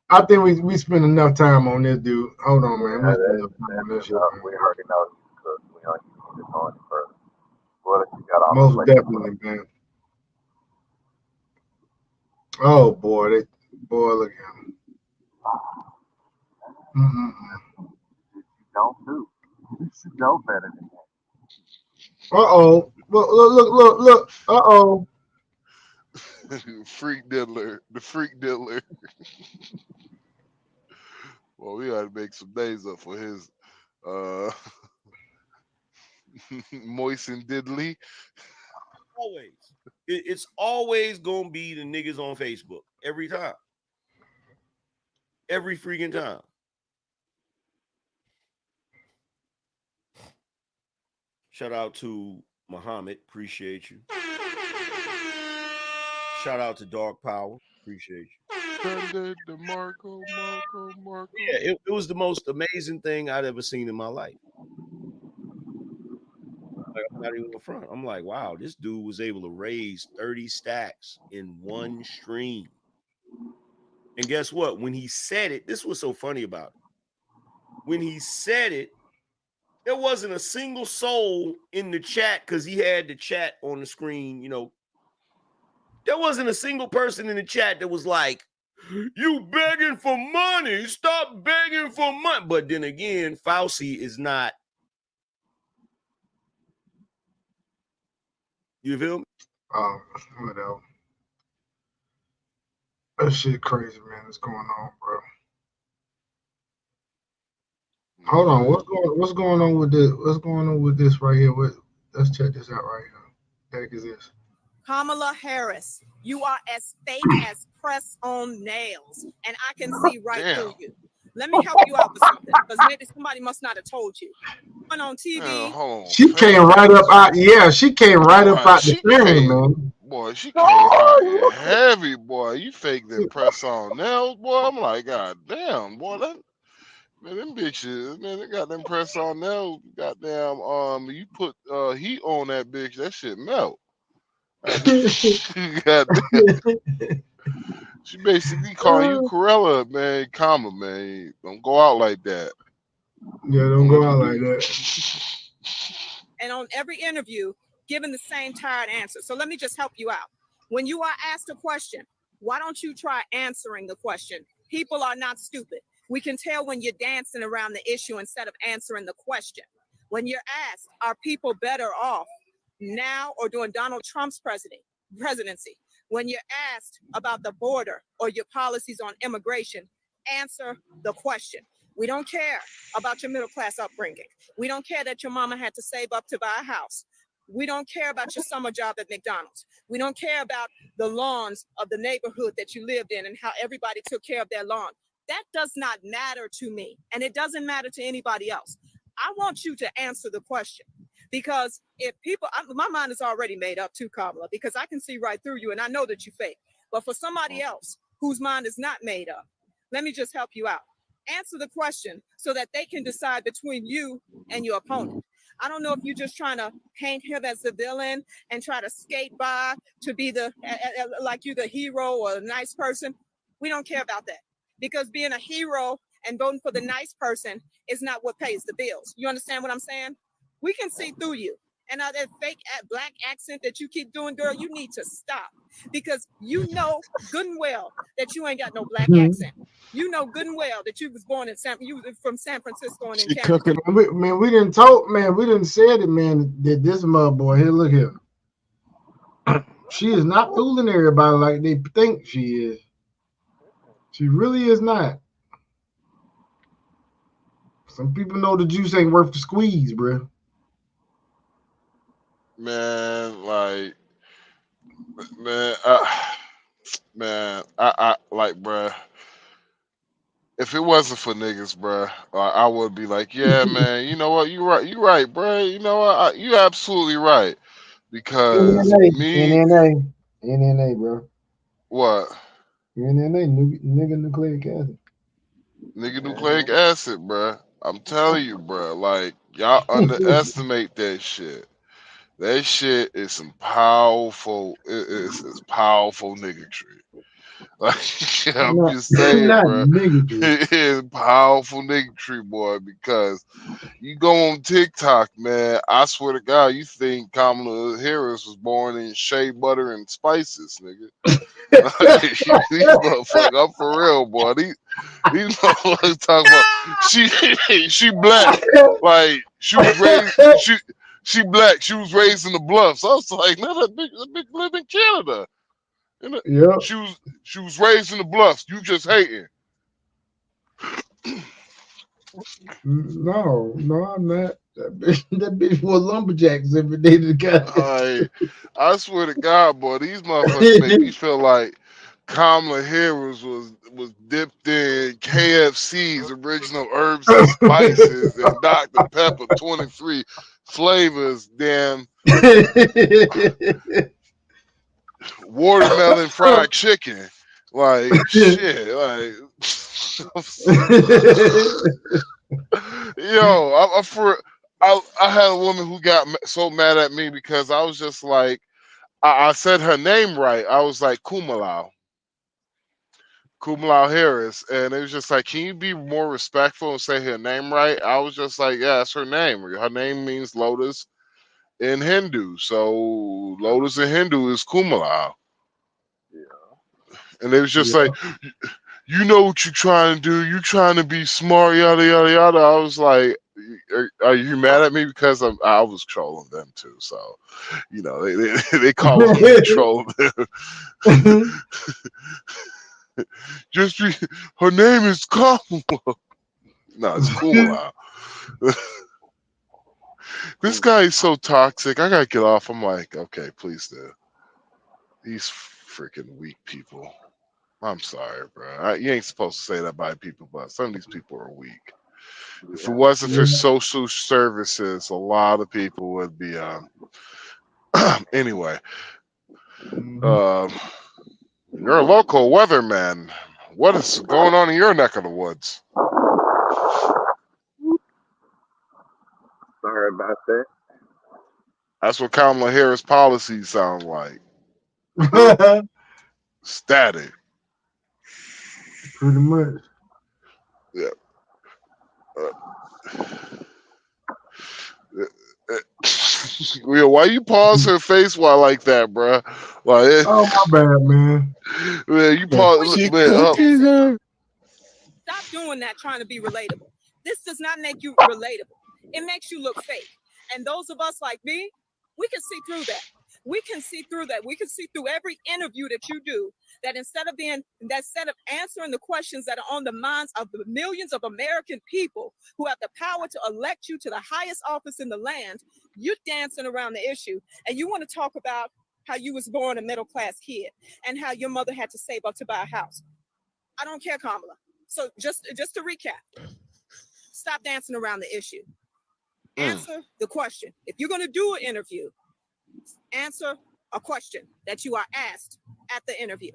I think we spent enough time on this, dude. Hold on, man. We spent enough time on this shit, man. We already know because we don't need to go any further. What if you got all Most definitely, man. Oh boy, look at him. You don't do. You should know better than that. Uh-oh. Look. Uh-oh. Freak diddler. The freak diddler. Well, we gotta make some days up for his moisten diddly. Always. It's always gonna be the niggas on Facebook. Every time. Every freaking time. Shout out to Muhammad. Appreciate you. Shout out to Dark Power. Appreciate you. Sunday, DeMarco, Marco. Yeah, it was the most amazing thing I'd ever seen in my life. Like, I'm not even in front. I'm like, wow, this dude was able to raise 30 stacks in one stream. And guess what? When he said it, this was so funny about it. When he said it, there wasn't a single soul in the chat because he had the chat on the screen, you know. There wasn't a single person in the chat that was like, you begging for money. Stop begging for money. But then again, Fauci is not. You feel me? Whatever. That shit crazy, man. What's going on, bro? Hold on. What's going on with this? What's going on with this right here? Let's check this out right here. What the heck is this? Kamala Harris, you are as fake as press on nails, and I can see right through you. Let me help you out with something, because maybe somebody must not have told you. Went on TV. She came right up out. Yeah, she came right up out the thing, man. Boy, she came out heavy, boy. You fake that press on nails, boy. I'm like, God damn, boy. Man, them bitches, man, they got them press on nails. Goddamn, you put heat on that bitch, that shit melt. Goddamn. She basically calling you Corella, man. Comma, man. Don't go out like that. Yeah, don't go out like that. And on every interview, giving the same tired answer. So let me just help you out. When you are asked a question, why don't you try answering the question? People are not stupid. We can tell when you're dancing around the issue instead of answering the question. When you're asked, are people better off now or during Donald Trump's presidency? When you're asked about the border or your policies on immigration, answer the question. We don't care about your middle class upbringing. We don't care that your mama had to save up to buy a house. We don't care about your summer job at McDonald's. We don't care about the lawns of the neighborhood that you lived in and how everybody took care of their lawn. That does not matter to me, and it doesn't matter to anybody else. I want you to answer the question, because if people, my mind is already made up too, Kamala, because I can see right through you and I know that you fake. But for somebody else whose mind is not made up, let me just help you out. Answer the question so that they can decide between you and your opponent. I don't know if you're just trying to paint him as the villain and try to skate by to be the, like you're the hero or a nice person. We don't care about that, because being a hero and voting for the nice person is not what pays the bills. You understand what I'm saying? We can see through you. And that fake black accent that you keep doing, girl, you need to stop, because you know good and well that you ain't got no black accent. You know good and well that you was born in you was from San Francisco and in Canada. Man, we didn't talk, man. We didn't say it, man. That this mother boy here, look here. She is not fooling everybody like they think she is. She really is not. Some people know the juice ain't worth the squeeze, bro. Man, like, man, I like, bruh. If it wasn't for niggas, bruh, I would be like, yeah, man. You know what? You right, bruh. You know what? You absolutely right. Because NNA, bro. What? NNA, nigga nucleic acid. Nigga nucleic acid, bruh. I'm telling you, bruh. Like, y'all underestimate that shit. That shit is some powerful. It's powerful niggatry. Like, I'm just saying, bro. It is powerful niggatry, boy. Because you go on TikTok, man. I swear to God, you think Kamala Harris was born in shea butter and spices, nigga. These motherfuckers, I'm for real, boy. These motherfuckers talking about she black, like she was raised she black. She was raised in the Bluffs. I was like, no, that bitch live in Canada. Yeah. She was raised in the Bluffs. You just hating. No, I'm not. That bitch was lumberjacks every day together. I swear to God, boy, these motherfuckers make me feel like Kamala Harris was dipped in KFC's original herbs and spices and Dr. Pepper 23 flavors than watermelon fried chicken. Like shit, like yo, I had a woman who got so mad at me because I was just like, I said her name right. I was like Kumalau Harris, and it was just like, can you be more respectful and say her name right? I was just like, yeah, that's her name. Her name means lotus in Hindu, so lotus in Hindu is Kumalau. And it was just like, you know what you're trying to do. You're trying to be smart, yada yada yada. I was like, are you mad at me because I was trolling them too? So, you know, they call me trolling them. Just her name is Kamala. No, it's Kumala. This guy is so toxic. I gotta get off. I'm like, okay, please do. These freaking weak people. I'm sorry, bro. You ain't supposed to say that by people, but some of these people are weak. If it wasn't for social services, a lot of people would be. Anyway, you're a local weatherman. What is going on in your neck of the woods? Sorry about that. That's what Kamala Harris policies sound like. Static. Pretty much. Yeah. Why you pause her face while like that, bro? Like, oh my bad, man. Man, you pause. Stop doing that, trying to be relatable. This does not make you relatable. It makes you look fake. And those of us like me, we can see through that. We can see through that. We can see through every interview that you do, that instead of answering the questions that are on the minds of the millions of American people who have the power to elect you to the highest office in the land, you're dancing around the issue. And you want to talk about how you was born a middle-class kid and how your mother had to save up to buy a house. I don't care, Kamala. So just to recap, stop dancing around the issue. Answer the question. If you're going to do an interview, answer a question that you are asked at the interview.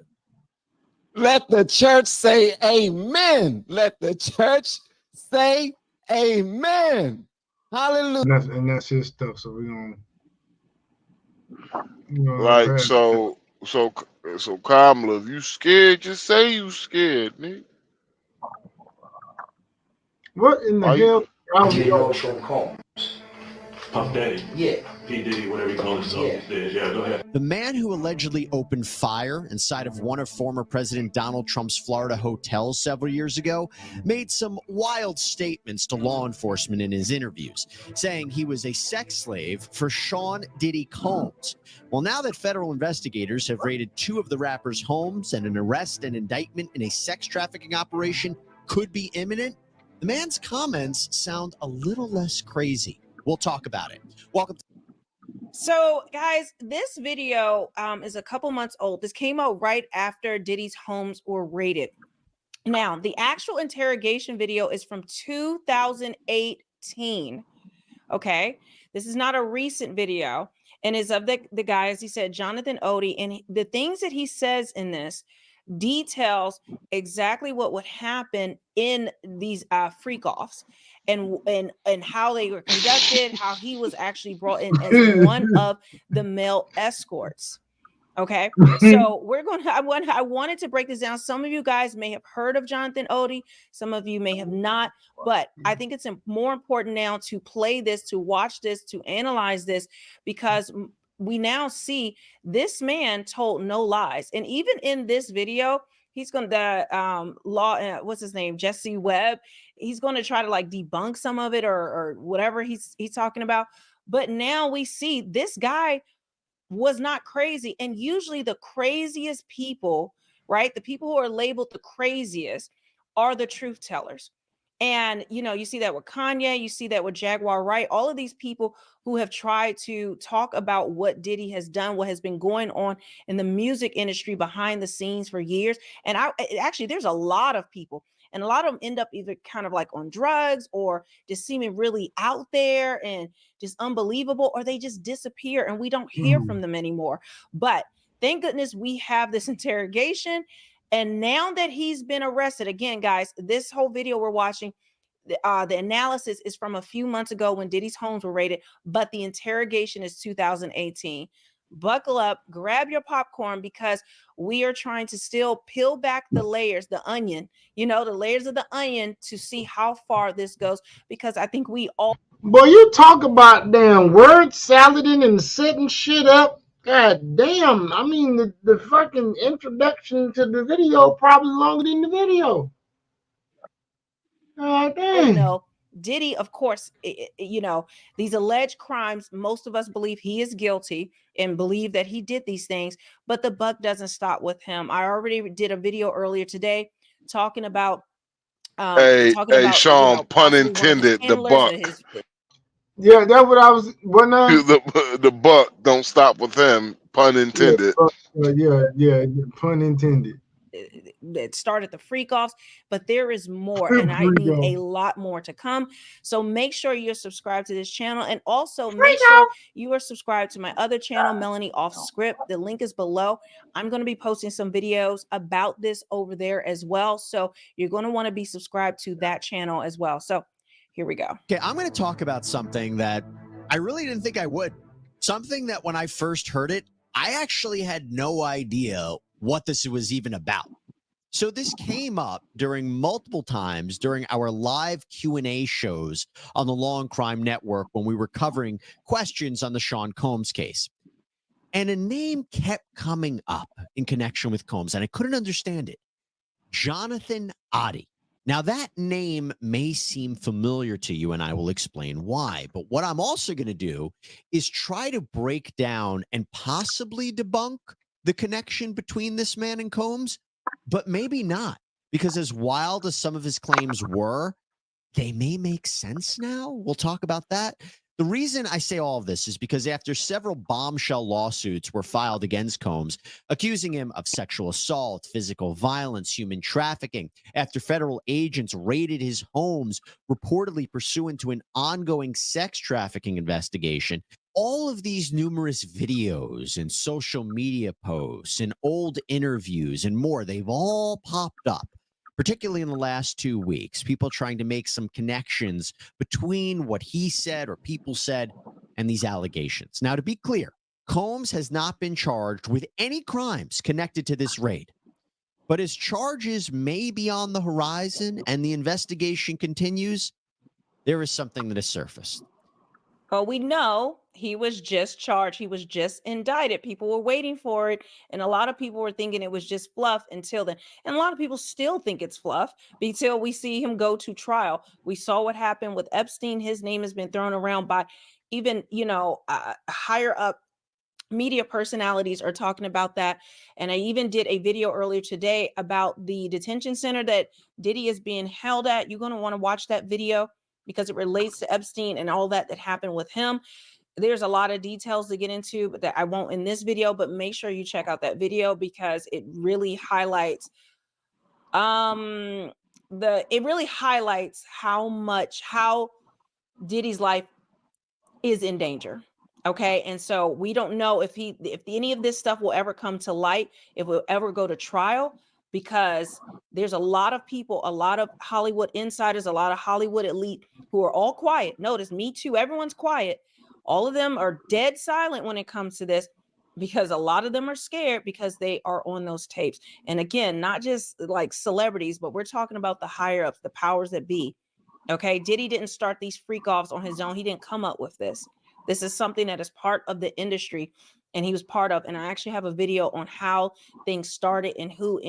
Let the church say amen. Let the church say amen. Hallelujah. And that's his stuff. So we're going like, so Kamala, if you scared, just say you scared, nigga. What in the hell? You know Sean Combs? Puff Daddy. Yeah. P. Diddy, whatever you call himself. Yeah, go ahead. The man who allegedly opened fire inside of one of former President Donald Trump's Florida hotels several years ago made some wild statements to law enforcement in his interviews, saying he was a sex slave for Sean Diddy Combs. Well, now that federal investigators have raided two of the rapper's homes and an arrest and indictment in a sex trafficking operation could be imminent, the man's comments sound a little less crazy. We'll talk about it. Welcome. So, guys, this video is a couple months old. This came out right after Diddy's homes were raided. Now, the actual interrogation video is from 2018. Okay, this is not a recent video, and is of the guy, as he said, Jonathan Odie, and the things that he says in this details exactly what would happen in these freak offs and how they were conducted, how he was actually brought in as one of the male escorts. Okay, so I wanted to break this down. Some of you guys may have heard of Jonathan Odie, some of you may have not, but I think it's more important now to play this, to watch this, to analyze this, because we now see this man told no lies. And even in this video, he's going to what's his name, Jesse Webb, he's going to try to like debunk some of it or whatever he's talking about. But now we see this guy was not crazy. And usually the craziest people, right, the people who are labeled the craziest are the truth tellers. And, you know, you see that with Kanye, you see that with Jaguar Wright, all of these people who have tried to talk about what Diddy has done, what has been going on in the music industry behind the scenes for years. And actually, there's a lot of people. And a lot of them end up either kind of like on drugs or just seeming really out there and just unbelievable, or they just disappear and we don't hear from them anymore. But thank goodness we have this interrogation. And now that he's been arrested, again, guys, this whole video we're watching, the analysis is from a few months ago when Diddy's homes were raided, but the interrogation is 2018. Buckle up, grab your popcorn, because we are trying to still peel back the layers, the onion, the layers of the onion, to see how far this goes, because I think we all. Boy, you talk about damn word salading and setting shit up. God damn. I mean, the fucking introduction to the video probably longer than the video. God damn. No, Diddy, of course, these alleged crimes, most of us believe he is guilty and believe that he did these things, but the buck doesn't stop with him. I already did a video earlier today talking about Sean, pun intended, the buck. Yeah, that's what I was. What now? The buck don't stop with him. Pun intended. Yeah, pun intended. That started the freak offs, but there is more, and I mean a lot more to come. So make sure you're subscribed to this channel, and also make sure you are subscribed to my other channel, Melanie Off Script. The link is below. I'm going to be posting some videos about this over there as well, so you're going to want to be subscribed to that channel as well. So here we go. Okay, I'm going to talk about something that I really didn't think I would. Something that when I first heard it, I actually had no idea what this was even about. So this came up during multiple times during our live Q&A shows on the Law and Crime Network when we were covering questions on the Sean Combs case. And a name kept coming up in connection with Combs, and I couldn't understand it. Jonathan Oddie. Now, that name may seem familiar to you, and I will explain why. But what I'm also going to do is try to break down and possibly debunk the connection between this man and Combs, but maybe not, because as wild as some of his claims were, they may make sense now. We'll talk about that. The reason I say all of this is because after several bombshell lawsuits were filed against Combs, accusing him of sexual assault, physical violence, human trafficking, after federal agents raided his homes, reportedly pursuant to an ongoing sex trafficking investigation, all of these numerous videos and social media posts and old interviews and more, they've all popped up, particularly in the last 2 weeks, people trying to make some connections between what he said or people said and these allegations. Now, to be clear, Combs has not been charged with any crimes connected to this raid, but his charges may be on the horizon and the investigation continues. There is something that has surfaced. Well, we know he was just charged. He was just indicted. People were waiting for it. And a lot of people were thinking it was just fluff until then. And a lot of people still think it's fluff until we see him go to trial. We saw what happened with Epstein. His name has been thrown around by even, higher up media personalities are talking about that. And I even did a video earlier today about the detention center that Diddy is being held at. You're going to want to watch that video because it relates to Epstein and all that happened with him. There's a lot of details to get into, but that I won't in this video, but make sure you check out that video because it really highlights how Diddy's life is in danger. Okay. And so we don't know if any of this stuff will ever come to light, if we'll ever go to trial, because there's a lot of people, a lot of Hollywood insiders, a lot of Hollywood elite who are all quiet. Notice Me Too, everyone's quiet. All of them are dead silent when it comes to this because a lot of them are scared because they are on those tapes. And again, not just like celebrities, but we're talking about the higher ups, the powers that be. Okay. Diddy didn't start these freak offs on his own. He didn't come up with this. This is something that is part of the industry and he was part of. And I actually have a video on how things started and who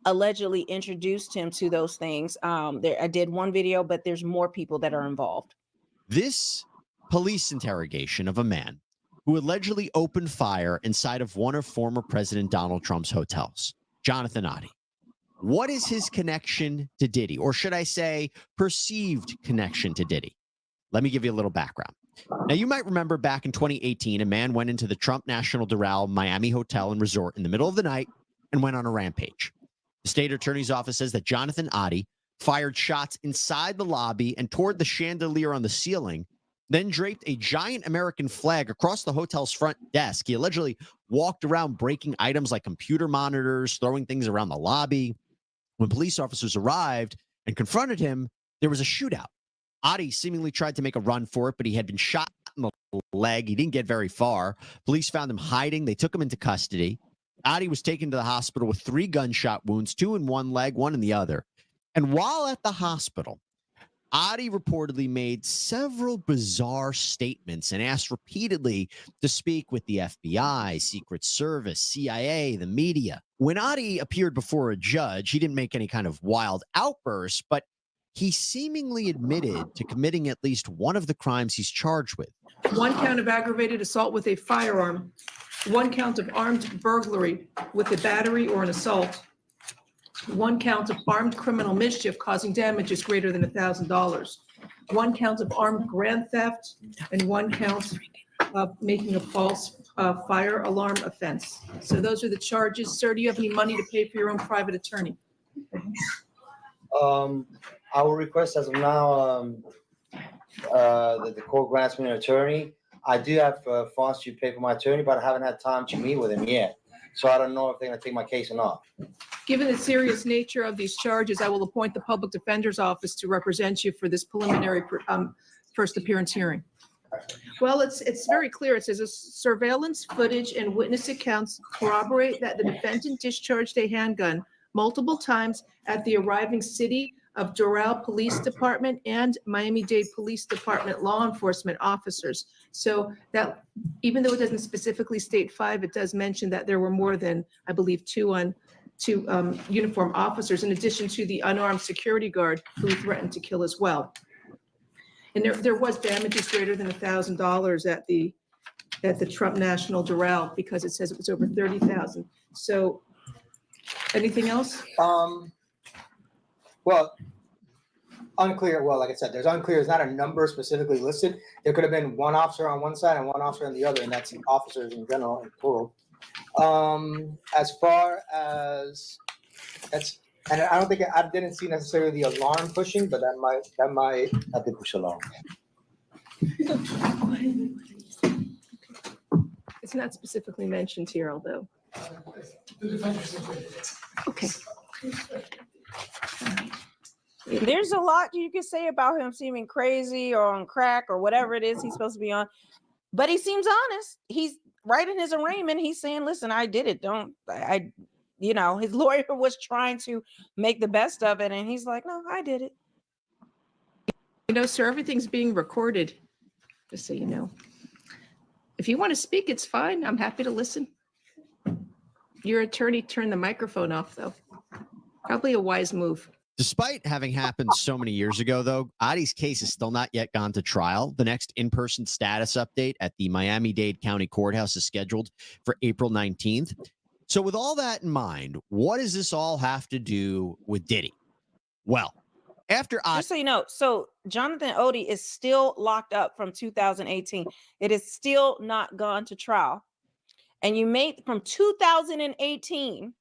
allegedly introduced him to those things. I did one video, but there's more people that are involved. This police interrogation of a man who allegedly opened fire inside of one of former President Donald Trump's hotels, Jonathan Oddie. What is his connection to Diddy? Or should I say perceived connection to Diddy? Let me give you a little background. Now, you might remember back in 2018, a man went into the Trump National Doral Miami Hotel and Resort in the middle of the night and went on a rampage. The state attorney's office says that Jonathan Oddie fired shots inside the lobby and toward the chandelier on the ceiling, then draped a giant American flag across the hotel's front desk. He allegedly walked around breaking items like computer monitors, throwing things around the lobby. When police officers arrived and confronted him, there was a shootout. Oddie seemingly tried to make a run for it, but he had been shot in the leg. He didn't get very far. Police found him hiding. They took him into custody. Oddie was taken to the hospital with 3 gunshot wounds, 2 in one leg, 1 in the other. And while at the hospital, Oddie reportedly made several bizarre statements and asked repeatedly to speak with the FBI, Secret Service, CIA, the media. When Oddie appeared before a judge, he didn't make any kind of wild outbursts, but he seemingly admitted to committing at least one of the crimes he's charged with. 1 count of aggravated assault with a firearm, 1 count of armed burglary with a battery or an assault, 1 count of armed criminal mischief causing damages greater than $1,000, 1 count of armed grand theft, and 1 count of making a false fire alarm offense. So those are the charges. Sir, do you have any money to pay for your own private attorney? I will request as of now that the court grants me an attorney. I do have funds to pay for my attorney, but I haven't had time to meet with him yet. So I don't know if they're going to take my case or not. Given the serious nature of these charges, I will appoint the public defender's office to represent you for this preliminary first appearance hearing. Well, it's very clear. It says a surveillance footage and witness accounts corroborate that the defendant discharged a handgun multiple times at the arriving city of Doral Police Department and Miami-Dade Police Department law enforcement officers. So that, even though it doesn't specifically state 5, it does mention that there were more than, I believe, 2 uniformed officers, in addition to the unarmed security guard who threatened to kill as well. And there was damages greater than $1,000 at the Trump National Doral, because it says it was over 30,000. So anything else? Well, unclear. Well, like I said, there's unclear. There's not a number specifically listed. There could have been 1 officer on one side and 1 officer on the other, and that's officers in general, in plural. As far as that's, and I don't think I didn't see necessarily the alarm pushing, but that might have to push alarm. It's not specifically mentioned here, although. Okay. There's a lot you could say about him seeming crazy or on crack or whatever it is he's supposed to be on, but he seems honest. He's right in his arraignment. He's saying, listen, I did it. His lawyer was trying to make the best of it. And he's like, no, I did it. Sir, everything's being recorded, just so you know. If you want to speak, it's fine. I'm happy to listen. Your attorney turned the microphone off, though. Probably a wise move. Despite having happened so many years ago, though, Oddie's case has still not yet gone to trial. The next in-person status update at the Miami-Dade County Courthouse is scheduled for April 19th. So with all that in mind, what does this all have to do with Diddy? Well, after just so you know, so Jonathan Oddie is still locked up from 2018. It is still not gone to trial. And you made from 2018,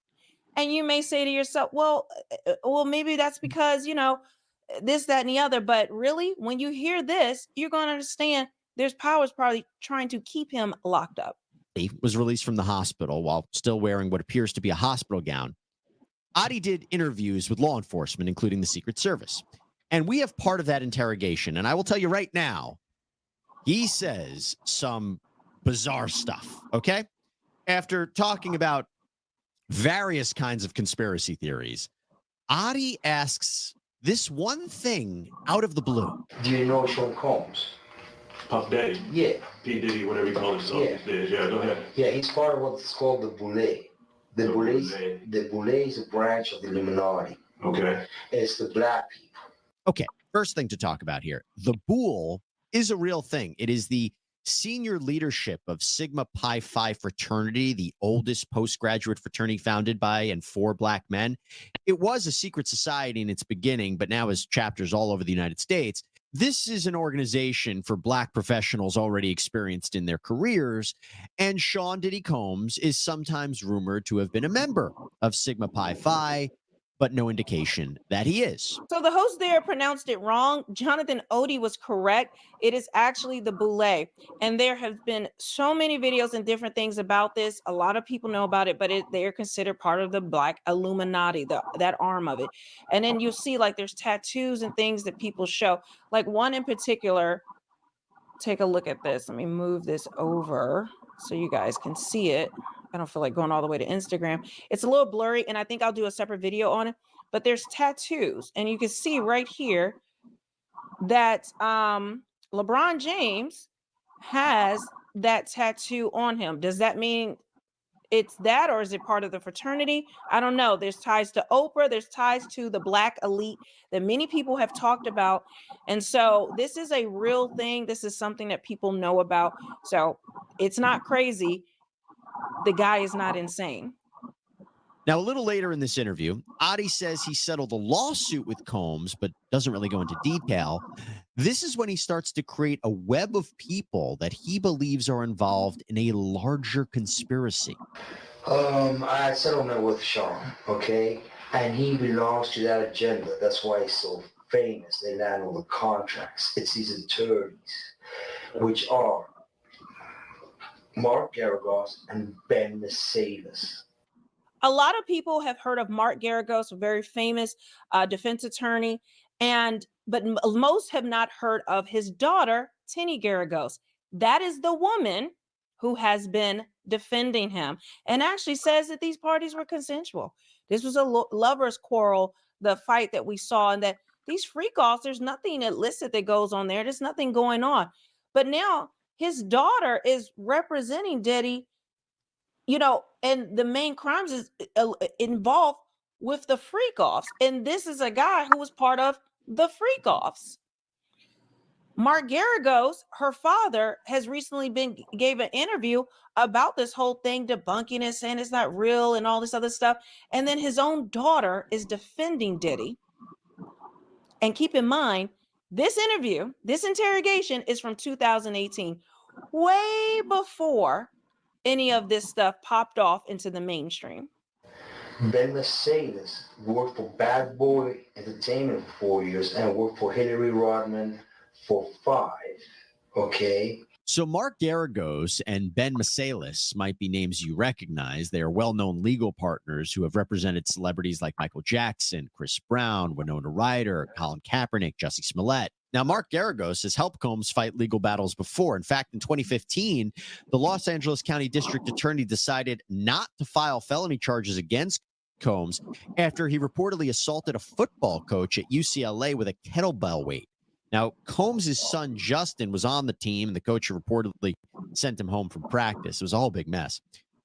and you may say to yourself, well, maybe that's because, this, that, and the other. But really, when you hear this, you're going to understand there's powers probably trying to keep him locked up. He was released from the hospital while still wearing what appears to be a hospital gown. Oddie did interviews with law enforcement, including the Secret Service. And we have part of that interrogation. And I will tell you right now, he says some bizarre stuff, okay? After talking about various kinds of conspiracy theories, Oddie asks this one thing out of the blue. Do you know Sean Combs? Puff Daddy? Yeah. P. Diddy, whatever you call himself. Yeah, go ahead. Yeah, he's part of what's called the Boule. The Boule is a branch of the Illuminati. Okay. It's the black people. Okay, first thing to talk about here. The Boule is a real thing. It is the senior leadership of Sigma Pi Phi fraternity, the oldest postgraduate fraternity founded by and for Black men. It was a secret society in its beginning, but now has chapters all over the United States. This is an organization for Black professionals already experienced in their careers, and Sean Diddy Combs is sometimes rumored to have been a member of Sigma Pi Phi, but no indication that he is. So the host there pronounced it wrong. Jonathan Odie was correct. It is actually the Boule. And there have been so many videos and different things about this. A lot of people know about it, but they're considered part of the Black Illuminati, that arm of it. And then you'll see like there's tattoos and things that people show. Like one in particular, take a look at this. Let me move this over so you guys can see it. I don't feel like going all the way to Instagram. It's a little blurry, and I think I'll do a separate video on it. But there's tattoos, and you can see right here that LeBron James has that tattoo on him. Does that mean it's that, or is it part of the fraternity? I don't know. There's ties to Oprah. There's ties to the Black elite that many people have talked about. And so this is a real thing. This is something that people know about. So it's not crazy. The guy is not insane. Now, a little later in this interview, Adi says he settled a lawsuit with Combs, but doesn't really go into detail. This is when he starts to create a web of people that he believes are involved in a larger conspiracy. I had settlement with Sean, okay? And he belongs to that agenda. That's why he's so famous. They land all the contracts. It's these attorneys, which are Mark Garagos and Ben Mercedes. A lot of people have heard of Mark Garagos, a very famous defense attorney, but most have not heard of his daughter, Tenny Garagos. That is the woman who has been defending him and actually says that these parties were consensual. This was a lover's quarrel, the fight that we saw, and that these freak-offs, there's nothing illicit that goes on there. There's nothing going on. But now his daughter is representing Diddy, and the main crimes is involved with the freak-offs. And this is a guy who was part of the freak-offs. Mark Garagos, her father, has recently gave an interview about this whole thing, debunking it, saying it's not real and all this other stuff. And then his own daughter is defending Diddy. And keep in mind, this interview, this interrogation is from 2018, way before any of this stuff popped off into the mainstream. Ben Mercedes worked for Bad Boy Entertainment for 4 years and worked for Hillary Rodman for 5, okay? So Mark Garagos and Ben Mercedes might be names you recognize. They are well-known legal partners who have represented celebrities like Michael Jackson, Chris Brown, Winona Ryder, Colin Kaepernick, Jussie Smollett. Now, Mark Garagos has helped Combs fight legal battles before. In fact, in 2015, the Los Angeles County District Attorney decided not to file felony charges against Combs after he reportedly assaulted a football coach at UCLA with a kettlebell weight. Now, Combs' son, Justin, was on the team, and the coach reportedly sent him home from practice. It was a whole big mess.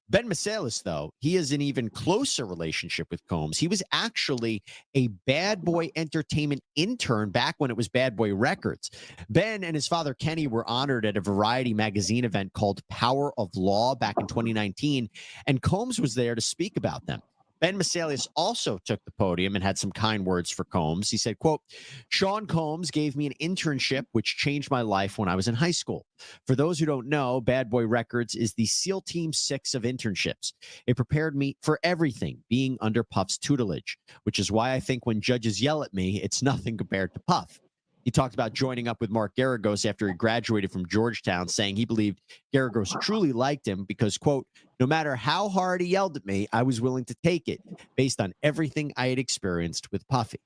Ben Mercedes, though, he has an even closer relationship with Combs. He was actually a Bad Boy Entertainment intern back when it was Bad Boy Records. Ben and his father, Kenny, were honored at a Variety magazine event called Power of Law back in 2019, and Combs was there to speak about them. Ben Mercedes also took the podium and had some kind words for Combs. He said, quote, "Sean Combs gave me an internship which changed my life when I was in high school. For those who don't know, Bad Boy Records is the SEAL Team 6 of internships. It prepared me for everything being under Puff's tutelage, which is why I think when judges yell at me, it's nothing compared to Puff." He talked about joining up with Mark Garagos after he graduated from Georgetown, saying he believed Garagos truly liked him because, quote, "No matter how hard he yelled at me, I was willing to take it based on everything I had experienced with Puffy."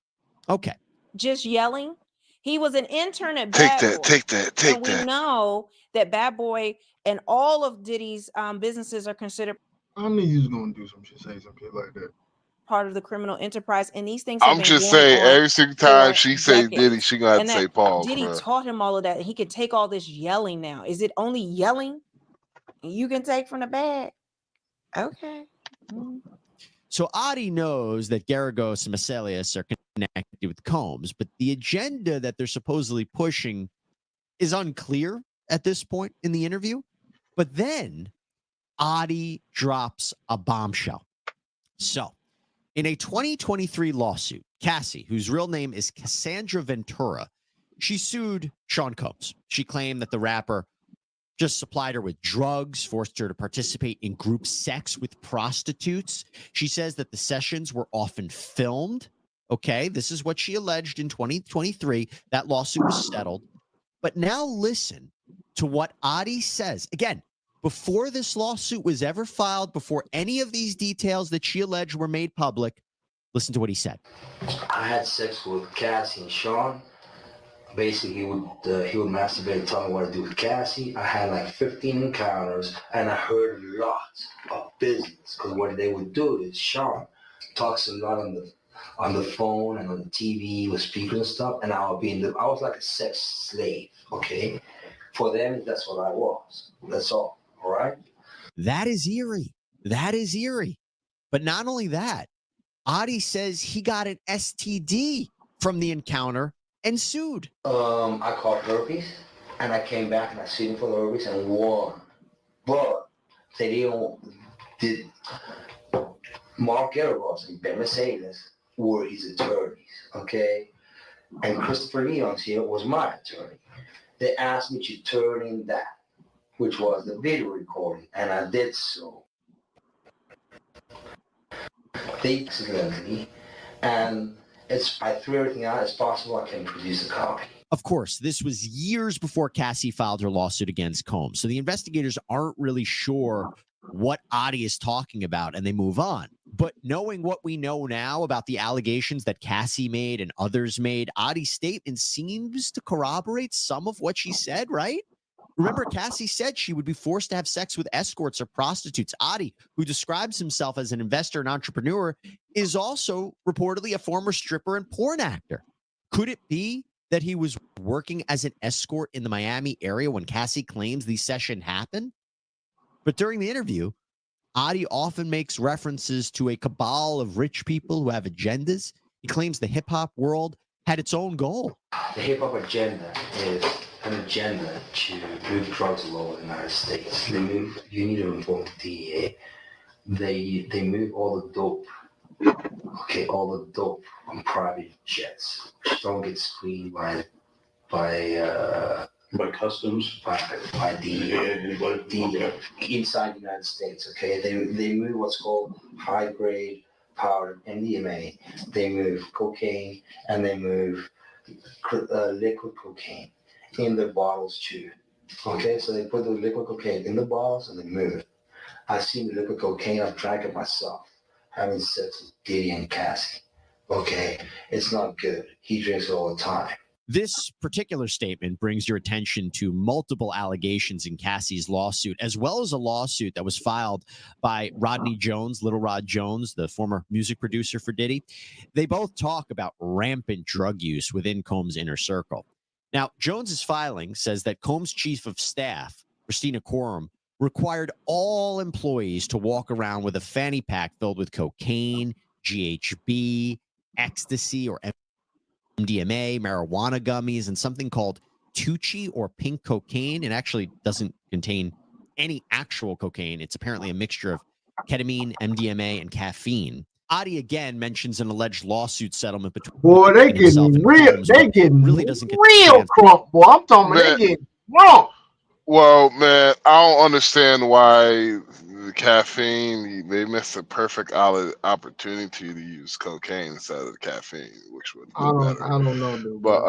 Okay. Just yelling. He was an intern at Bad Boy. Take that. And we know that Bad Boy and all of Diddy's businesses are considered I knew you was gonna do some shit, say some shit like that. part of the criminal enterprise, and these things have I'm been just going saying, on every single time for she say decades. Diddy, she gonna have And to say that pause, Diddy bro. taught him all of that, and he could take all this yelling now. Is it only yelling you can take from the bag? Okay. So Adi knows that Garagos and Mercedes are connected with Combs, but the agenda that they're supposedly pushing is unclear at this point in the interview. But then Adi drops a bombshell. So in a 2023 lawsuit, Cassie, whose real name is Cassandra Ventura, she sued Sean Combs. She claimed that the rapper just supplied her with drugs, forced her to participate in group sex with prostitutes. She says that the sessions were often filmed. Okay, this is what she alleged in 2023. That lawsuit was settled. But now listen to what Adi says. Again, before this lawsuit was ever filed, before any of these details that she alleged were made public, listen to what he said. I had sex with Cassie and Sean. Basically, he would masturbate and tell me what to do with Cassie. I had like 15 encounters, and I heard a lot of business. Because what they would do is Sean talks a lot on the phone and on the TV with speakers and stuff, and I was like a sex slave. Okay, for them, that's what I was. That's all. All right. That is eerie. That is eerie. But not only that, Adi says he got an STD from the encounter and sued. I caught herpes, and I came back and I sued him for the herpes and won. But they did Mark Eros and Ben Mercedes were his attorneys, okay? And Christopher Leon's here was my attorney. They asked me to turn in that, which was the video recording, and I did so. They accidentally, and I threw everything out as possible. I can produce a copy. Of course, this was years before Cassie filed her lawsuit against Combs. So the investigators aren't really sure what Adi is talking about, and they move on. But knowing what we know now about the allegations that Cassie made and others made, Adi's statement seems to corroborate some of what she said, right? Remember, Cassie said she would be forced to have sex with escorts or prostitutes. Adi, who describes himself as an investor and entrepreneur, is also reportedly a former stripper and porn actor. Could it be that he was working as an escort in the Miami area when Cassie claims the session happened? But during the interview, Adi often makes references to a cabal of rich people who have agendas. He claims the hip-hop world had its own goal. The hip-hop agenda is an agenda to move drugs all over the United States. You need to inform the DEA. They move all the dope, all the dope on private jets, which don't get screened by customs, by the inside the United States. Okay, they move what's called high grade powder MDMA. They move cocaine and they move liquid cocaine in the bottles too. Okay, so they put the liquid cocaine in the bottles and they move it. I've seen the liquid cocaine. I've drank it myself, having sex with Diddy and Cassie. Okay, it's not good. He drinks it all the time. This particular statement brings your attention to multiple allegations in Cassie's lawsuit, as well as a lawsuit that was filed by Rodney Jones, Little Rod Jones, the former music producer for Diddy. They both talk about rampant drug use within Combs' inner circle. Now, Jones's filing says that Combs' chief of staff, Christina Quorum, required all employees to walk around with a fanny pack filled with cocaine, GHB, ecstasy, or MDMA, marijuana gummies, and something called Tucci or pink cocaine. It actually doesn't contain any actual cocaine. It's apparently a mixture of ketamine, MDMA, and caffeine. Adi again mentions an alleged lawsuit settlement between they getting real. Combs, They getting really doesn't get real crunk, boy. I'm talking about they getting crunk. Well, man, I don't understand why the caffeine, they missed a perfect opportunity to use cocaine instead of caffeine, which would be better. I don't know, dude. But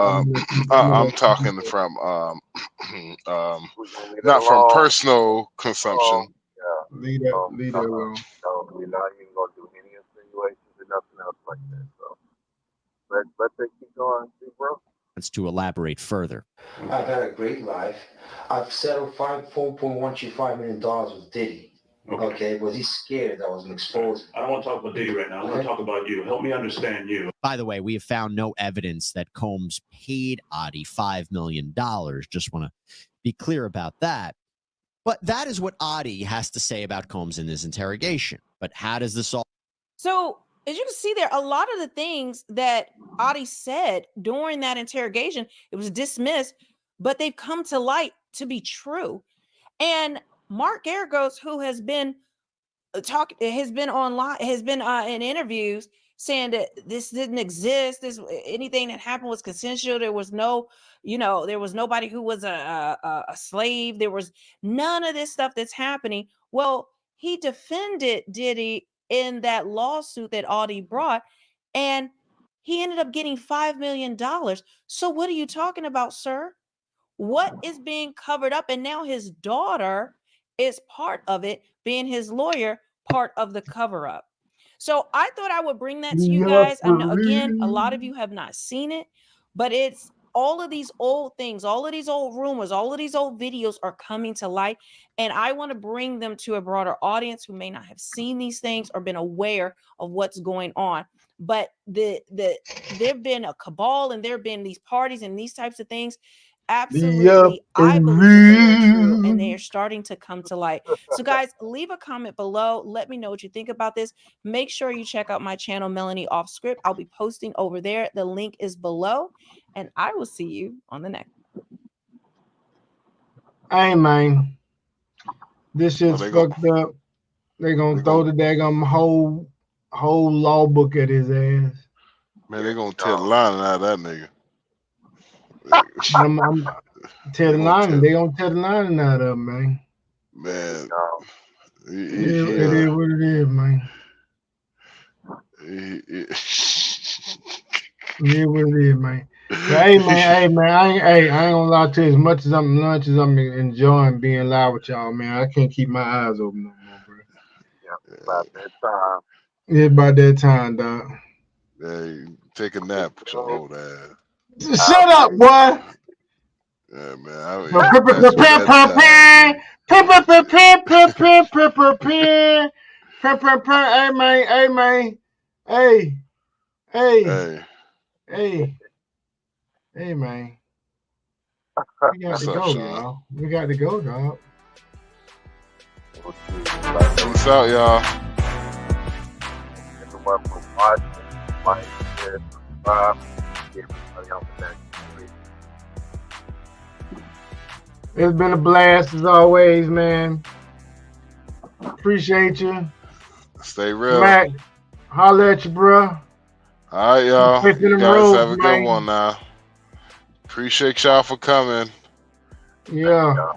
I'm talking from not from personal consumption. Leave that alone. No, we're not even gonna do any insinuations or nothing else like that. So let they keep going, bro. To elaborate further. I've had a great life. I've settled $4.125 million with Diddy. Okay, was he scared that I was exposed? I don't want to talk about Diddy right now. I want to talk about you. Help me understand you. By the way, we have found no evidence that Combs paid Adi $5 million. Just want to be clear about that. But that is what Adi has to say about Combs in this interrogation. But how does this all... So, as you can see there, a lot of the things that Adi said during that interrogation, it was dismissed, but they've come to light to be true. And Mark Geragos, who has been online, has been in interviews saying that this didn't exist. Anything that happened was consensual. There was no, there was nobody who was a slave. There was none of this stuff that's happening. Well, he defended Diddy in that lawsuit that Audie brought, and he ended up getting $5 million. So what are you talking about, sir? What is being covered up? And now his daughter is part of it, being his lawyer, part of the cover up. So I thought I would bring that to you guys. I know, again, a lot of you have not seen it, but it's all of these old things, all of these old rumors, all of these old videos are coming to light. And I want to bring them to a broader audience who may not have seen these things or been aware of what's going on. But there've been a cabal and there have been these parties and these types of things. Absolutely, I believe that they are true and they are starting to come to light. So guys, leave a comment below. Let me know what you think about this. Make sure you check out my channel, Melanie Off Script. I'll be posting over there. The link is below, and I will see you on the next. Hey man, this shit's fucked up. They gonna throw the daggum whole law book at his ass. Man, they gonna tear the line out of that nigga. I'm tear the line. They gonna tear the line out of him, man. Man, it is what it is, man. It is what it is, man. But hey man, I ain't gonna lie to you. As much as I'm enjoying being live with y'all, man, I can't keep my eyes open no more, bro. Yeah, about that time. It's about that time, dog. Hey, take a nap with your old ass. Shut up, boy. Yeah, man. Hey, man. Hey, man. We got to go, y'all. We got to go, dog. Peace out, y'all. Everyone for watching, like, share, subscribe, get everybody on the next week. It's been a blast as always, man. Appreciate you. Stay real. Mac, holla at you, bro. All right, y'all. You guys roads, have a good one now. Appreciate y'all for coming. Yeah.